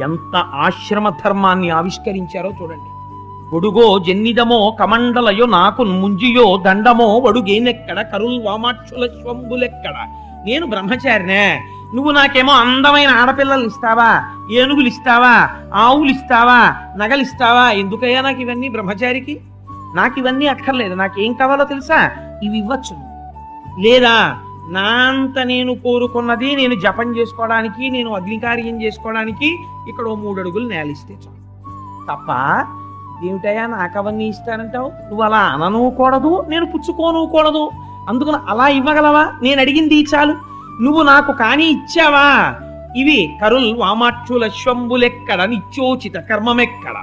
ఎంత ఆశ్రమ ధర్మాన్ని ఆవిష్కరించారో చూడండి. గొడుగో జన్నిదమో కమండలయో నాకు ముంజియో దండమో వడుగేనెక్కడ, కరుల్ వామాక్షుల స్వంబులెక్కడ. నేను బ్రహ్మచారినే, నువ్వు నాకేమో అందమైన ఆడపిల్లలు ఇస్తావా, ఏనుగులు ఇస్తావా, ఆవులు ఇస్తావా, నగలు ఇస్తావా? ఎందుకయ్యా నాకు ఇవన్నీ? బ్రహ్మచారికి నాకు ఇవన్నీ అక్కర్లేదు. నాకేం కావాలో తెలుసా? ఇవి ఇవ్వచ్చు. లేదా నా అంత నేను కోరుకున్నది నేను జపం చేసుకోవడానికి, నేను అగ్నికార్యం చేసుకోవడానికి ఇక్కడ 3 అడుగులు నేలిస్తే చాలు తప్ప ఏమిటయా నాకు అవన్నీ ఇస్తానంటావు? నువ్వు అలా అననుకూడదు, నేను పుచ్చుకోనుకూడదు. అందుకని అలా ఇవ్వగలవా? నేను అడిగింది చాలు. నువ్వు నాకు కానీ ఇచ్చావా? ఇవి కరుల్ వామాక్షుల శ్వంబులెక్కడ, నిత్యోచిత కర్మమెక్కడ.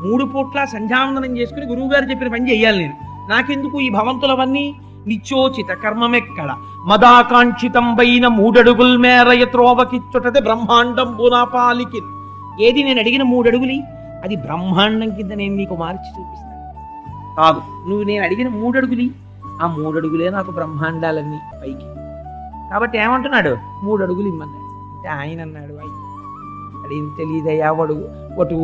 3 పూట్ల సంధ్యావందనం చేసుకుని గురువు గారు చెప్పిన పని చెయ్యాలి నేను. నాకెందుకు ఈ భవంతులవన్నీ? నిత్యోచిత కర్మమెక్కడ, మదాకాంక్షితంబైన 3 అడుగుల్ మేరయ త్రోవకిచ్చుటది బ్రహ్మాండంబు నా పాలికి. ఏది నేను అడిగిన 3 అడుగులి? అది బ్రహ్మాండం కింద నేను నీకు మార్చి చూపిస్తాను. కాదు, నువ్వు నేను అడిగిన 3 అడుగులి, ఆ 3 అడుగులే నాకు బ్రహ్మాండాలన్నీ పైకి. కాబట్టి ఏమంటున్నాడు? 3 అడుగులు ఇమ్మన్నాడు. అంటే ఆయన అన్నాడు, అదేం తెలియదయ్యా ఒటు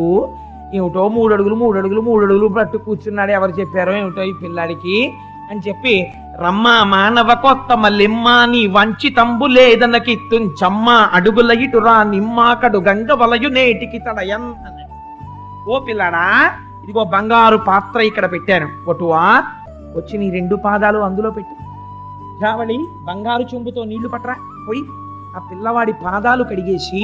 ఏమిటో 3 అడుగులు పట్టు కూర్చున్నాడు, ఎవరు చెప్పారో ఏమిటో ఈ పిల్లాడికి అని చెప్పి, రమ్మ మానవ కొత్త మల్లెమ్మ నీ వంచితంబు లేదనకిత్తుంచమ్మ అడుగుల ఇటురా నిమ్మాకడు గంగ వలయు నేటికి తడయన్ అన్నాడు. ఓ పిల్లాడా, ఇదిగో బంగారు పాత్ర ఇక్కడ పెట్టాను, ఒటువా వచ్చి నీ 2 పాదాలు అందులో పెట్టు. జావళి బంగారు చెంబుతో నీళ్లు పట్టరా పోయి ఆ పిల్లవాడి పాదాలు కడిగేసి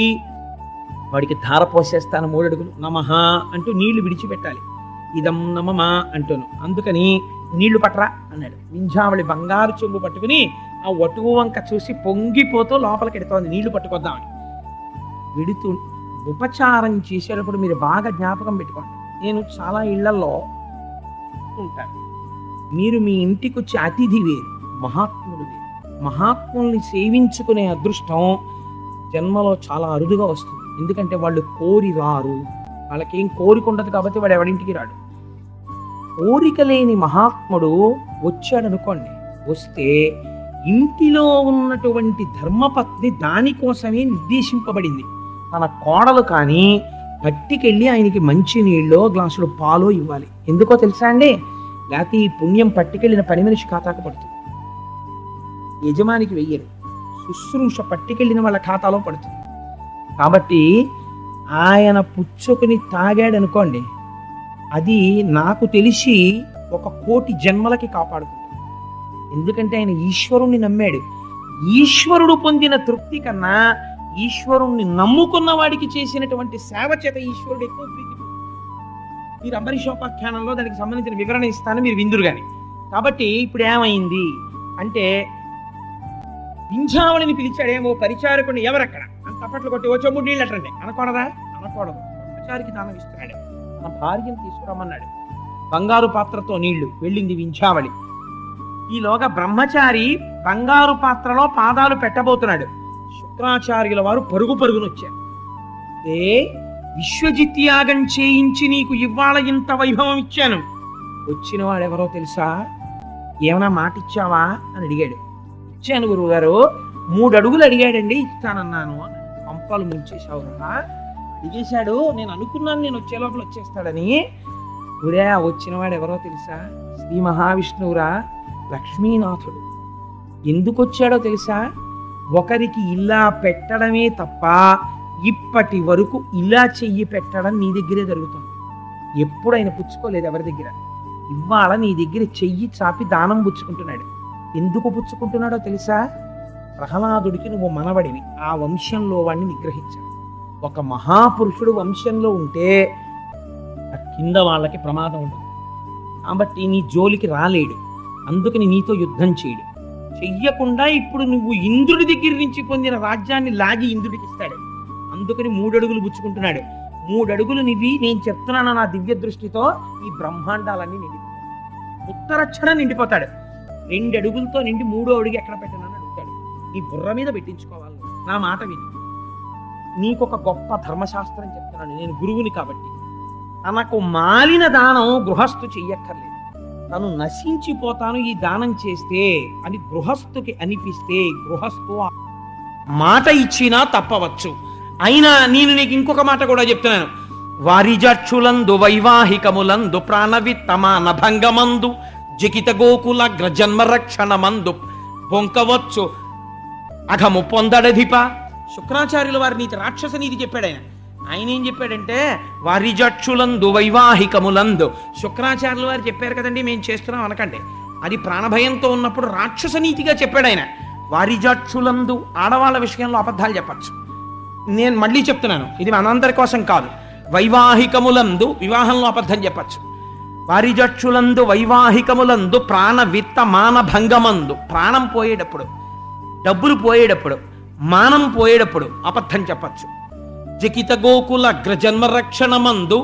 వాడికి ధార పోసేస్తాను 3 అడుగులు. నమః అంటూ నీళ్లు విడిచిపెట్టాలి. ఇదం నమమా అంటూను. అందుకని నీళ్లు పట్టరా అన్నాడు. వింజావళి బంగారు చెంబు పట్టుకుని ఆ వటువు వంక చూసి పొంగిపోతూ లోపలికి ఎడుతోంది నీళ్లు పట్టుకొద్దామని. విడుతూ ఉపచారం చేసేటప్పుడు మీరు బాగా జ్ఞాపకం పెట్టుకోండి. నేను చాలా ఇళ్లలో ఉంటాను. మీరు మీ ఇంటికి వచ్చి అతిథి వేరు, మహాత్ముడు వేరు. మహాత్ముల్ని సేవించుకునే అదృష్టం జన్మలో చాలా అరుదుగా వస్తుంది. ఎందుకంటే వాళ్ళు కోరి రారు, వాళ్ళకేం కోరిక ఉండదు కాబట్టి వాడు ఎవడింటికి రాడు. కోరిక లేని మహాత్ముడు వచ్చాడు అనుకోండి, వస్తే ఇంటిలో ఉన్నటువంటి ధర్మపత్ని దానికోసమే నిర్దేశింపబడింది. తన కోడలు కానీ పట్టికెళ్ళి ఆయనకి మంచి నీళ్ళో గ్లాసులు పాలో ఇవ్వాలి. ఎందుకో తెలుసా అండి? లేకపోతే ఈ పుణ్యం పట్టుకెళ్ళిన పని మనిషి ఖాతాకు పడుతుంది, యజమానికి వెయ్యరు. శుశ్రూష పట్టుకెళ్ళిన వాళ్ళ ఖాతాలో పడుతుంది. కాబట్టి ఆయన పుచ్చుకుని తాగాడనుకోండి, అది నాకు తెలిసి 1,000,000 జన్మలకి కాపాడుతుంది. ఎందుకంటే ఆయన ఈశ్వరుణ్ణి నమ్మాడు. ఈశ్వరుడు పొందిన తృప్తి కన్నా ఈశ్వరుణ్ణి నమ్ముకున్న వాడికి చేసినటువంటి సేవ చేత ఈశ్వరుడు ఎక్కువ ప్రీతి పొందుతాడు. మీరు అంబరీషోపాఖ్యానంలో దానికి సంబంధించిన వివరణ ఇస్తాను, మీరు విందురు గాని. కాబట్టి ఇప్పుడు ఏమైంది అంటే, వింధ్యావళిని పిలిచాడేమో పరిచారకుని, ఎవరక్కడ అని తప్పట్లు కొట్టి వచ్చో 3 నీళ్ళు అట్టండి అనకూడదా? అనకూడదు. బ్రహ్మచారికి దానం ఇస్తున్నాడు. తన భార్యను తీసుకురమ్మన్నాడు. బంగారు పాత్రతో నీళ్లు వెళ్ళింది వింధ్యావళి. ఈలోగా బ్రహ్మచారి బంగారు పాత్రలో పాదాలు పెట్టబోతున్నాడు. శుక్రాచార్యుల వారు పరుగునొచ్చారు. విశ్వజిత్ యాగం చేయించి నీకు ఇవాళ ఇంత వైభవం ఇచ్చాను, వచ్చిన వాడెవరో తెలుసా? ఏమైనా మాట ఇచ్చావా అని అడిగాడు. ఇచ్చాను గురువుగారు, 3 అడుగులు అడిగాడండి, ఇస్తానన్నాను. పంపాలు ముంచేశావురా. అడిగేశాడు. నేను అనుకున్నాను నేను వచ్చే లోపల వచ్చేస్తాడని. గురే, వచ్చిన వాడు ఎవరో తెలుసా? శ్రీ మహావిష్ణువురా, లక్ష్మీనాథుడు. ఎందుకు వచ్చాడో తెలుసా? ఒకరికి ఇలా పెట్టడమే తప్ప ఇప్పటి వరకు ఇలా చెయ్యి పెట్టడం నీ దగ్గరే జరుగుతుంది. ఎప్పుడు ఆయన పుచ్చుకోలేదు ఎవరి దగ్గర. ఇవాళ నీ దగ్గర చెయ్యి చాపి దానం పుచ్చుకుంటున్నాడు. ఎందుకు పుచ్చుకుంటున్నాడో తెలుసా? ప్రహ్లాదుడికి నువ్వు మనవడివి, ఆ వంశంలో వాడిని నిగ్రహించాడు. ఒక మహాపురుషుడు వంశంలో ఉంటే ఆ కింద వాళ్ళకి ప్రమాదం ఉండదు. కాబట్టి నీ జోలికి రాలేడు. అందుకని నీతో యుద్ధం చేయడు. చెయ్యకుండా ఇప్పుడు నువ్వు ఇంద్రుడి దగ్గర నుంచి పొందిన రాజ్యాన్ని లాగి ఇంద్రుడికి ఇస్తాడు. అందుకని 3 అడుగులు పుచ్చుకుంటున్నాడు. 3 అడుగులు నివి, నేను చెప్తున్నాను నా దివ్య దృష్టితో, ఈ బ్రహ్మాండాలన్నీ నిండిపోతాడు. ఉత్తరక్షణ నిండిపోతాడు. 2 అడుగులతో నిండి 3వ అడుగు ఎక్కడ పెట్టనని అడుగుతాడు. నీ బుర్ర మీద పెట్టించుకోవాలి. నా మాట విని, నీకొక గొప్ప ధర్మశాస్త్రం చెప్తున్నాను, నేను గురువుని కాబట్టి. తనకు మాలిన దానం గృహస్థు చెయ్యక్కర్లేదు. తను నశించిపోతాను ఈ దానం చేస్తే అని గృహస్థుకి అనిపిస్తే గృహస్థు మాట ఇచ్చినా తప్పవచ్చు. అయినా నేను నీకు ఇంకొక మాట కూడా చెప్తున్నాను. వారిజక్షులందు వైవాహికములందు ప్రాణవిత్తమాన భంగమందు జకిత గోకుల గ్రజన్మరక్షణమందు బొంకవచ్చు అఘము పొందడధిప. శుక్రాచార్యుల వారి నీతి రాక్షస నీతి చెప్పాడు ఆయన. ఆయన ఏం చెప్పాడంటే, వారిజక్షులందు వైవాహికములందు. శుక్రాచార్యుల వారు చెప్పారు కదండి, మేము చేస్తున్నాం అనకండి. అది ప్రాణభయంతో ఉన్నప్పుడు రాక్షస నీతిగా చెప్పాడు ఆయన. వారిజక్షులందు, ఆడవాళ్ళ విషయంలో అబద్ధాలు చెప్పచ్చు. నేను మళ్ళీ చెప్తున్నాను, ఇది మనందరి కోసం కాదు. వైవాహికములందు, వివాహంలో అబద్ధం చెప్పచ్చు. వారిజక్షులందు వైవాహికములందు ప్రాణ విత్త మాన భంగమందు, ప్రాణం పోయేటప్పుడు, డబ్బులు పోయేటప్పుడు, మానం పోయేటప్పుడు అబద్ధం చెప్పచ్చు. జకిత గోకుల అగ్రజన్మరక్షణమందు,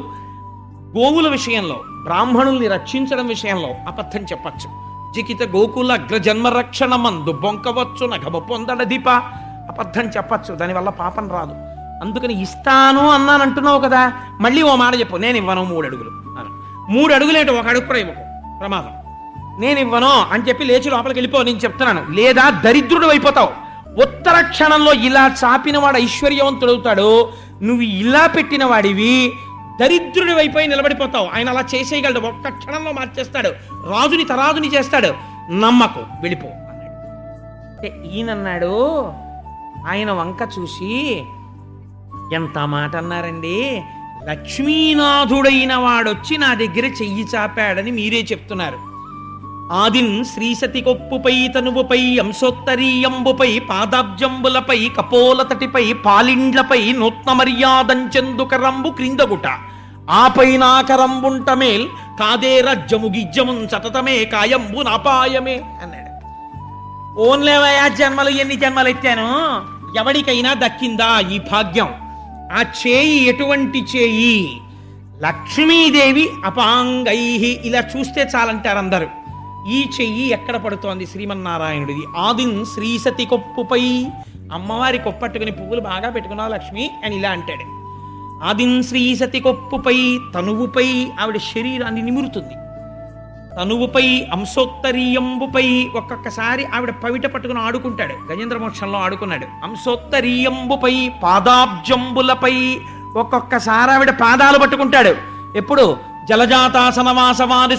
గోవుల విషయంలో, బ్రాహ్మణుల్ని రక్షించడం విషయంలో అబద్ధం చెప్పచ్చు. జకిత గోకుల అగ్రజన్మరక్షణమందు బొంకవచ్చు నఘమ పొందడధిప, అబద్ధం చెప్పచ్చు. దానివల్ల పాపం రాదు. అందుకని ఇస్తాను అన్నానంటున్నావు కదా, మళ్ళీ ఓ మాట చెప్పు, నేను ఇవ్వను 3 అడుగులు అని. 3 అడుగులు ఏంటో, 1 అడుగు కూడా ఇవ్వకు, ప్రమాదం. నేను ఇవ్వను అని చెప్పి లేచి లోపలికి వెళ్ళిపో, నేను చెప్తున్నాను. లేదా దరిద్రుడు అయిపోతావు. ఉత్తర క్షణంలో ఇలా చాపిన వాడు ఐశ్వర్యవంతుడవుతాడు. నువ్వు ఇలా పెట్టిన వాడివి దరిద్రుడి వైపోయి నిలబడిపోతావు. ఆయన అలా చేసేయగలడు, ఒక్క క్షణంలో మార్చేస్తాడు, రాజుని తరాజుని చేస్తాడు. నమ్మకు, వెళ్ళిపో అన్నాడు. అంటే ఈయనన్నాడు, ఆయన వంక చూసి, ఎంత మాట అన్నారండి, లక్ష్మీనాథుడైన వాడొచ్చి నా దగ్గర చెయ్యి చాపాడని మీరే చెప్తున్నారు. ఆదిన్ శ్రీసతి కొప్పుపై తనువుపై అంశోత్తరీయంబుపై పాదాబ్జంబులపై కపోలతటిపై పాలిండ్లపై నూత్న మర్యాదంచెందుకరంబు క్రిందగుట ఆపైనాకరంబుంటమేల్ కాదే రజ్జము గిజ్జమున్ సతతమే కాయంబు నాపాయమే అన్నాడు. ఓన్లేవయా జన్మలు ఎన్ని జన్మలు ఎత్తాను, ఎవడికైనా దక్కిందా ఈ భాగ్యం? ఆ చేయి ఎటువంటి చేయి? లక్ష్మీదేవి అపాంగై, ఇలా చూస్తే చాలంటారు అందరూ. ఈ చెయ్యి ఎక్కడ పడుతోంది? శ్రీమన్నారాయణుడిది. ఆదిన్ శ్రీసతి కొప్పుపై, అమ్మవారి కొప్పట్టుకుని పువ్వులు బాగా పెట్టుకున్నావు లక్ష్మి అని ఇలా అంటాడు. ఆదిన్ శ్రీసతి కొప్పుపై తనువుపై, ఆవిడ శరీరాన్ని నిమురుతుంది.
తనువుపై అంశోత్తరీయంబుపై ఒక్కొక్కసారి ఆవిడ పవిట పట్టుకుని ఆడుకుంటాడు. గజేంద్ర మోక్షంలో ఆడుకున్నాడు. అంశోత్తరీయంబుపై పాదాబ్జంబులపై ఒక్కొక్కసారి ఆవిడ పాదాలు పట్టుకుంటాడు. ఎప్పుడు జలజాతాసనవాసవాది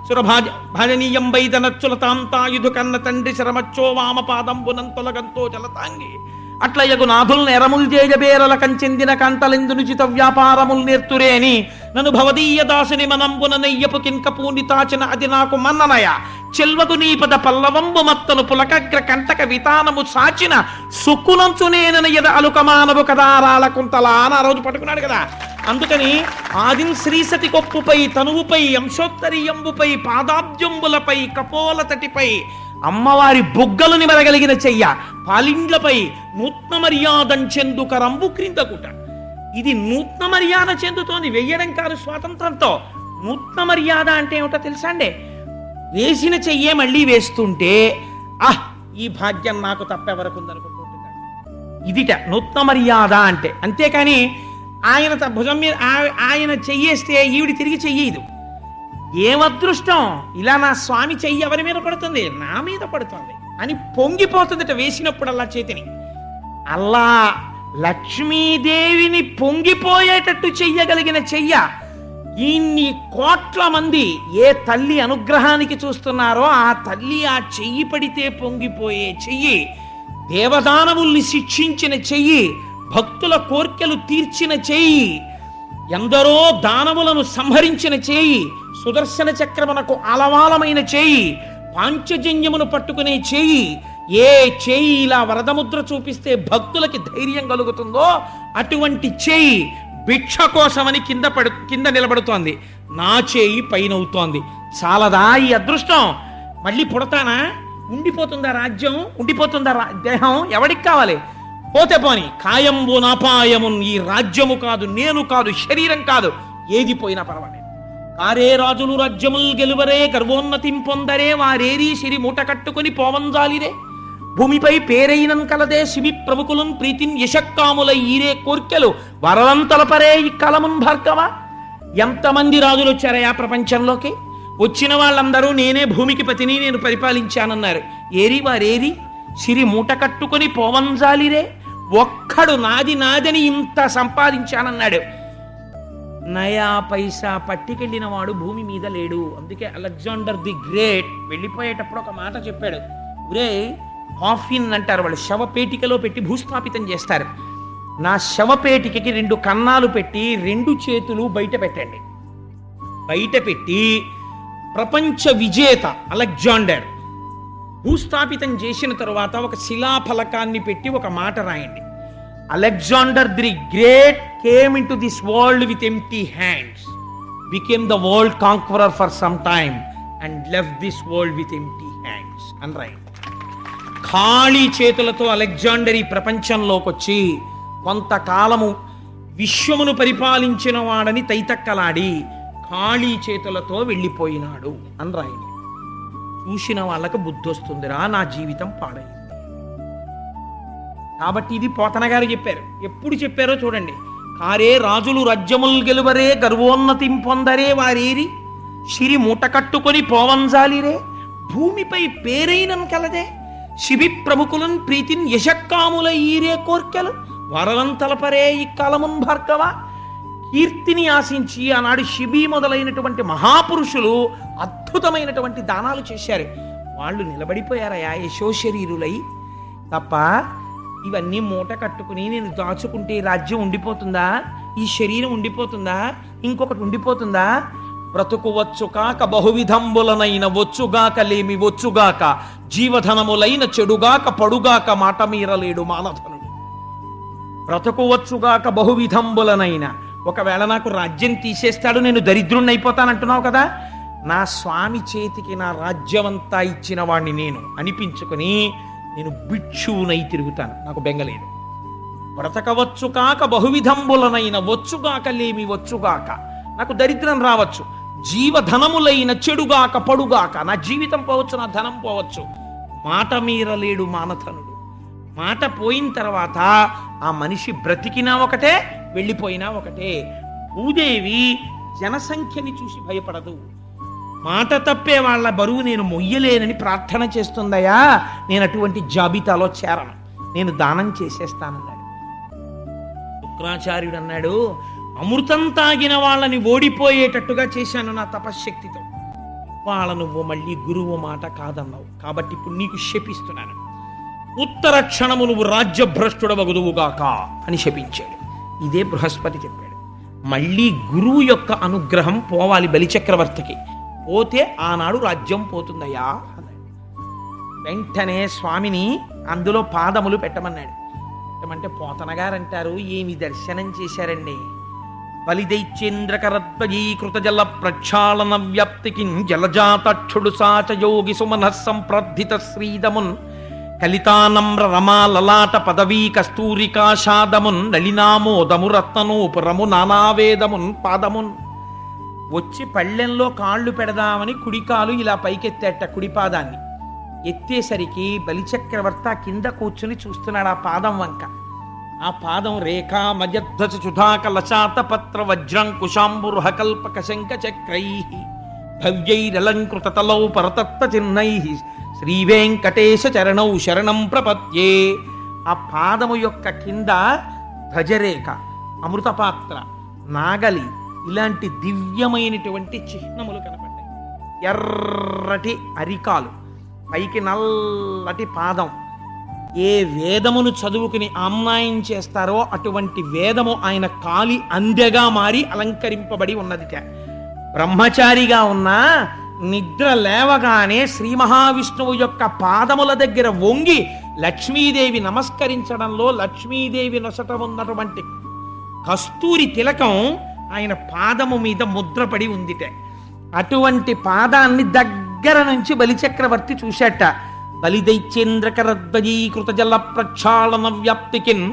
సురభాజనీయం వైదనచ్చుల తాంతాయుధు కన్న తండ్రి శరమచ్చో వామ పాదంబునంతొలగంతో జలతాంగి అట్లయగు నాథుల్ నెరముల్ జేజబేరల కంచెందిన కంతలెందునుచిత వ్యాపారముల్ నేర్తురే అని నన్ను భవదీయ దాసుని మనంబున నెయ్యపు కింకపూని తాచిన అది నాకు మన్ననయ చెల్వగు నీపద పల్లవంబు మత్తను పులకగ్ర కంటక వితానము సాచిన సుక్కునంచునేనన ఎద అలుకమానవు కదారాల కుంతలా అని ఆ రోజు పట్టుకున్నాడు కదా. అందుకని ఆదిన్ శ్రీసతి కొప్పుపై తనువుపై అంశోత్తరీయంబుపై పాదాబ్జంబులపై కపోల తటిపై అమ్మవారి బుగ్గలు నిమరగలిగిన చెయ్య పాలిండ్లపై నూత్న మర్యాదంచెందు కరంబు క్రిందకుట. ఇది నూత్న మర్యాద చెందుతోంది, వెయ్యడం కాదు స్వాతంత్రంతో. నూత్న మర్యాద అంటే ఏమిటో తెలుసా అండి? వేసిన చెయ్యే మళ్ళీ వేస్తుంటే ఈ భాగ్యం నాకు తప్పెవరకు ఉందనుకుంటుంటాడు. ఇదిట నూత్న మర్యాద అంటే. అంతేకాని ఆయన భుజం మీద ఆయన చెయ్యేస్తే ఈవిడి తిరిగి చెయ్యదు. ఏమదృష్టం, ఇలా నా స్వామి చెయ్యి ఎవరి మీద పడుతుంది, నా మీద పడుతుంది అని పొంగిపోతుందట వేసినప్పుడల్లా చేతిని. అలా లక్ష్మీదేవిని పొంగిపోయేటట్టు చెయ్యగలిగిన చెయ్య ఇన్ని కోట్ల మంది ఏ తల్లి అనుగ్రహానికి చూస్తున్నారో ఆ తల్లి ఆ చెయ్యి పడితే పొంగిపోయే చెయ్యి, దేవదానవుల్ని శిక్షించిన చెయ్యి, భక్తుల కోర్కెలు తీర్చిన చెయ్యి, ఎందరో దానవులను సంహరించిన చేయి, సుదర్శన చక్రమునకు అలవాలమైన చేయి, పాంచజన్యమును పట్టుకునే చేయి. ఏ చేయి ఇలా వరదముద్ర చూపిస్తే భక్తులకి ధైర్యం కలుగుతుందో అటువంటి చేయి భిక్ష కోసమని కింద నిలబడుతోంది. నా చేయి పైన అవుతోంది. చాలదా ఈ అదృష్టం? మళ్ళీ పుడతానా? ఉండిపోతుందా రాజ్యం? ఉండిపోతుందా దేహం? ఎవడికి కావాలి? పోతే పోని కాయంబు నాపాయమున్, ఈ రాజ్యము కాదు, నేను కాదు, శరీరం కాదు, ఏది పోయినా పర్వాలేదు. కారే రాజులు రాజ్యముల్ గెలువరే గర్వోన్నతిం పొందరే వారేరి సిరి మూట కట్టుకుని పోవంజాలిరే భూమిపై పేరైనం కలదే శివి ప్రముఖులున్ ప్రీతిన్ యశక్కాముల ఈరే కోర్కెలు వరలంతలపరే ఈ కలమున్ భార్గవ. ఎంతమంది రాజులు వచ్చారయా ప్రపంచంలోకి? వచ్చిన వాళ్ళందరూ నేనే భూమికి పతిని, నేను పరిపాలించానన్నారు. ఏరి వారేరి సిరి మూట కట్టుకుని పోవంజాలిరే, ఒక్కడు నాది నాదని ఇంత సంపాదించానన్నాడు. నయా పైసా పట్టికెళ్ళిన వాడు భూమి మీద లేడు. అందుకే అలెగ్జాండర్ ది గ్రేట్ వెళ్ళిపోయేటప్పుడు ఒక మాట చెప్పాడు. ఒరే, కాఫిన్ అంటారు వాళ్ళు, శవపేటికలో పెట్టి భూస్థాపితం చేస్తారు. నా శవపేటికకి 2 కన్నాలు పెట్టి 2 చేతులు బయట పెట్టండి. బయట పెట్టి ప్రపంచ విజేత అలెగ్జాండర్ భూస్థాపితం చేసిన తరువాత ఒక శిలాఫలకాన్ని పెట్టి ఒక మాట రాయండి. Alexander the great came in to this world with empty hands, became the world conqueror for some time and left this world with empty hands అని రాయండి. ఖాళీ చేతులతో అలెగ్జాండర్ ఈ ప్రపంచంలోకి వచ్చి కొంతకాలము విశ్వమును పరిపాలించిన వాడని తైతక్కలాడి ఖాళీ చేతులతో వెళ్ళిపోయినాడు అని రాయండి. చూసిన వాళ్ళకు బుద్ధి వస్తుందిరా, నా జీవితం పాడైంది. కాబట్టి ఇది పోతన గారు చెప్పారు. ఎప్పుడు చెప్పారో చూడండి. కారే రాజులు రాజ్యముల్ గెలువరే గర్వోన్నతిం పొందరే వారేరి సిరి మూట కట్టుకొని పోవంజాలిరే భూమిపై పేరైనం కలదే శిబి ప్రముఖులన్ ప్రీతిన్ యశక్కాముల ఈరే కోర్కెలు వరలంతలపరే ఈ కలమున్ భార్గవ. కీర్తిని ఆశించి ఆనాడు శిబి మొదలైనటువంటి మహాపురుషులు అద్భుతమైనటువంటి దానాలు చేశారు. వాళ్ళు నిలబడిపోయారయా యశోశరీరులై. తప్ప ఇవన్నీ మూట కట్టుకుని నేను దాచుకుంటే రాజ్యం ఉండిపోతుందా? ఈ శరీరం ఉండిపోతుందా? ఇంకొకటి ఉండిపోతుందా? బ్రతుకు వచ్చుగాక బహువిధంబులనైన వచ్చుగాక లేమి వచ్చుగాక జీవధనములైన చెడుగాక పడుగాక మాట మీరలేడు మానధనుడు. బ్రతుకు వచ్చుగాక బహువిధంబులనైన, ఒకవేళ నాకు రాజ్యం తీసేస్తాడు, నేను దరిద్రుణ్ణి అయిపోతానంటున్నావు కదా, నా స్వామి చేతికి నా రాజ్యమంతా ఇచ్చిన వాడిని నేను అనిపించుకుని నేను భిక్షువునై తిరుగుతాను, నాకు బెంగలేదు. బ్రతకవచ్చు కాక బహువిధంబులనైన వచ్చుగాక లేమి వచ్చుగాక, నాకు దరిద్రం రావచ్చు, జీవధనములైన చెడుగాక పడుగాక, నా జీవితం పోవచ్చు, నా ధనం పోవచ్చు, మాట మీరలేడు మానధనుడు. మాట పోయిన తర్వాత ఆ మనిషి బ్రతికినా ఒకటే, వెళ్ళిపోయినా ఒకటే. భూదేవి జనసంఖ్యని చూసి భయపడదు,
మాట తప్పే వాళ్ళ బరువు నేను మొయ్యలేనని ప్రార్థన చేస్తుందయా, నేను అటువంటి జాబితాలో చేరను, నేను దానం చేసేస్తానన్నాడు. శుక్రాచార్యుడు అన్నాడు, అమృతం తాగిన వాళ్ళని ఓడిపోయేటట్టుగా చేశాను నా తపశ్శక్తితో, వాళ్ళ నువ్వు మళ్ళీ గురువు మాట కాదన్నావు, కాబట్టి ఇప్పుడు నీకు శపిస్తున్నాను, ఉత్తర క్షణము నువ్వు రాజ్యభ్రష్టుడవగుదువుగాక అని శపించాడు. ఇదే బృహస్పతి చెప్పాడు. మళ్ళీ గురువు యొక్క అనుగ్రహం పోవాలి బలిచక్రవర్తికి, పోతే ఆనాడు రాజ్యం పోతుందయ్యా అన్నాడు. వెంటనే స్వామిని అందులో పాదములు పెట్టమన్నాడు. పెట్టమంటే పోతన గారంటారు, ఏమి దర్శనం చేశారండి, బలిదైత్యేంద్రకరద్వయీకృత జల ప్రక్షాళన వ్యాప్తికి జలజాతక్షుడు సాచ యోగి సుమన సంప్రద్ధిత శ్రీదమున్ కలితానమ్ర రమా లలాట పదవీ కస్తూరికాషాదమున్ నళినామోదము రత్ననూపురము నానావేదమున్ పాదమున్. వచ్చి పళ్ళెంలో కాళ్ళు పెడదామని కుడికాలు ఇలా పైకెత్తేట, కుడిపాదాన్ని ఎత్తేసరికి బలిచక్రవర్తి కింద కూర్చుని చూస్తున్నాడు ఆ పాదం వంక. ఆ పాదం రేఖా మజధ్వజ సుధాకలశాత పత్ర వజ్రంకుశాంబురుహ కల్పక శంఖ చక్రై భవ్యైరలంకృత తలౌ పరతత్వ చిహ్నై శ్రీవేంకటేశ చరణౌ శరణం ప్రపద్యే. ఆ పాదము యొక్క కింద ధ్వజరేఖ, అమృతపాత్ర, నాగలి ఇలాంటి దివ్యమైనటువంటి చిహ్నములు కనపడ్డాయి. ఎర్రటి అరికాలు, పైకి నల్లటి పాదం. ఏ వేదమును చదువుకుని ఆమ్నాయం చేస్తారో అటువంటి వేదము ఆయన కాలి అందెగా మారి అలంకరింపబడి ఉన్నదిట. బ్రహ్మచారిగా ఉన్న నిద్ర లేవగానే శ్రీ మహావిష్ణువు యొక్క పాదముల దగ్గర వంగి లక్ష్మీదేవి నమస్కరించడంలో లక్ష్మీదేవి నొసట ఉన్నటువంటి కస్తూరి తిలకం ఆయన పాదము మీద ముద్రపడి ఉందిట. అటువంటి పాదాన్ని దగ్గర నుంచి బలిచక్రవర్తి చూశాట. బలిదైత్యేంద్రకరద్వయీకృత జల ప్రక్షాళన వ్యాప్తికిన్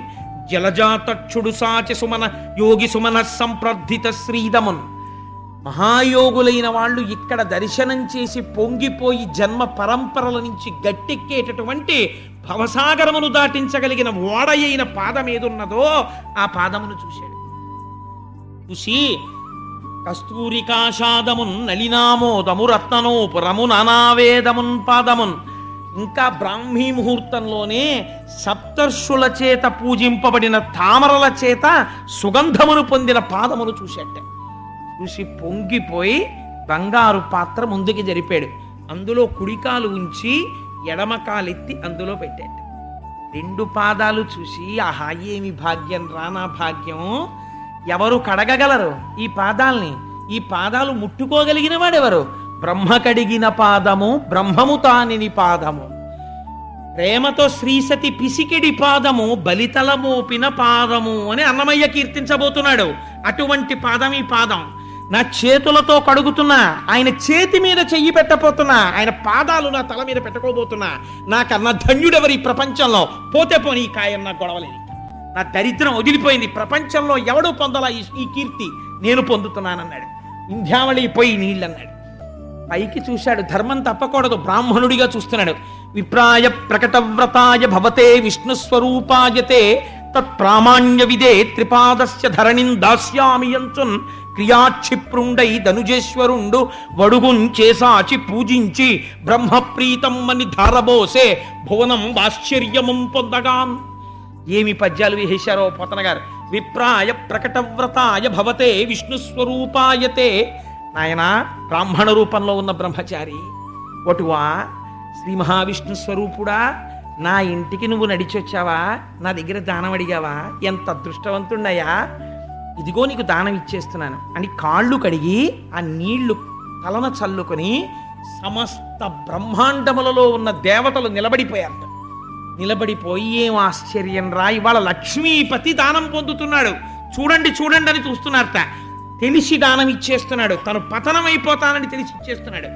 జలజాతక్షుడు సాచి సుమన యోగి సుమన సంప్రద్ధిత శ్రీదమున్. మహాయోగులైన వాళ్ళు ఇక్కడ దర్శనం చేసి పొంగిపోయి జన్మ పరంపరల నుంచి గట్టెక్కేటటువంటి భవసాగరమును దాటించగలిగిన ఓడయైన పాదం ఏదున్నదో ఆ పాదమును చూశాడు. చూసి కస్తూరికాషాదమున్ నళినామోదము రత్ననోపురము నానావేదమున్ పాదమున్. ఇంకా బ్రాహ్మీ ముహూర్తంలోనే సప్తర్షుల చేత పూజింపబడిన తామరల చేత సుగంధమును పొందిన పాదమును చూశాట. చూసి పొంగిపోయి బంగారు పాత్ర ముందుకి జరిపాడు. అందులో కుడికాలు ఉంచి ఎడమ కాలెత్తి అందులో పెట్టాడు. రెండు పాదాలు చూసి, ఆహా ఏమి భాగ్యం రా నా భాగ్యం, ఎవరు కడగగలరు ఈ పాదాల్ని, ఈ పాదాలు ముట్టుకోగలిగిన వాడెవరు, బ్రహ్మ కడిగిన పాదము బ్రహ్మము తానిని పాదము, ప్రేమతో శ్రీసతి పిసికిడి పాదము బలితల మోపిన పాదము అని అన్నమయ్య కీర్తించబోతున్నాడు. అటువంటి పాదం ఈ పాదం. నా చేతులతో కడుగుతున్నా, ఆయన చేతి మీద చెయ్యి పెట్టబోతున్నా, ఆయన పాదాలు నా తల మీద పెట్టుకోబోతున్నా, నాకన్నా ధన్యుడెవరి ప్రపంచంలో, పోతే పోనీ ఈ కాయం నా గొడవలేదు, నా దరిద్రం వదిలిపోయింది, ప్రపంచంలో ఎవడూ పొందలా ఈ కీర్తి, నేను పొందుతున్నానన్నాడు. వింధ్యావళి పోయి నీళ్ళన్నాడు. పైకి చూశాడు, ధర్మం తప్పకూడదు, బ్రాహ్మణుడిగా చూస్తున్నాడు. విప్రాయ ప్రకటవ్రతాయ భవతే విష్ణుస్వరూపాయతే తత్ప్రామాణ్య విదే త్రిపాదస్య ధరణిం దాస్యామి యంచున్ క్రియాక్షిప్రుండై ధనుజేశ్వరుండు వడుగున్ చేసాచి పూజించి బ్రహ్మప్రీతం అని ధారబోసే భువనం ఆశ్చర్యము పొందగాన్. ఏమి పద్యాలు వేశారో పోతన గారు. విప్రాయ ప్రకటవ్రతాయ భవతే విష్ణుస్వరూపాయతే. నాయనా, బ్రాహ్మణ రూపంలో ఉన్న బ్రహ్మచారి ఒటువా, శ్రీ మహావిష్ణు స్వరూపుడా, నా ఇంటికి నువ్వు నడిచొచ్చావా, నా దగ్గర దానం అడిగావా, ఎంత అదృష్టవంతుడయ్యా, ఇదిగో నీకు దానం ఇచ్చేస్తున్నాను అని కాళ్ళు కడిగి ఆ నీళ్లు తలన చల్లుకొని సమస్త బ్రహ్మాండములలో ఉన్న దేవతలు నిలబడిపోయారట. నిలబడిపోయి, ఏం ఆశ్చర్యం రా, ఇవాళ లక్ష్మీపతి దానం పొందుతున్నాడు, చూడండి చూడండి అని చూస్తున్నారట. తెలిసి దానం ఇచ్చేస్తున్నాడు, తను పతనమైపోతానని తెలిసి ఇచ్చేస్తున్నాడు.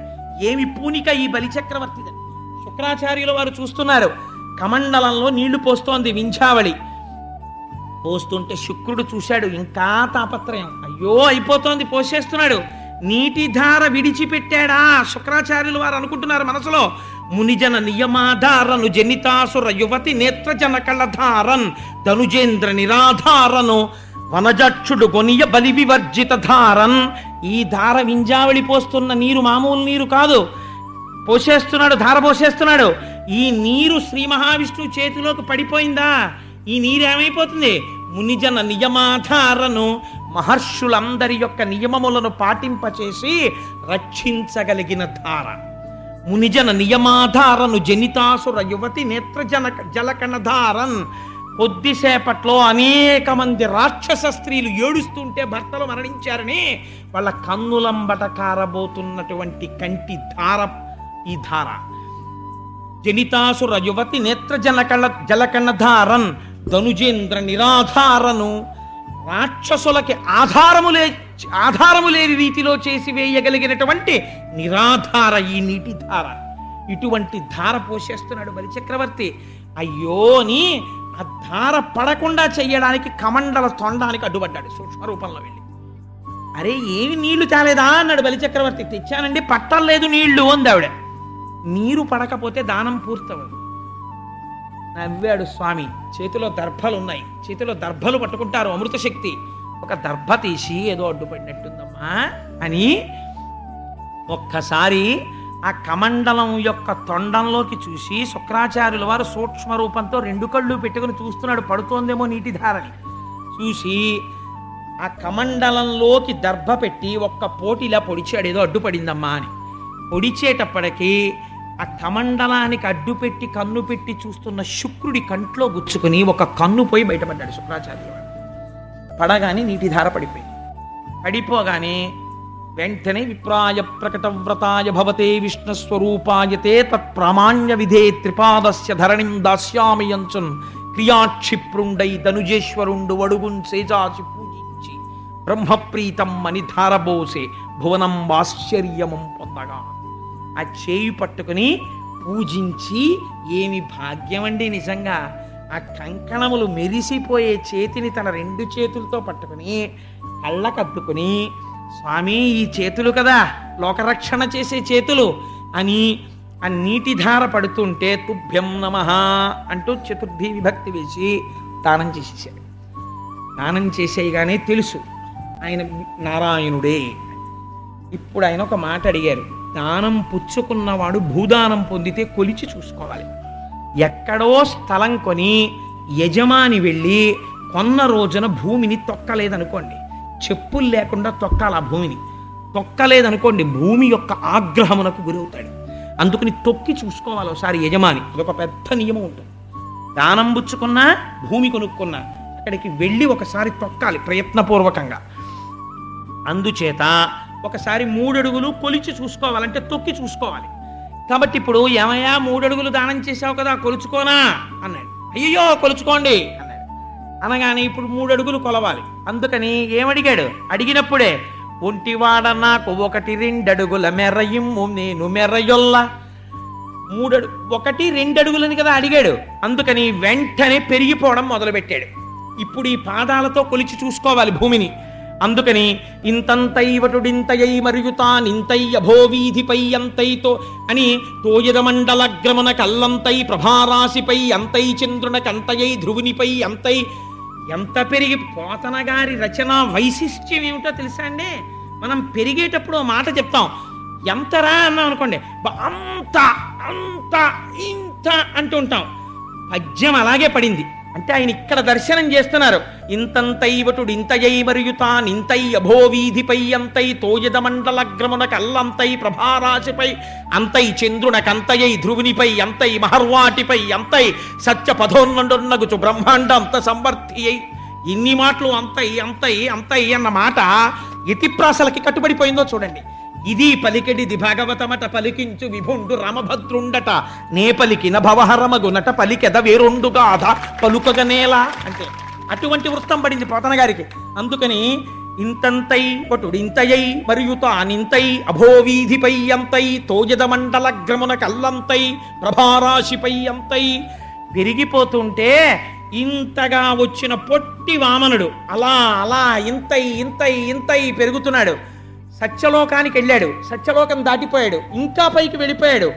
ఏమి పూనిక ఈ బలిచక్రవర్తిదని శుక్రాచార్యుల వారు చూస్తున్నారు. కమండలంలో నీళ్లు పోస్తోంది వింధ్యావళి. పోస్తుంటే శుక్రుడు చూశాడు, ఇంకా తాపత్రయం, అయ్యో అయిపోతోంది, పోసేస్తున్నాడు. నీటి ధార విడిచిపెట్టాడా శుక్రాచార్యుల వారు అనుకుంటున్నారు మనసులో. మునిజన నియమాధారను జనితాసుర యువతి నేత్రజన కళధారన్ ధనుజేంద్ర నిరాధారను వనజక్షుడు గొనియ బలి వివర్జిత ధారన్
ఈ ధార వింజావళి పోస్తున్న నీరు మామూలు నీరు కాదు. పోసేస్తున్నాడు, ధార పోసేస్తున్నాడు. ఈ నీరు శ్రీ మహావిష్ణువు చేతిలోకి పడిపోయిందా, ఈ నీరు ఏమైపోతుంది? మునిజన నియమాధారను, మహర్షులందరి యొక్క నియమములను పాటింపచేసి రక్షించగలిగిన ధార. మునిజన నియమాధారను జనితాసుర యువతి నేత్రజన జలకణధారన్. కొద్దిసేపట్లో అనేక మంది రాక్షస స్త్రీలు ఏడుస్తుంటే భర్తలు మరణించారని వాళ్ళ కన్నులంబట కారబోతున్నటువంటి కంటి ధార ఈ ధార. జనితాసుర యువతి నేత్ర జలకణధారన్ ధనుజేంద్ర నిరాధారను. రాక్షసులకి ఆధారము లేని రీతిలో చేసి వేయగలిగినటువంటి నిరాధార ఈ నీటి ధార. ఇటువంటి ధార పోసేస్తున్నాడు బలిచక్రవర్తి. అయ్యోని ఆ ధార పడకుండా చెయ్యడానికి కమండల తొండానికి అడ్డుపడ్డాడు సూక్ష్మ రూపంలో వెళ్ళి. అరే ఏమి నీళ్లు చాలేదా అన్నాడు బలిచక్రవర్తి. తెచ్చానండి, పట్టలేదు నీళ్లు అంది ఆవిడ. నీరు పడకపోతే దానం పూర్తవదు. నవ్వాడు స్వామి. చేతిలో దర్భలు ఉన్నాయి, చేతిలో దర్భలు పట్టుకుంటారు అమృత శక్తి. ఒక దర్భ తీసి ఏదో అడ్డుపడినట్టుందమ్మా అని ఒక్కసారి ఆ కమండలం యొక్క తొండంలోకి చూసి శుక్రాచార్యుల వారు సూక్ష్మ రూపంతో 2 కళ్ళు పెట్టుకుని చూస్తున్నాడు, పడుతోందేమో నీటి ధారని. చూసి ఆ కమండలంలోకి దర్భ పెట్టి ఒక్క పోటీలా పొడిచాడు, ఏదో అడ్డుపడిందమ్మా అని. పొడిచేటప్పటికీ ఆ కమండలానికి అడ్డుపెట్టి కన్ను పెట్టి చూస్తున్న శుక్రుడి కంట్లో గుచ్చుకుని ఒక కన్ను పోయి బయటపడ్డాడు శుక్రాచార్యుల వారు. పడగానే నీటి ధార పడిపోయింది. పడిపోగానే వెంటనే విప్రాయ ప్రకటవ్రతాయ భవతే విష్ణుస్వరూపాయతే తత్ప్రామాణ్య విధే త్రిపాదస్య ధరణిం దాస్యామి యంచున్ క్రియాక్షిప్రుండై ధనుజేశ్వరుండు వడుగున్ సేజాచి పూజించి బ్రహ్మప్రీతం అని ధారబోసే భువనం ఆశ్చర్యమం పొందగా. ఆ చేయి పట్టుకుని పూజించి, ఏమి భాగ్యం అండి నిజంగా. ఆ కంకణములు మెరిసిపోయే చేతిని తన 2 చేతులతో పట్టుకుని కళ్ళకద్దుకుని, స్వామి ఈ చేతులు కదా లోకరక్షణ చేసే చేతులు అని ఆ నీటి ధార పడుతుంటే తుభ్యం నమః అంటూ చతుర్థి విభక్తి వేసి దానం చేసేసాడు. దానం చేసేయగానే తెలుసు ఆయన నారాయణుడే. ఇప్పుడు ఆయన ఒక మాట అడిగారు. దానం పుచ్చుకున్నవాడు భూదానం పొందితే కొలిచి చూసుకోవాలి. ఎక్కడో స్థలం కొని యజమాని వెళ్ళి కొన్న రోజున భూమిని తొక్కలేదనుకోండి, చెప్పులు లేకుండా తొక్కాలి. ఆ భూమిని తొక్కలేదనుకోండి భూమి యొక్క ఆగ్రహమునకు గురవుతాడు. అందుకని తొక్కి చూసుకోవాలి ఒకసారి యజమాని. అదొక పెద్ద నియమం ఉంటుంది. దానం పుచ్చుకున్నా భూమి కొనుక్కున్నా అక్కడికి వెళ్ళి ఒకసారి తొక్కాలి ప్రయత్నపూర్వకంగా. అందుచేత ఒకసారి 3 అడుగులు కొలిచి చూసుకోవాలంటే తొక్కి చూసుకోవాలి. కాబట్టి ఇప్పుడు ఏమయ్యా 3 అడుగులు దానం చేశావు కదా కొలుచుకోనా అన్నాడు. అయ్యో కొలుచుకోండి అన్నాడు. అనగానే ఇప్పుడు 3 అడుగులు కొలవాలి. అందుకని ఏమడిగాడు? అడిగినప్పుడే ఒంటివాడ నాకు 1-2 అడుగుల మెర్రయిమ్ము నేను మెర్రయొల్ల. 1 2 అడుగులని కదా అడిగాడు. అందుకని వెంటనే పెరిగిపోవడం మొదలుపెట్టాడు. ఇప్పుడు ఈ పాదాలతో కొలిచి చూసుకోవాలి భూమిని. అందుకని ఇంతంతైవటుడింతయై మరియు తానింతై అభోవీధిపై అంతైతో అని తోయద మండలగ్రమున కల్లంతై ప్రభారాశిపై అంతై చంద్రునకంతయై ధ్రువునిపై అంతై. ఎంత పెరిగి పోతన గారి రచన వైశిష్ట్యం ఏమిటో తెలుసా అండి? మనం పెరిగేటప్పుడు మాట చెప్తాం, ఎంతరా అన్నాం అనుకోండి, అంత అంత ఇంత అంటూ ఉంటాం. పద్యం అలాగే పడింది. అంటే ఆయన ఇక్కడ దర్శనం చేస్తున్నారు. ఇంతంతైవటుడు ఇంతయై మరియు తానింతై అభోవీధిపై అంతై తోయద మండలగ్రమున కల్లంతై ప్రభారాశిపై అంతై చంద్రునకంతయై ధ్రువునిపై అంతై మహర్వాటిపై అంతై సత్య పదోన్నగుచు బ్రహ్మాండ అంత సంవర్తి అయి. ఇన్ని మాటలు అంతై అంతై అంతై అన్న మాట యతిప్రాసలకి కట్టుబడిపోయిందో చూడండి. ఇది పలికెడిది భాగవతమట పలికించు విభుండు రామభద్రుండట నే పలికిన భవహరమగునట పలికెద వేరొండుగాధ పలుకగనేలా అంటే అటువంటి వృత్తం పడింది పోతన గారికి. అందుకని ఇంతంతై వటుడింతయై మరియు తానింతై అభోవీధిపై అంతై తోయద మండలగ్రమున కల్లంతై ప్రభారాశిపై అంతై. పెరిగిపోతుంటే ఇంతగా వచ్చిన పొట్టి వామనుడు అలా అలా ఇంతై ఇంతై ఇంతై పెరుగుతున్నాడు. సత్యలోకానికి వెళ్ళాడు, సత్యలోకం దాటిపోయాడు, ఇంకా పైకి వెళ్ళిపోయాడు.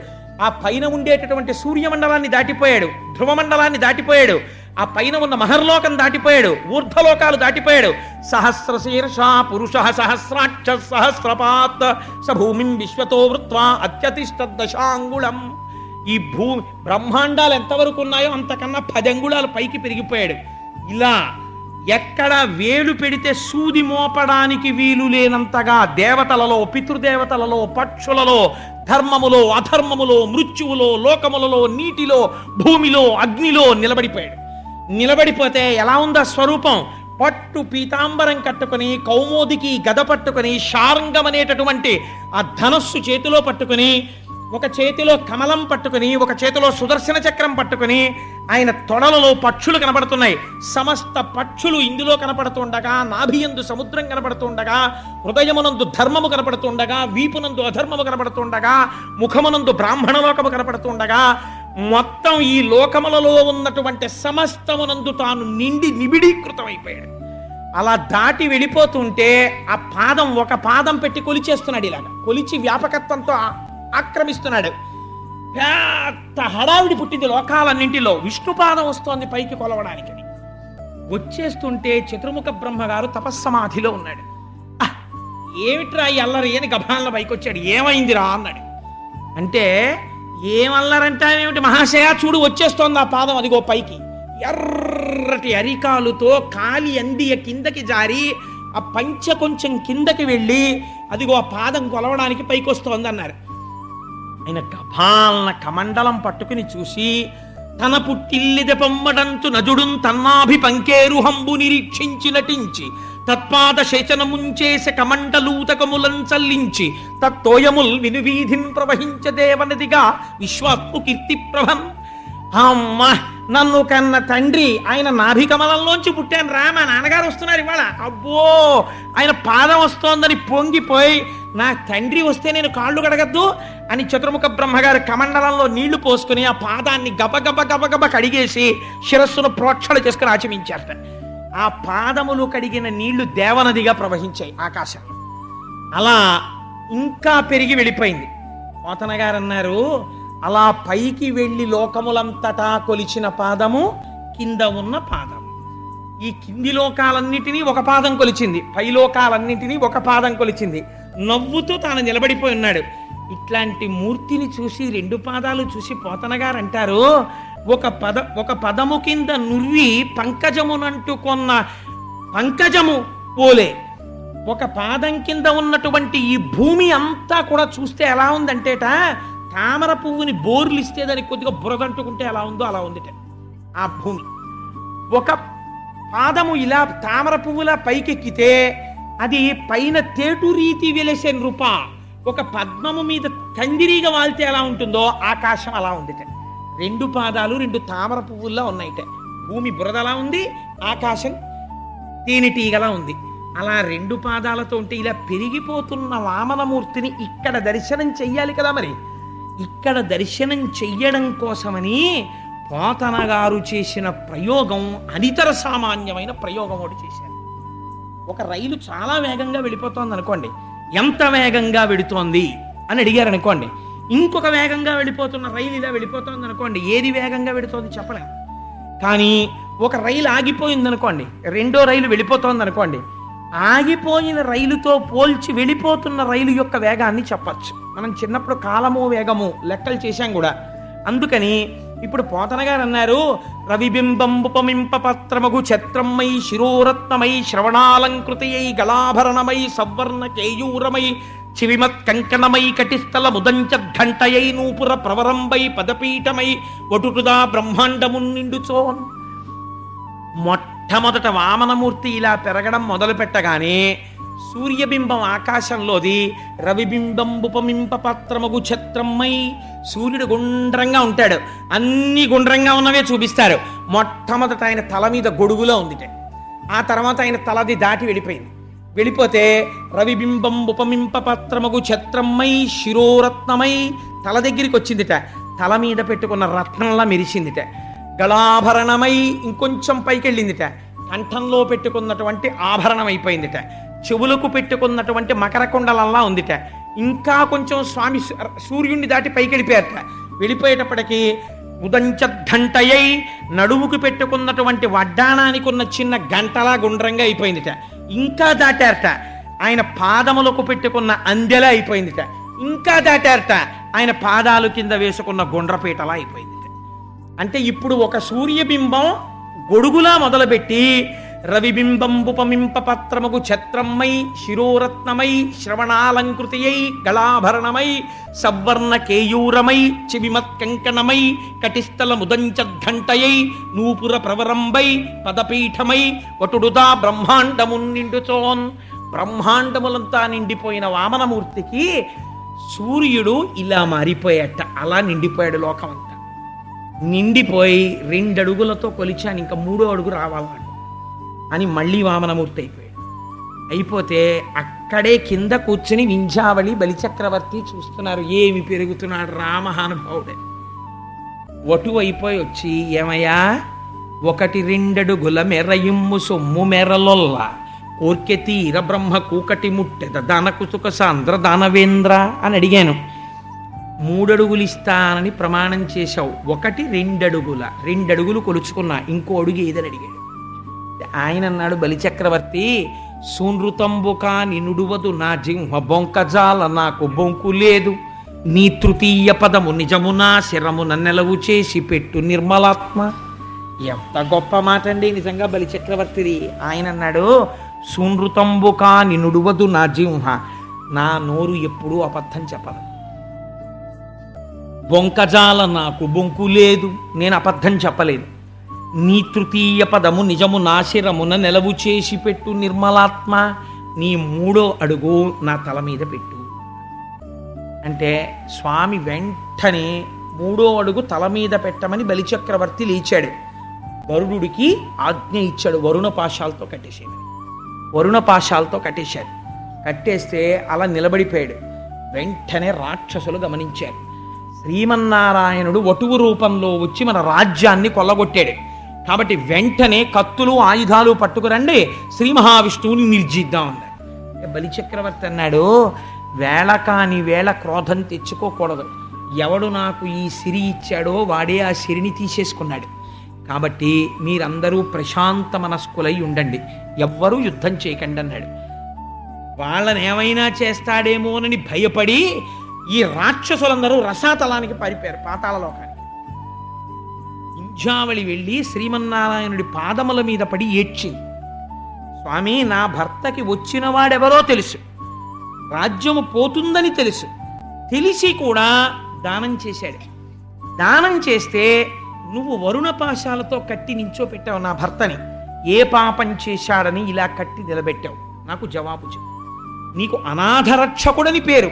ఆ పైన ఉండేటటువంటి సూర్యమండలాన్ని దాటిపోయాడు, ధ్రువమండలాన్ని దాటిపోయాడు. ఆ పైన ఉన్న మహర్లోకం దాటిపోయాడు, ఊర్ధ్వలోకాలు దాటిపోయాడు. సహస్రశీర్ష పురుష సహస్రాక్ష సహస్రపాత్ స భూమిం విశ్వతో వృత్వా అత్యతిష్ట దశాంగుళం. ఈ బ్రహ్మాండాలు ఎంతవరకు ఉన్నాయో అంతకన్నా 10 అంగుళాలు పైకి పెరిగిపోయాడు. ఇలా ఎక్కడ వేలు పెడితే సూది మోపడానికి వీలు లేనంతగా దేవతలలో, పితృదేవతలలో, పక్షులలో, ధర్మములో, అధర్మములో, మృత్యువులో, లోకములలో, నీటిలో, భూమిలో, అగ్నిలో నిలబడిపోయాడు. నిలబడిపోతే ఎలా ఉందా స్వరూపం? పట్టు పీతాంబరం కట్టుకుని, కౌమోదికి గద పట్టుకుని, శార్ంగం అనేటటువంటి ఆ ధనస్సు చేతిలో పట్టుకుని, ఒక చేతిలో కమలం పట్టుకుని, ఒక చేతిలో సుదర్శన చక్రం పట్టుకుని, ఆయన తొడలలో పక్షులు కనపడుతున్నాయి. సమస్త పక్షులు ఇందులో కనపడుతుండగా, నాభియందు సముద్రం కనపడుతుండగా, హృదయమునందు ధర్మము కనపడుతుండగా, వీపునందు అధర్మము కనపడుతుండగా, ముఖమునందు బ్రాహ్మణలోకము కనపడుతుండగా, మొత్తం ఈ లోకములలో ఉన్నటువంటి సమస్తమునందు తాను నిండి నిబిడీకృతమైపోయాడు. అలా దాటి వెళ్ళిపోతుంటే ఆ పాదం, ఒక పాదం పెట్టి కొలిచేస్తున్నాడు. ఇలాగా కొలిచి వ్యాపకత్వంతో ఆక్రమిస్తున్నాడు. పెద్ద హడావిడి పుట్టింది లోకాలన్నింటిలో. విష్ణుపాదం వస్తోంది పైకి కొలవడానికి. వచ్చేస్తుంటే చతుర్ముఖ బ్రహ్మగారు తపస్సమాధిలో ఉన్నాడు. ఏమిట్రా ఈ అల్లరి అని గభాల పైకి వచ్చాడు. ఏమైందిరా అన్నాడు. అంటే ఏమల్లరంటావేమిటి మహాశయ, చూడు వచ్చేస్తోంది ఆ పాదం, అదిగో పైకి. ఎర్రటి అరికాలుతో కాలి అందియ కిందకి జారి ఆ పంచ కొంచెం కిందకి వెళ్ళి అదిగో ఆ పాదం కొలవడానికి పైకి వస్తోంది అన్నారు. ఆయన గభాలన కమండలం పట్టుకుని చూసి, తన పుట్టిల్లిద పొమ్మడంతు నజుడుం తన్నాభి పంకేరుహంబు నిరీక్షించి నటించి తత్పాద శేచనముంచేస కమండలూతకములం చల్లించి తత్తోయముల్ వినువీధిన్ ప్రవహించ దేవనదిగా విశ్వాత్ము కీర్తి ప్రభం. అమ్మ, నన్ను కన్న తండ్రి ఆయన నాభి కమలంలోంచి పుట్టాను రా, మా నాన్నగారు వస్తున్నారు ఇవాళ, అబ్బో ఆయన పాదం వస్తోందని పొంగిపోయి, నా తండ్రి వస్తే నేను కాళ్ళు కడగద్దు అని చతుర్ముఖ బ్రహ్మగారు కమండలంలో నీళ్లు పోసుకుని ఆ పాదాన్ని గబగబ గబగబ కడిగేసి శిరస్సును ప్రోక్షణ చేసుకుని ఆచమించారట. ఆ పాదములు కడిగిన నీళ్లు దేవనదిగా ప్రవహించాయి ఆకాశంలో. అలా ఇంకా పెరిగి వెళ్ళిపోయింది. పోతన గారు అన్నారు, అలా పైకి వెళ్ళి లోకములంతటా కొలిచిన పాదము కింద ఉన్న పాదం. ఈ కింది లోకాలన్నిటినీ ఒక పాదం కొలిచింది, పై లోకాలన్నింటినీ ఒక పాదం కొలిచింది. నవ్వుతూ తాను నిలబడిపోయి ఉన్నాడు. ఇట్లాంటి మూర్తిని చూసి, 2 పాదాలు చూసి పోతన గారు అంటారు, ఒక పదము కింద నుర్వి పంకజమునంటుకొన్న పంకజము పోలే. ఒక పాదం కింద ఉన్నటువంటి ఈ భూమి అంతా కూడా చూస్తే ఎలా ఉందంటేట, తామర పువ్వుని బోర్లు ఇస్తే దానికి కొద్దిగా బురదంటుకుంటే ఎలా ఉందో అలా ఉందిట ఆ భూమి. ఒక పాదము ఇలా తామర పువ్వులా పైకెక్కితే అది పైన తేటు రీతి వెలిసే నృప. ఒక పద్మము మీద కందిరీగా వాళ్తే ఎలా ఉంటుందో ఆకాశం అలా ఉందిట. 2 పాదాలు 2 తామర పువ్వుల్లా ఉన్నాయిట. భూమి బురదలా ఉంది, ఆకాశం తేనెటీగలా ఉంది. అలా 2 పాదాలతో ఉంటే ఇలా పెరిగిపోతున్న వామనమూర్తిని ఇక్కడ దర్శనం చెయ్యాలి కదా. మరి ఇక్కడ దర్శనం చెయ్యడం కోసమని పోతన గారు చేసిన ప్రయోగం అనితర సామాన్యమైన ప్రయోగం ఒకటి చేశారు. ఒక రైలు చాలా వేగంగా వెళ్ళిపోతోంది అనుకోండి, ఎంత వేగంగా వెళుతోంది అని అడిగారు అనుకోండి. ఇంకొక వేగంగా వెళ్ళిపోతున్న రైలు ఇలా వెళ్ళిపోతోంది అనుకోండి, ఏది వేగంగా వెళుతోంది చెప్పలేం. కానీ ఒక రైలు ఆగిపోయింది అనుకోండి, 2వ రైలు వెళ్ళిపోతోంది అనుకోండి, ఆగిపోయిన రైలుతో పోల్చి వెళ్ళిపోతున్న రైలు యొక్క వేగాన్ని చెప్పచ్చు. మనం చిన్నప్పుడు కాలము వేగము లెక్కలు చేశాం కూడా. అందుకని ఇప్పుడు పోతన గారు అన్నారు, రవిబింబంబుపమింప పత్రమగు ఛత్రమై శిరోరత్నమై శ్రవణాలంకృతయై గళాభరణమై సవర్ణ కేయూరమై చివిమత్ కంకణమై కటిస్థల ముదంచఘంటయై నూపుర ప్రవరంబై పదపీఠమై వటుటుదా బ్రహ్మాండమున్ నిండుచోన్. మొట్టమొదట వామనమూర్తి ఇలా పెరగడం మొదలు పెట్టగానే సూర్యబింబం ఆకాశంలోది రవిబింబంబుపమింప పత్రమగు ఛత్రమై. సూర్యుడు గుండ్రంగా ఉంటాడు, అన్ని గుండ్రంగా ఉన్నవే చూపిస్తారు. మొట్టమొదట ఆయన తల మీద గొడుగులో ఉందిట. ఆ తర్వాత ఆయన తలది దాటి వెళ్ళిపోయింది. వెళ్ళిపోతే రవిబింబంబుపమింప పత్రమగు ఛత్రమై శిరోరత్నమై తల దగ్గరికి వచ్చిందిట. తల మీద పెట్టుకున్న రత్నంలా మెరిసిందిట. గళాభరణమై ఇంకొంచెం పైకి వెళ్ళిందిట. కంఠంలో పెట్టుకున్నటువంటి ఆభరణం అయిపోయిందిట. చెవులకు పెట్టుకున్నటువంటి మకర కుండలంలా ఉందిట. ఇంకా కొంచెం స్వామి సూర్యుడిని దాటి పైకి వెళ్ళిపోయారట. వెళ్ళిపోయేటప్పటికీ ముదంచద్ఘంటయై నడుముకు పెట్టుకున్నటువంటి వడ్డాణానికి ఉన్న చిన్న గంటలా గుండ్రంగా అయిపోయిందిట. ఇంకా దాటారట. ఆయన పాదములకు పెట్టుకున్న అందెలా అయిపోయిందిట. ఇంకా దాటారట. ఆయన పాదాలు కింద వేసుకున్న గుండ్రపీటలా అయిపోయిందిట. అంటే ఇప్పుడు ఒక సూర్యబింబం గొడుగులా మొదలుపెట్టి రవిబింబంబుపమింప పత్రముగు ఛత్రమ్మై శిరోరత్నమై శ్రవణాలంకృతియై గళాభరణమై సవర్ణ కేయూరమై చివిమత్ కంకణమై కటిస్థల ముదంచద్ఘంటయై నూపుర ప్రవరంబై పదపీఠమై వటుడుదా బ్రహ్మాండమున్ నిండుచోన్. బ్రహ్మాండములంతా నిండిపోయిన వామనమూర్తికి సూర్యుడు ఇలా మారిపోయాట. అలా నిండిపోయాడు లోకమంతా. నిండిపోయి 2 అడుగులతో కొలిచాను, ఇంకా 3వ అడుగు రావాలన్నాడు అని మళ్ళీ వామనమూర్తి అయిపోయాడు. అయిపోతే అక్కడే కింద కూర్చుని వింధ్యావళి బలిచక్రవర్తి చూస్తున్నారు. ఏమి పెరుగుతున్నాడు రామహానుభావుడే. వటు అయిపోయి వచ్చి, ఏమయ్యా 1-2 అడుగుల మెరయిమ్ము సొమ్ము మెరలొల్ల కోర్కె తీర బ్రహ్మ కూకటి ముట్టెద దానకుసుక సాంద్ర దానవేంద్ర అని అడిగాను. 3 అడుగులు ఇస్తానని ప్రమాణం చేశావు. 1-2 అడుగుల 2 అడుగులు కొలుచుకున్నా, ఇంకో అడుగు ఏదని అడిగాడు. ఆయన అన్నాడు, బలిచక్రవర్తి సూనృతంబుకా నినుడువదు నా జింహ బొంకజాల నాకు బొంకు లేదు. నీ తృతీయ పదము నిజమునా శిరమున నెలవు చేసి పెట్టు నిర్మలాత్మ. ఎంత గొప్ప మాట అండి నిజంగా బలిచక్రవర్తిది. ఆయన అన్నాడు, సూనృతంబుకా నినుడువదు నా జింహ, నా నోరు ఎప్పుడూ అబద్ధం చెప్పదు. బొంకజాల నాకు బొంకు లేదు, నేను అబద్ధం చెప్పలేదు. నీ తృతీయ పదము నిజము నాశిరమున నెలవు చేసి పెట్టు నిర్మలాత్మ, నీ 3వ అడుగు నా తల మీద పెట్టు అంటే స్వామి వెంటనే 3వ అడుగు తల మీద పెట్టమని బలిచక్రవర్తి లేచాడు. వరుణుడికి ఆజ్ఞ ఇచ్చాడు, వరుణ పాశాలతో కట్టేసాడు. వరుణ పాశాలతో కట్టేశాడు. కట్టేస్తే అలా నిలబడిపోయాడు. వెంటనే రాక్షసులు గమనించారు. శ్రీమన్నారాయణుడు వటువు రూపంలో వచ్చి మన రాజ్యాన్ని కొల్లగొట్టాడు. కాబట్టి వెంటనే కత్తులు ఆయుధాలు పట్టుకురండి, శ్రీ మహావిష్ణువుని నిర్జిద్దాం అన్నాడు. బలిచక్రవర్తి అన్నాడు, వేళ కాని వేళ క్రోధం తెచ్చుకోకూడదు. ఎవడు నాకు ఈ సిరి ఇచ్చాడో వాడే ఆ సిరిని తీసేసుకున్నాడు. కాబట్టి మీరందరూ ప్రశాంత మనస్కులై ఉండండి, ఎవ్వరూ యుద్ధం చేయకండి అన్నాడు. వాళ్ళని ఏమైనా చేస్తాడేమోనని భయపడి ఈ రాక్షసులందరూ రసాతలానికి పారిపోయారు, పాతాళలోకానికి. వింధ్యావళి వెళ్ళి శ్రీమన్నారాయణుడి పాదముల మీద పడి ఏడ్చింది. స్వామి, నా భర్తకి వచ్చిన వాడెవరో తెలుసు, రాజ్యము పోతుందని తెలుసు, తెలిసి కూడా దానం చేశాడు. దానం చేస్తే నువ్వు వరుణ పాశాలతో కట్టి నించోపెట్టావు నా భర్తని. ఏ పాపం చేశాడని ఇలా కట్టి నిలబెట్టావు? నాకు జవాబు చెప్పు. నీకు అనాథరక్షకుడని పేరు,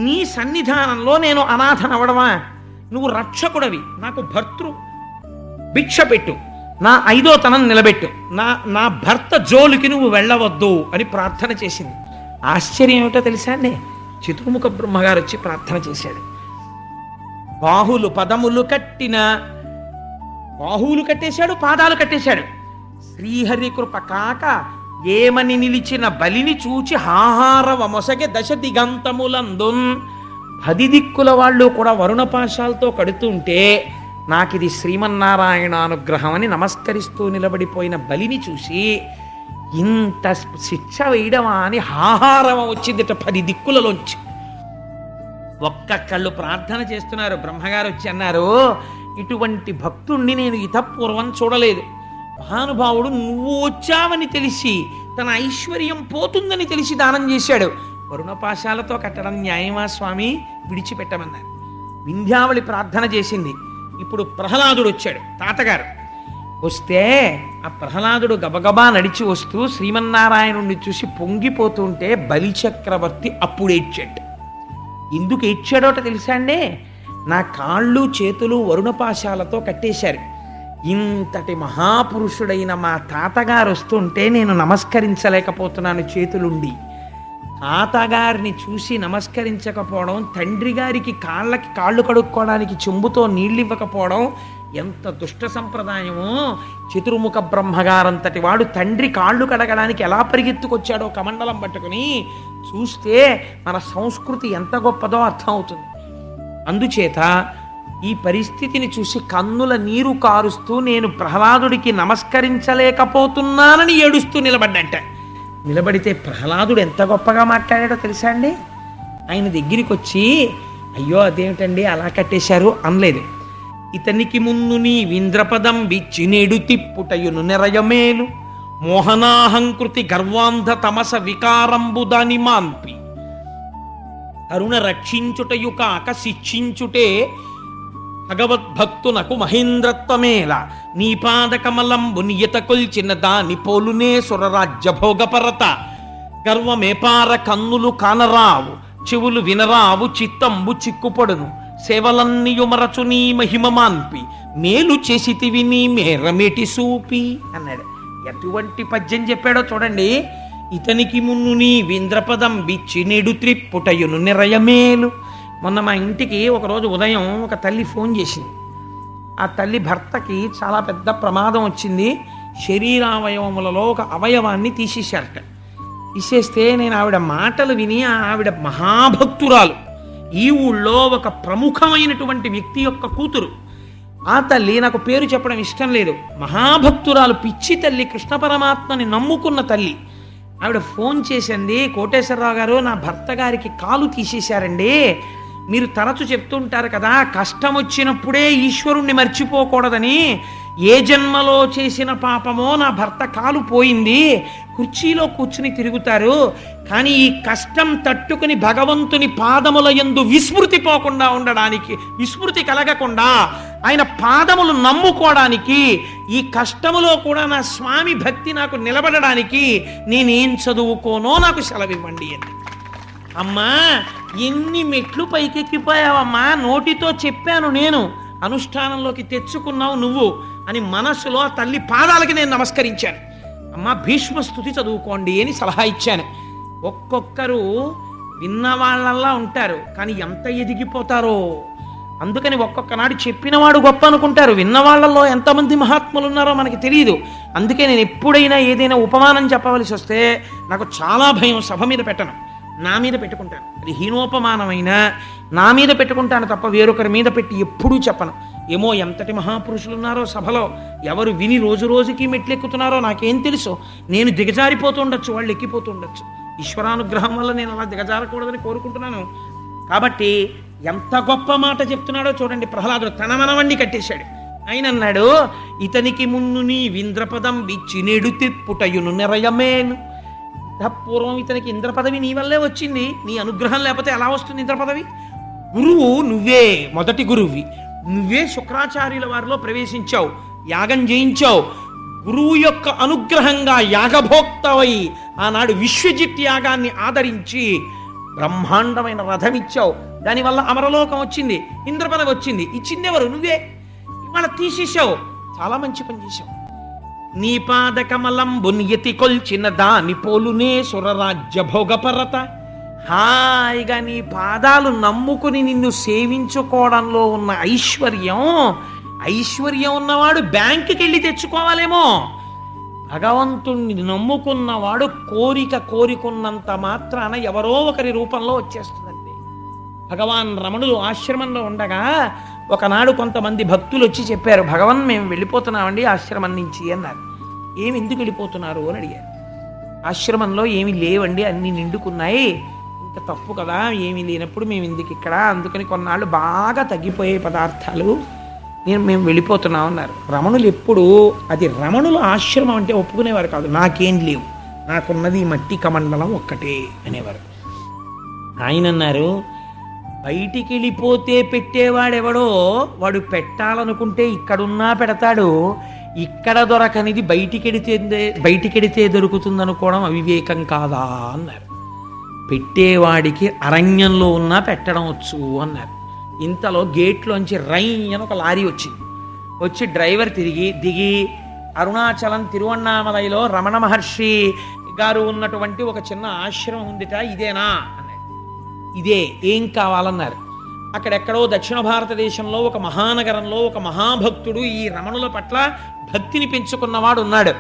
నీ సన్నిధానంలో నేను అనాథనవడమా? నువ్వు రక్షకుడవి, నాకు భర్తృ భిక్ష పెట్టు, నా 5వ తనం నిలబెట్టు, నా భర్త జోలికి నువ్వు వెళ్ళవద్దు అని ప్రార్థన చేసింది. ఆశ్చర్యం ఏమిటో తెలుసా అండి? చతుర్ముఖ బ్రహ్మగారు వచ్చి ప్రార్థన చేశాడు. బాహులు పదములు కట్టిన బాహువులు కట్టేశాడు, పాదాలు కట్టేశాడు. శ్రీహరి కృప కాక ఏమని నిలిచిన బలిని చూచి హాహారవ మొసగే దశ దిగంతములందున్. 10 దిక్కుల వాళ్ళు కూడా వరుణ పాశాలతో కడుతుంటే నాకిది శ్రీమన్నారాయణ అనుగ్రహం అని నమస్కరిస్తూ నిలబడిపోయిన బలిని చూసి ఇంత శిక్ష వేయడమా అని హాహారవ వచ్చిందిట 10 దిక్కులలోంచి. ఒక్కళ్ళు ప్రార్థన చేస్తున్నారు. బ్రహ్మగారు వచ్చి అన్నారు, ఇటువంటి భక్తుణ్ణి నేను ఇతపూర్వం చూడలేదు. మహానుభావుడు నువ్వు వచ్చావని తెలిసి, తన ఐశ్వర్యం పోతుందని తెలిసి దానం చేశాడు. వరుణపాశాలతో కట్టడం న్యాయమా స్వామి? విడిచిపెట్టమన్నారు. వింధ్యావళి ప్రార్థన చేసింది. ఇప్పుడు ప్రహ్లాదుడు వచ్చాడు, తాతగారు. వస్తే ఆ ప్రహ్లాదుడు గబగబా నడిచి వస్తూ శ్రీమన్నారాయణుడిని చూసి పొంగిపోతుంటే బలిచక్రవర్తి అప్పుడు ఏడ్చాడు. ఎందుకు ఏడ్చాడోట తెలుసా అండి? నా కాళ్ళు చేతులు వరుణపాశాలతో కట్టేశారు. ఇంతటి మహాపురుషుడైన మా తాతగారు వస్తుంటే నేను నమస్కరించలేకపోతున్నాను చేతులుండి. తాతగారిని చూసి నమస్కరించకపోవడం, తండ్రి గారికి కాళ్ళు కడుక్కోవడానికి చెంబుతో నీళ్ళు ఇవ్వకపోవడం ఎంత దుష్ట సంప్రదాయమో. చతుర్ముఖ బ్రహ్మగారంతటి వాడు తండ్రి కాళ్ళు కడగడానికి ఎలా పరిగెత్తుకొచ్చాడో కమండలం పట్టుకుని చూస్తే మన సంస్కృతి ఎంత గొప్పదో అర్థం అవుతుంది. అందుచేత ఈ పరిస్థితిని చూసి కన్నుల నీరు కారుస్తూ నేను ప్రహ్లాదుడికి నమస్కరించలేకపోతున్నానని ఏడుస్తూ నిలబడ్డంట. నిలబడితే ప్రహ్లాదుడు ఎంత గొప్పగా మాట్లాడాడో తెలుసా అండి. ఆయన దగ్గరికి వచ్చి అయ్యో అదేమిటండి అలా కట్టేశారు అనలేదు. ఇతనికి మున్ను నీ వింద్రపదం విచ్చినేడు తిప్పుటయును నెరయమేలు మోహనాహంకృతి గర్వాంధ తమస వికారంబుదాని మాన్పి అరుణ రక్షించుటయు కాక శిక్షించుటే భగవద్భక్తునకు మహేంద్రత్వమేల నీపాదకమలంబు నియత కొల్చిన దాని పోలునే సురరాజ్య భోగపరత గర్వమేపార కన్నులు కానరావు చెవులు వినరావు చిత్తంబు చిక్కుపడును సేవలన్నీయుమరచు నీ మహిమ మాన్పి మేలు చేసితివి నీ మేరమేటి సూపి అన్నాడు. ఎటువంటి పద్యం చెప్పాడో చూడండి. ఇతనికి మున్ను నీ వింద్రపదం బిచ్చి నెడు త్రిప్పుటయును నిరయమేలు. మొన్న మా ఇంటికి ఒకరోజు ఉదయం ఒక తల్లి ఫోన్ చేసింది. ఆ తల్లి భర్తకి చాలా పెద్ద ప్రమాదం వచ్చింది. శరీరావయవములలో ఒక అవయవాన్ని తీసేశారట. తీసేస్తే నేను ఆవిడ మాటలు విని ఆవిడ మహాభక్తురాలు, ఈ ఊళ్ళో ఒక ప్రముఖమైనటువంటి వ్యక్తి యొక్క కూతురు. ఆ తల్లి నాకు పేరు చెప్పడం ఇష్టం లేదు, మహాభక్తురాలు, పిచ్చి తల్లి, కృష్ణ పరమాత్మని నమ్ముకున్న తల్లి. ఆవిడ ఫోన్ చేసింది, కోటేశ్వరరావు గారు నా భర్త గారికి కాలు తీసేశారండి, మీరు తరచు చెప్తుంటారు కదా కష్టం వచ్చినప్పుడే ఈశ్వరుణ్ణి మర్చిపోకూడదని, ఏ జన్మలో చేసిన పాపమో నా భర్త కాలు పోయింది, కుర్చీలో కూర్చుని తిరుగుతారు, కానీ ఈ కష్టం తట్టుకుని భగవంతుని పాదముల యందు విస్మృతి పోకుండా ఉండడానికి, విస్మృతి కలగకుండా ఆయన పాదములు నమ్ముకోవడానికి, ఈ కష్టములో కూడా నా స్వామి భక్తి నాకు నిలబడడానికి నేనేం చదువుకోనో నాకు సెలవివ్వండి అని. అమ్మా ఎన్ని మెట్లు పైకెక్కిపోయావమ్మా, నోటితో చెప్పాను నేను, అనుష్ఠానంలోకి తెచ్చుకున్నావు నువ్వు అని మనస్సులో ఆ తల్లి పాదాలకి నేను నమస్కరించాను. అమ్మ భీష్మస్తుతి చదువుకోండి అని సలహా ఇచ్చాను. ఒక్కొక్కరు విన్నవాళ్ళల్లా ఉంటారు, కానీ ఎంత ఎదిగిపోతారో. అందుకని ఒక్కొక్క నాడు చెప్పినవాడు గొప్ప అనుకుంటారు, విన్నవాళ్లలో ఎంతమంది మహాత్ములు ఉన్నారో మనకి తెలియదు. అందుకే నేను ఎప్పుడైనా ఏదైనా ఉపమానం చెప్పవలసి వస్తే నాకు చాలా భయం, సభ మీద పెట్టను, నా మీద పెట్టుకుంటాను. అది హీనోపమానమైన నా మీద పెట్టుకుంటాను తప్ప వేరొకరి మీద పెట్టి ఎప్పుడూ చెప్పను. ఏమో ఎంతటి మహాపురుషులు ఉన్నారో సభలో, ఎవరు విని రోజు రోజుకి మెట్లెక్కుతున్నారో నాకేం తెలుసు. నేను దిగజారిపోతూ ఉండొచ్చు, వాళ్ళు ఎక్కిపోతూ ఉండొచ్చు. ఈశ్వరానుగ్రహం వల్ల నేను అలా దిగజారకూడదని కోరుకుంటున్నాను. కాబట్టి ఎంత గొప్ప మాట చెప్తున్నాడో చూడండి. ప్రహ్లాదుడు తన మనవణ్ణి కట్టేశాడు. ఆయన అన్నాడు, ఇతనికి మున్ను నీ వింద్రపదం బిచ్చి నెడు తిప్పుటయును నెరయమేను. పూర్వం ఇతనికి ఇంద్ర పదవి నీ వల్లే వచ్చింది, నీ అనుగ్రహం లేకపోతే ఎలా వస్తుంది ఇంద్ర పదవి? గురువు నువ్వే, మొదటి గురువువి నువ్వే. శుక్రాచార్యుల వారిలో ప్రవేశించావు, యాగం చేయించావు. గురువు యొక్క అనుగ్రహంగా యాగభోక్తవై ఆనాడు విశ్వజిత్ యాగాన్ని ఆదరించి బ్రహ్మాండమైన రథం ఇచ్చావు. దానివల్ల అమరలోకం వచ్చింది, ఇంద్ర పదవి వచ్చింది. ఇచ్చిందెవరు? నువ్వే. ఇవాళ తీసేశావు. చాలా మంచి పని చేశావు. నీ పాదకమలంబు నియతి కొల్చిన దాని పోలునే సురరాజ్య భోగపరత. హాయిగా నీ పాదాలు నమ్ముకుని నిన్ను సేవించుకోవడంలో ఉన్న ఐశ్వర్యం, ఐశ్వర్యం ఉన్నవాడు బ్యాంకుకి వెళ్ళి తెచ్చుకోవాలేమో. భగవంతుణ్ణి నమ్ముకున్నవాడు కోరికున్నంత మాత్రాన ఎవరో ఒకరి రూపంలో వచ్చేస్తుందండి. భగవాన్ రమణులు ఆశ్రమంలో ఉండగా ఒకనాడు కొంతమంది భక్తులు వచ్చి చెప్పారు, భగవాన్ మేము వెళ్ళిపోతున్నామండి ఆశ్రమం నుంచి అన్నారు. ఏమి ఎందుకు వెళ్ళిపోతున్నారు అని అడిగారు. ఆశ్రమంలో ఏమి లేవండి, అన్నీ నిండుకున్నాయి, ఇంకా తప్పు కదా, ఏమీ లేనప్పుడు మేము ఎందుకు ఇక్కడ, అందుకని కొన్నాళ్ళు బాగా తగ్గిపోయే పదార్థాలు, మేము వెళ్ళిపోతున్నాం అన్నారు. రమణులు ఎప్పుడు అది రమణుల ఆశ్రమం అంటే ఒప్పుకునేవారు కాదు. నాకేం లేవు, నాకున్నది మట్టి కమండలం ఒక్కటే అనేవారు. ఆయన అన్నారు, బయటికి వెళ్ళిపోతే పెట్టేవాడెవడో వాడు పెట్టాలనుకుంటే ఇక్కడున్నా పెడతాడు, ఇక్కడ దొరకనిది బయటికెడితే దొరుకుతుందనుకోవడం అవివేకం కాదా అన్నారు. పెట్టేవాడికి అరణ్యంలో ఉన్నా పెట్టడం వచ్చు అన్నారు. ఇంతలో గేట్లోంచి రై అని ఒక లారీ వచ్చింది. వచ్చి డ్రైవర్ దిగి అరుణాచలం తిరువన్నామలైలో రమణ మహర్షి గారు ఉన్నటువంటి ఒక చిన్న ఆశ్రమం ఉందిట, ఇదేనా అన్నాడు. ఇదే, ఏం కావాలన్నారు. అక్కడెక్కడో దక్షిణ భారతదేశంలో ఒక మహానగరంలో ఒక మహాభక్తుడు ఈ రమణుల పట్ల భక్తిని పెంచుకున్నవాడు ఉన్నాడు.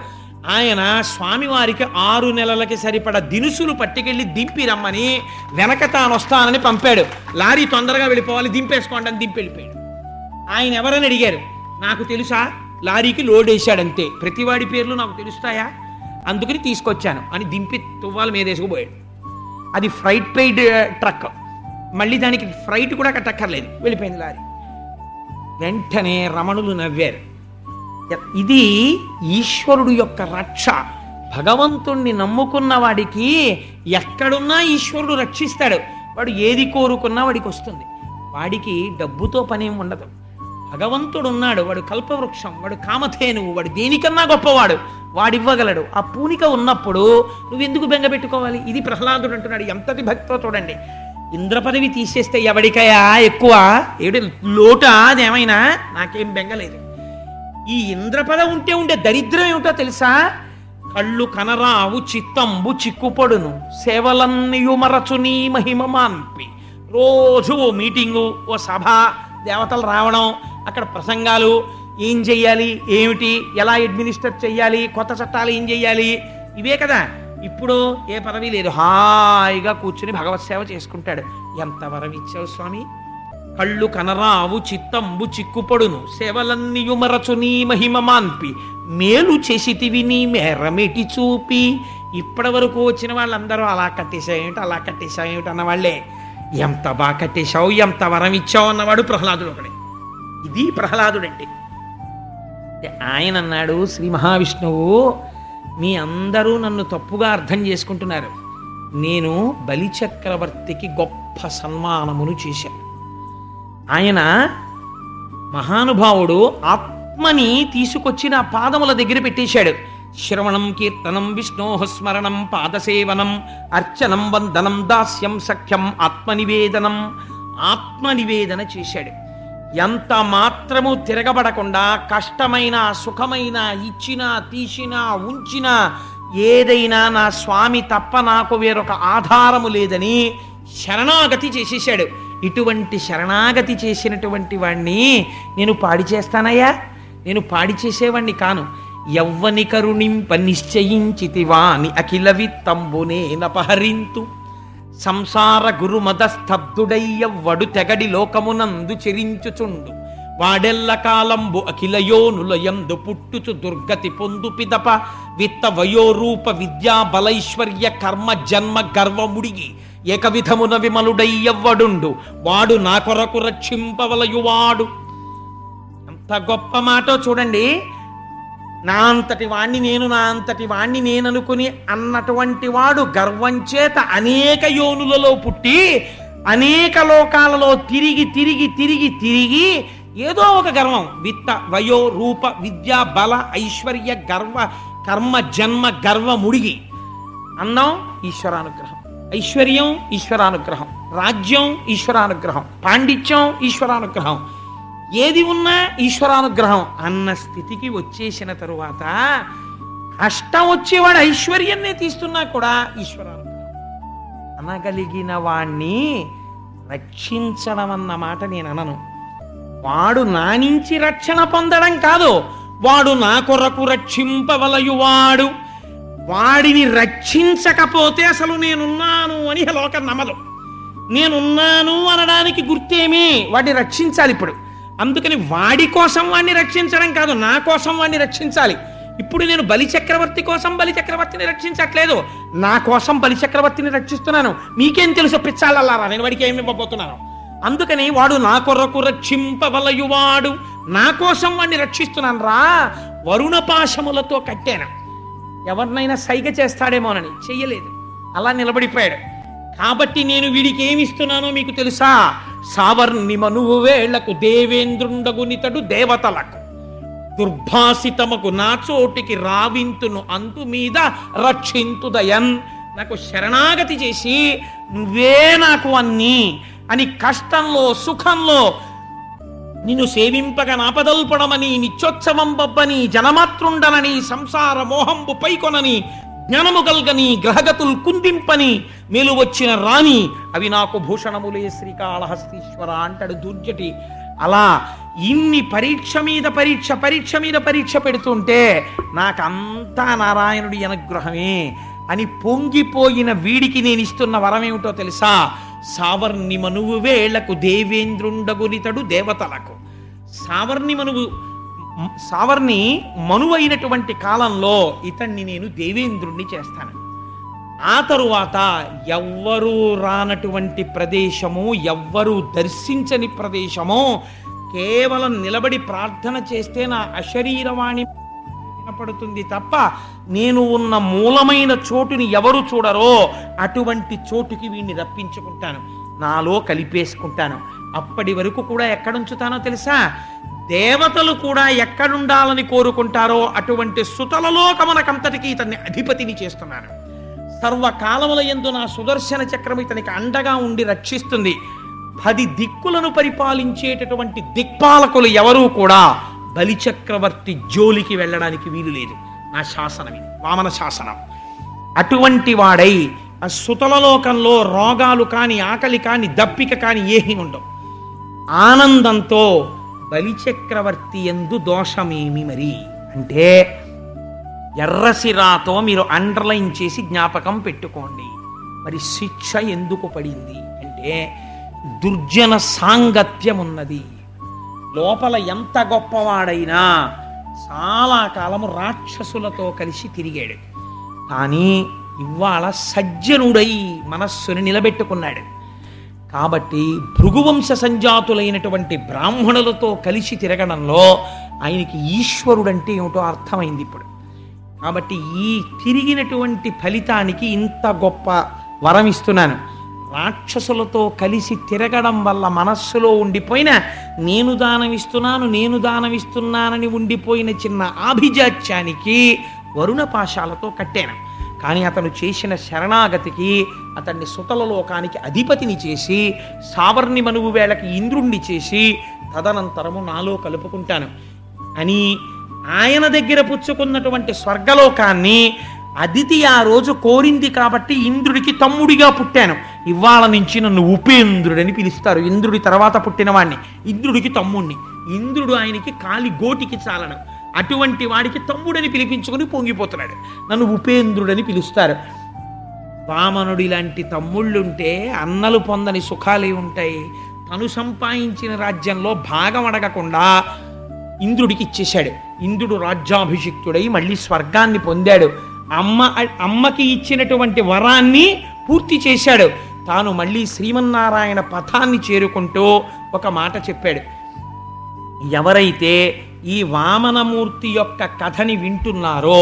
ఆయన స్వామివారికి 6 నెలలకి సరిపడ దినుసులు పట్టుకెళ్ళి దింపి రమ్మని వెనక తాను వస్తానని పంపాడు. లారీ తొందరగా వెళ్ళిపోవాలి, దింపేసుకోండి అని దింపి వెళ్ళిపోయాడు.
ఆయన ఎవరని అడిగారు. నాకు తెలుసా, లారీకి లోడ్ వేశాడంతే, ప్రతివాడి పేర్లు నాకు తెలుస్తాయా, అందుకని తీసుకొచ్చాను అని దింపి తువ్వాల మీద వేసుకుపోయాడు. అది ఫ్రైట్ పెయిడ్ ట్రక్, మళ్ళీ దానికి ఫ్రైట్ కూడా కట్టక్కర్లేదు, వెళ్ళిపోయింది లారీ. వెంటనే రమణులు నవ్వారు. ఇది ఈశ్వరుడు యొక్క రక్ష. భగవంతుణ్ణి నమ్ముకున్న వాడికి ఎక్కడున్నా ఈశ్వరుడు రక్షిస్తాడు. వాడు ఏది కోరుకున్నా వాడికి వస్తుంది. వాడికి డబ్బుతో పనేం ఉండదు. భగవంతుడు ఉన్నాడు, వాడు కల్పవృక్షం, వాడు కామధేనువు, వాడు దేనికన్నా గొప్పవాడు, వాడివ్వగలడు. ఆ పూనిక ఉన్నప్పుడు నువ్వెందుకు బెంగ పెట్టుకోవాలి? ఇది ప్రహ్లాదుడు అంటున్నాడు. ఎంతటి భక్తితో చూడండి. ఇంద్ర పదవి తీసేస్తే ఎవడికయా ఎక్కువ, ఏడు లోటా అదేమైనా, నాకేం బెంగలేదు. ఈ ఇంద్ర పదవి ఉంటే దరిద్రం ఏమిటో తెలుసా? కళ్ళు కనరావు చిత్తంబు చిక్కుపడును సేవలన్నయుమరచు నీ మహిమ మాన్పి. రోజు ఓ మీటింగు, ఓ సభ, దేవతలు రావడం, అక్కడ ప్రసంగాలు, ఏం చెయ్యాలి, ఏమిటి, ఎలా అడ్మినిస్టర్ చెయ్యాలి, కొత్త చట్టాలు ఏం చెయ్యాలి, ఇవే కదా. ఇప్పుడు ఏ పదవి లేదు, హాయిగా కూర్చుని భగవత్ సేవ చేసుకుంటాడు. ఎంత వరం ఇచ్చావు స్వామి. కళ్ళు కనరావు చిత్తంబు చిక్కుపడును సేవలన్నయుమరచు నీ మహిమ మాన్పి. మేలు చేసితివి నీ మేరమెటి చూపి. ఇప్పటి వరకు వచ్చిన వాళ్ళందరూ అలా కట్టేశాయేమిటి, అలా కట్టేశాయేమిటి అన్నవాళ్లే. ఎంత బాగా కట్టేశావు, ఎంత వరం ఇచ్చావు అన్నవాడు ప్రహ్లాదుడు ఒకడే. ఇది ప్రహ్లాదుడంటే. ఆయన అన్నాడు, శ్రీ మహావిష్ణువు, మీ అందరూ నన్ను తప్పుగా అర్థం చేసుకుంటున్నారు. నేను బలిచక్రవర్తికి గొప్ప సన్మానమును చేశాను. ఆయన మహానుభావుడు ఆత్మని తీసుకొచ్చి నా పాదముల దగ్గర పెట్టేశాడు. శ్రవణం కీర్తనం విష్ణోః స్మరణం పాదసేవనం అర్చనం వందనం దాస్యం సఖ్యం ఆత్మనివేదనం. ఆత్మనివేదన చేశాడు. ఎంత మాత్రము తిరగబడకుండా కష్టమైన సుఖమైన ఇచ్చినా తీసినా ఉంచినా ఏదైనా నా స్వామి తప్ప నాకు వేరొక ఆధారము లేదని శరణాగతి చేసేశాడు. ఇటువంటి శరణాగతి చేసినటువంటి వాణ్ణి నేను పాడి చేస్తానయ్యా? నేను పాడి చేసేవాణ్ణి కాను. యవ్వని కరుణింప నిశ్చయించితివాని అఖిల విత్తంబునేనపహరింతు. సంసార గురుమద స్తబ్దుడయ్యవ్వడు తెగడి లోకమునందు చెరించుచుండు. వాడెల్ల కాలంబు అఖిలయోనులయందు పుట్టుచు దుర్గతి పొందు పిదప. విత్త వయోరూప విద్యా బలైశ్వర్య కర్మ జన్మ గర్వముడిగి ఏకవిధమున విమలుడయ్యవ్వడుండు. వాడు నా కొరకు రక్షింపవలయువాడు. ఎంత గొప్ప మాటో చూడండి. నా అంతటి వాణ్ణి నేను, నా అంతటి వాణ్ణి నేననుకుని అన్నటువంటి వాడు గర్వం చేత అనేక యోనులలో పుట్టి అనేక లోకాలలో తిరిగి తిరిగి తిరిగి తిరిగి ఏదో ఒక గర్వం, విత్త వయో రూప విద్యా బల ఐశ్వర్య గర్వ కర్మ జన్మ గర్వముడిగి. అన్నం ఈశ్వరానుగ్రహం, ఐశ్వర్యం ఈశ్వరానుగ్రహం, రాజ్యం ఈశ్వరానుగ్రహం, పాండిత్యం ఈశ్వరానుగ్రహం, ఏది ఉన్నా ఈశ్వరానుగ్రహం అన్న స్థితికి వచ్చేసిన తరువాత కష్టం వచ్చేవాడు ఐశ్వర్యాన్నే తీస్తున్నా కూడా ఈశ్వరానుగ్రహం. అనగలిగిన వాణ్ణి రక్షించడం అన్న మాట నేను అనను. వాడు నా నుంచి రక్షణ పొందడం కాదు, వాడు నా కొరకు రక్షింపవలయువాడు. వాడిని రక్షించకపోతే అసలు నేనున్నాను అని లోకం నమ్మదు. నేనున్నాను అనడానికి గుర్తేమీ, వాడిని రక్షించాలి. ఇప్పుడు అందుకని వాడి కోసం వాడిని రక్షించడం కాదు, నా కోసం వాడిని రక్షించాలి. ఇప్పుడు నేను బలిచక్రవర్తి కోసం బలిచక్రవర్తిని రక్షించట్లేదు, నా కోసం బలిచక్రవర్తిని రక్షిస్తున్నాను. మీకేం తెలుసు పిచ్చాలల్లారా, నేను వాడికి ఏమి ఇవ్వబోతున్నాను. అందుకని వాడు నా కొరకు రక్షింపవలయువాడు, నా కోసం వాడిని రక్షిస్తున్నాను రా. వరుణపాశములతో కట్టాను. ఎవరినైనా సైగ చేస్తాడేమోనని చెయ్యలేదు, అలా నిలబడిపోయాడు. కాబట్టి నేను వీడికి ఏమిస్తున్నానో మీకు తెలుసా? సావర్ణి మనువు వేళ్లకు దేవేంద్రుండగునితడు దేవతలకు. దుర్భాసితమకు నా చోటికి రావింతును అంతు మీద రక్షింతుదయన్. నాకు శరణాగతి చేసి నువ్వే నాకు అన్నీ అని కష్టంలో సుఖంలో నిన్ను సేవింపగ నాపదల్పడమని నిత్యోత్సవం బబ్బని జనమాతృండనని సంసార మోహంబు పైకొనని జ్ఞానము గల్గని గ్రహగతులు కుందింపని మేలు వచ్చిన రాణి అవి నాకు భూషణములే శ్రీకాళహస్తీశ్వర అంటాడు దుర్జటి. అలా ఇన్ని పరీక్ష మీద పరీక్ష పరీక్ష మీద పరీక్ష పెడుతుంటే నాకంతా నారాయణుడి అనుగ్రహమే అని పొంగిపోయిన వీడికి నేను ఇస్తున్న వరమేమిటో తెలుసా? సావర్ణి మనువు వేళ్లకు దేవేంద్రుండగునితడు దేవతలకు.
సావర్ణి మనువైనటువంటి కాలంలో ఇతన్ని నేను దేవేంద్రుణ్ణి చేస్తాను. ఆ తరువాత ఎవ్వరూ రానటువంటి ప్రదేశము, ఎవ్వరూ దర్శించని ప్రదేశము, కేవలం నిలబడి ప్రార్థన చేస్తే నా అశరీరవాణి వినపడుతుంది తప్ప నేను ఉన్న మూలమైన చోటుని ఎవరు చూడరో అటువంటి చోటుకి వీడిని రప్పించుకుంటాను, నాలో కలిపేసుకుంటాను. అప్పటి వరకు కూడా ఎక్కడుంచుతానో తెలుసా? దేవతలు కూడా ఎక్కడుండాలని కోరుకుంటారో అటువంటి సుతలలోకమునకంతటికి ఇతన్ని అధిపతిని చేస్తున్నాను. సర్వకాలముల యందు నా సుదర్శన చక్రం ఇతనికి అండగా ఉండి రక్షిస్తుంది. 10 దిక్కులను పరిపాలించేటటువంటి దిక్పాలకులు ఎవరూ కూడా బలిచక్రవర్తి జోలికి వెళ్ళడానికి వీలు లేదు. నా శాసనం ఇది, వామన శాసనం. అటువంటి వాడై ఆ సుతలలోకంలో రోగాలు కాని, ఆకలి కాని, దప్పిక కాని ఏమీ ఉండవు. ఆనందంతో బలిచక్రవర్తి యందు దోషమేమి మరి అంటే, ఎర్రసిరాతో మీరు అండర్లైన్ చేసి జ్ఞాపకం పెట్టుకోండి. మరి శిక్ష ఎందుకు పడింది అంటే, దుర్జన సాంగత్యం ఉన్నది. లోపల ఎంత గొప్పవాడైనా చాలా కాలము రాక్షసులతో కలిసి తిరిగాడు. కానీ ఇవాళ సజ్జనుడై మనస్సుని నిలబెట్టుకున్నాడు. కాబట్టి భృగువంశ సంజాతులైనటువంటి బ్రాహ్మణులతో కలిసి తిరగడంలో ఆయనకి ఈశ్వరుడంటే ఏమిటో అర్థమైంది ఇప్పుడు. కాబట్టి ఈ తిరిగినటువంటి ఫలితానికి ఇంత గొప్ప వరం ఇస్తున్నాను. రాక్షసులతో కలిసి తిరగడం వల్ల మనస్సులో ఉండిపోయిన నేను దానమిస్తున్నానని ఉండిపోయిన చిన్న ఆభిజాత్యానికి వరుణ పాశాలతో కట్టాను. కానీ అతను చేసిన శరణాగతికి అతన్ని సుతల లోకానికి అధిపతిని చేసి, సావర్ణి మనువు వేళకి ఇంద్రుణ్ణి చేసి, తదనంతరము నాలో కలుపుకుంటాను అని ఆయన దగ్గర పుచ్చుకున్నటువంటి స్వర్గలోకాన్ని అదితి ఆ రోజు కోరింది కాబట్టి ఇంద్రుడికి తమ్ముడిగా పుట్టాను. ఇవాళ నుంచి నన్ను ఉపేంద్రుడని పిలుస్తారు. ఇంద్రుడి తర్వాత పుట్టినవాణ్ణి, ఇంద్రుడికి తమ్ముణ్ణి. ఇంద్రుడు ఆయనకి కాలి గోటికి చాలడు, అటువంటి వాడికి తమ్ముడని పిలిపించుకుని పొంగిపోతున్నాడు. నన్ను ఉపేంద్రుడని పిలుస్తారు. వామనుడి లాంటి తమ్ముళ్ళుంటే అన్నలు పొందని సుఖాలే ఉంటాయి. తను సంపాదించిన రాజ్యంలో భాగం అడగకుండా ఇంద్రుడికి ఇచ్చేశాడు. ఇంద్రుడు రాజ్యాభిషిక్తుడై మళ్ళీ స్వర్గాన్ని పొందాడు. అమ్మకి ఇచ్చినటువంటి వరాన్ని పూర్తి చేశాడు. తాను మళ్ళీ శ్రీమన్నారాయణ పథాన్ని చేరుకుంటూ ఒక మాట చెప్పాడు. ఎవరైతే ఈ వామనమూర్తి యొక్క కథని వింటున్నారో,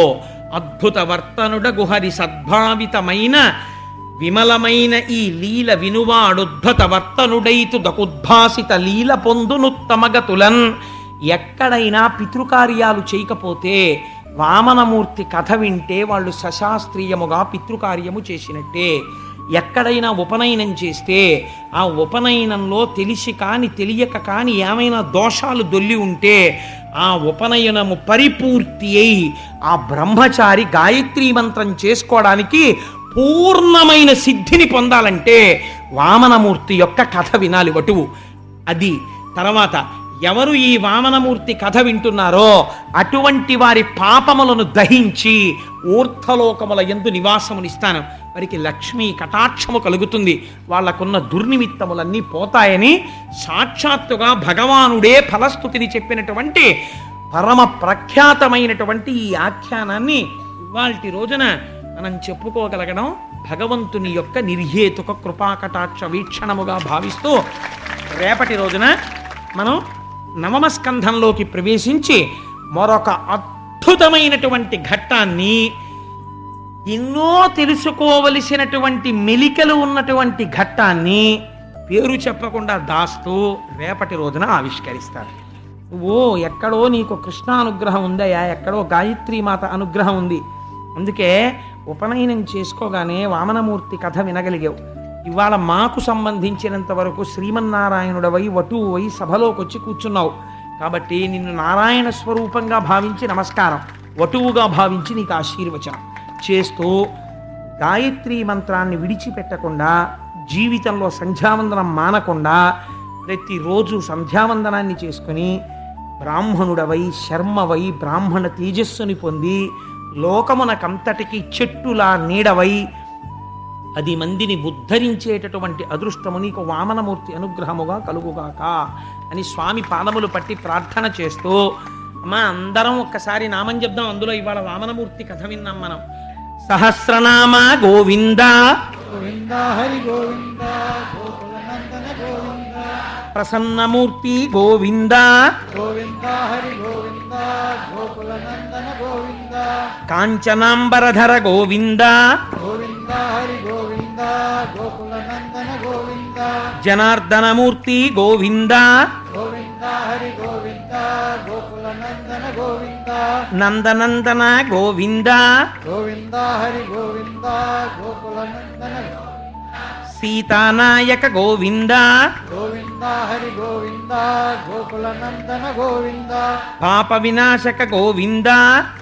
అద్భుత వర్తనుడ గుహరి సద్భావితమైన విమలమైన ఈ లీల వినువాడుద్భుత వర్తనుడైతు దకుద్భాసిత లీల పొందునుత్తమగతులన్. ఎక్కడైనా పితృకార్యాలు చేయకపోతే వామనమూర్తి కథ వింటే వాళ్ళు సశాస్త్రీయముగా పితృకార్యము చేసినట్టే. ఎక్కడైనా ఉపనయనం చేస్తే ఆ ఉపనయనంలో తెలిసి కాని తెలియక కాని ఏమైనా దోషాలు దొల్లి ఉంటే ఆ ఉపనయనము పరిపూర్తి అయి ఆ బ్రహ్మచారి గాయత్రీ మంత్రం చేసుకోవడానికి పూర్ణమైన సిద్ధిని పొందాలంటే వామనమూర్తి యొక్క కథ వినాలి వటువు. అది తర్వాత ఎవరు ఈ వామనమూర్తి కథ వింటున్నారో అటువంటి వారి పాపములను దహించి ఊర్ధ్వలోకముల యందు నివాసమునిస్తాను. వారికి లక్ష్మీ కటాక్షము కలుగుతుంది. వాళ్లకున్న దుర్నిమిత్తములన్నీ పోతాయని సాక్షాత్తుగా భగవానుడే ఫలస్థుతిని చెప్పినటువంటి పరమ ప్రఖ్యాతమైనటువంటి ఈ ఆఖ్యానాన్ని ఇవాల్టి రోజున మనం చెప్పుకోగలగడం భగవంతుని యొక్క నిర్హేతుక కృపాకటాక్ష వీక్షణముగా భావిస్తూ రేపటి రోజున మనం నవమ స్కంధంలోకి ప్రవేశించి మరొక అద్భుతమైనటువంటి ఘట్టాన్ని, ఎన్నో తెలుసుకోవలసినటువంటి మెలికలు ఉన్నటువంటి ఘట్టాన్ని పేరు చెప్పకుండా దాస్తూ రేపటి రోజున ఆవిష్కరిస్తారు. ఓ ఎక్కడో నీకు కృష్ణానుగ్రహం ఉందయా, ఎక్కడో గాయత్రీమాత అనుగ్రహం ఉంది, అందుకే ఉపనయనం చేసుకోగానే వామనమూర్తి కథ వినగలిగావు. ఇవాళ మాకు సంబంధించినంత వరకు శ్రీమన్నారాయణుడవై వటువై సభలోకి వచ్చి కూర్చున్నావు కాబట్టి నిన్ను నారాయణ స్వరూపంగా భావించి నమస్కారం, వటువుగా భావించి నీకు ఆశీర్వచనం చేస్తూ గాయత్రీ మంత్రాన్ని విడిచిపెట్టకుండా, జీవితంలో సంధ్యావందనం మానకుండా ప్రతిరోజు సంధ్యావందనాన్ని చేసుకుని బ్రాహ్మణుడవై శర్మవై బ్రాహ్మణ తేజస్సుని పొంది లోకమునకంతటికి చెట్టులా నీడవై 10 మందిని ఉద్ధరించేటటువంటి అదృష్టము నీకు వామనమూర్తి అనుగ్రహముగా కలుగుగాక అని స్వామి పాదములు పట్టి ప్రార్థన చేస్తూ, అమ్మా అందరం ఒక్కసారి నామం చెప్దాం. అందులో ఇవాళ వామనమూర్తి కథ విన్నాం మనం. సహస్రనామ గోవింద
గోవింద హరి గోవింద గోకులనందన గోవింద
ప్రసన్నమూర్తి గోవింద
గోవింద హరి గోవింద గోకులనందన గోవింద
కాంచనాంబరధర గోవింద
గోవింద హరి గోవింద గోకులనందన గోవింద
జనార్దనమూర్తి గోవింద
గోవింద హరి గోవింద గోకులనందన గోవింద
నందనందన గోవింద
గోవింద హరి గోవింద గోకులనందన
సీతానాయక గోవింద
గోవింద హరి గోవింద గోకులనందన గోవింద
పాప వినాశక గోవింద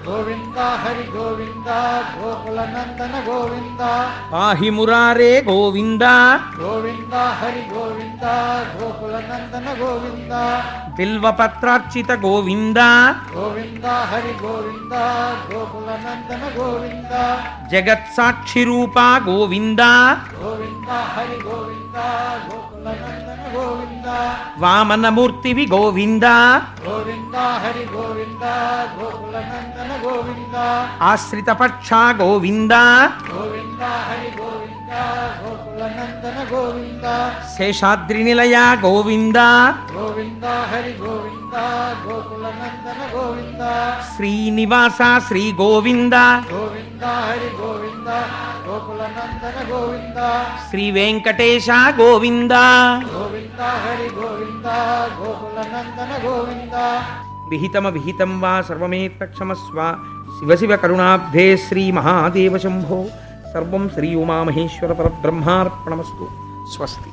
గోవింద హరి గోవింద గోకులనందన గోవింద
పాహి మురారే గోవింద
గోవింద హరి గోవింద గోకులనందన గోవింద
బిల్వపత్రార్చిత గోవింద
గోవింద హరి గోవింద గోకులనందన గోవింద
జగత్సాక్షి రూప గోవింద
గోవింద హరి గోవింద గోకులనందన గోవింద
వామనమూర్తివి గోవింద
గోవింద హరి గోవింద గోకులనందన గోవింద
ఆశ్రిత పక్ష గోవింద
గోవింద హరి గోవింద గోకులనందన గోవింద
శేషాద్రి నిలయ గోవింద
గోవింద హరి గోవింద గోకులనందన గోవింద
శ్రీనివాస శ్రీ గోవింద
గోవింద హరి గోవింద గోకులనందన గోవింద
శ్రీ వెంకటేశ గోవింద
గోవింద హరి గోవింద గోకులనందన గోవింద
విహితమ విహితం వా సర్వమేత్తక్షమస్వ శివ శివ కరుణాబ్ధే శ్రీ మహాదేవ శంభో సర్వం శ్రీ ఉమామహేశ్వర పరబ్రహ్మార్పణమస్తు. స్వస్తి.